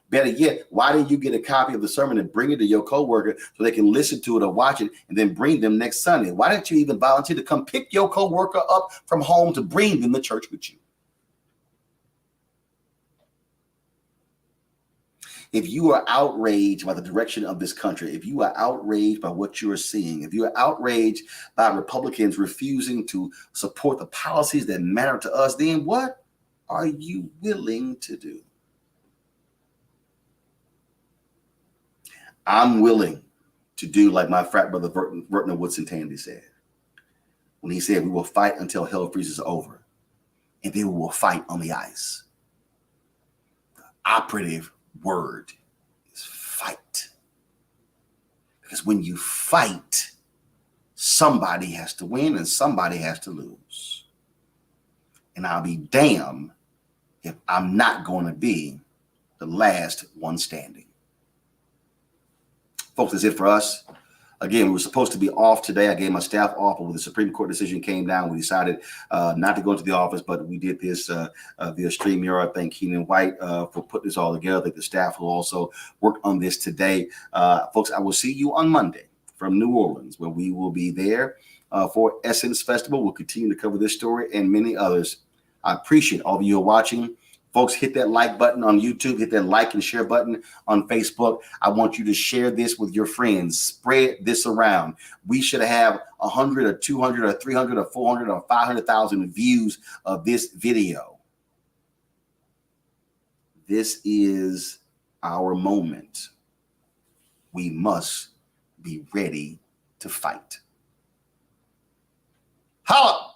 Better yet, why didn't you get a copy of the sermon and bring it to your coworker so they can listen to it or watch it and then bring them next Sunday? Why didn't you even volunteer to come pick your coworker up from home to bring them to church with you? If you are outraged by the direction of this country, if you are outraged by what you are seeing, if you are outraged by Republicans refusing to support the policies that matter to us, then what are you willing to do? I'm willing to do like my frat brother Vertner Woodson Tandy said, when he said, we will fight until hell freezes over, and then we will fight on the ice. The operative word is fight. Because when you fight, somebody has to win and somebody has to lose. And I'll be damned if I'm not going to be the last one standing. Folks, that's it for us. Again, we were supposed to be off today. I gave my staff off, but when the Supreme Court decision came down, we decided not to go into the office, but we did this via StreamYard. Thank Keenan White for putting this all together. The staff will also work on this today. Folks, I will see you on Monday from New Orleans, where we will be there for Essence Festival. We'll continue to cover this story and many others. I appreciate all of you who are watching. Folks, hit that like button on YouTube, hit that like and share button on Facebook. I want you to share this with your friends. Spread this around. We should have 100 or 200 or 300 or 400 or 500,000 views of this video. This is our moment. We must be ready to fight. Holla!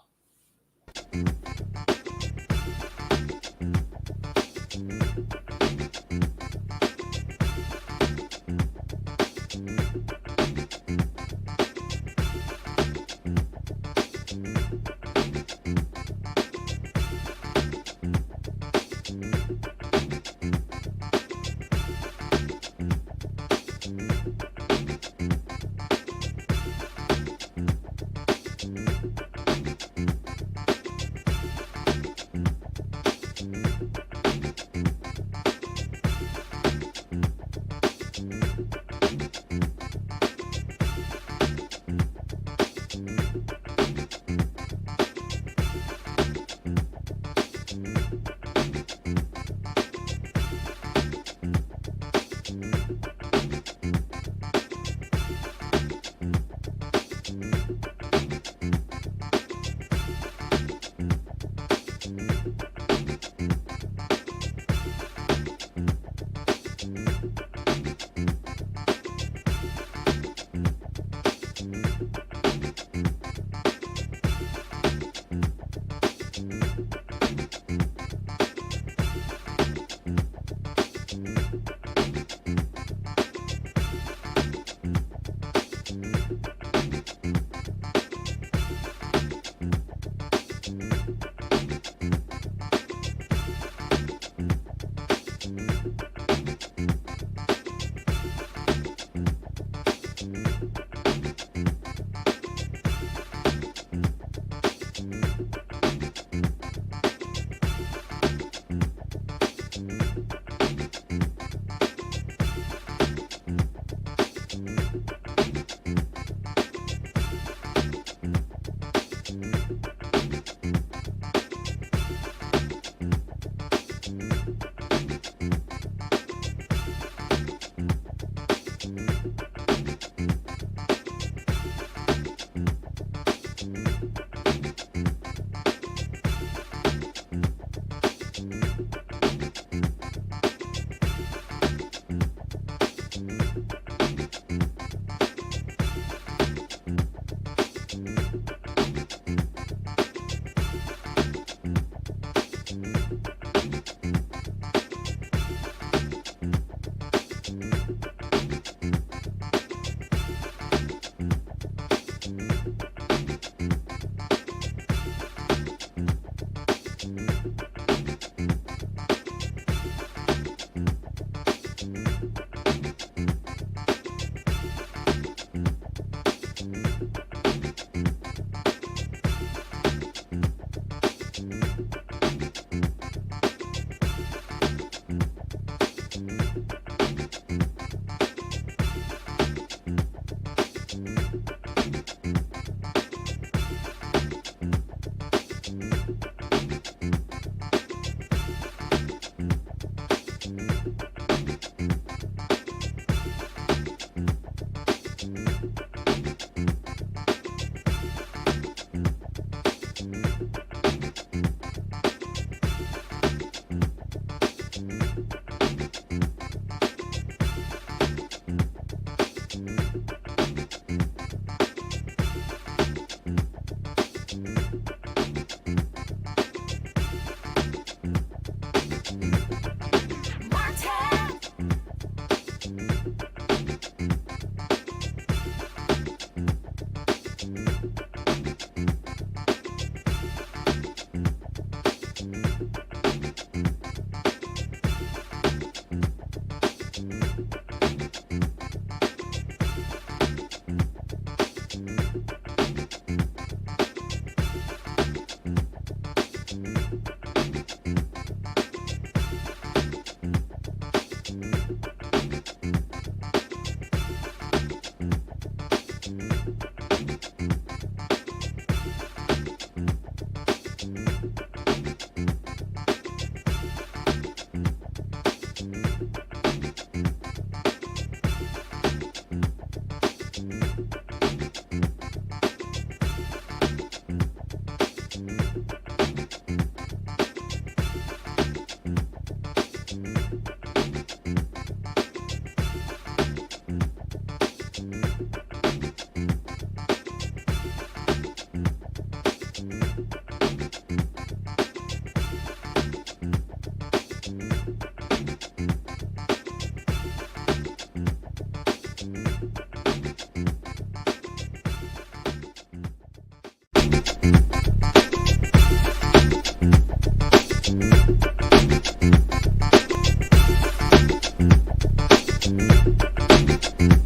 Bye.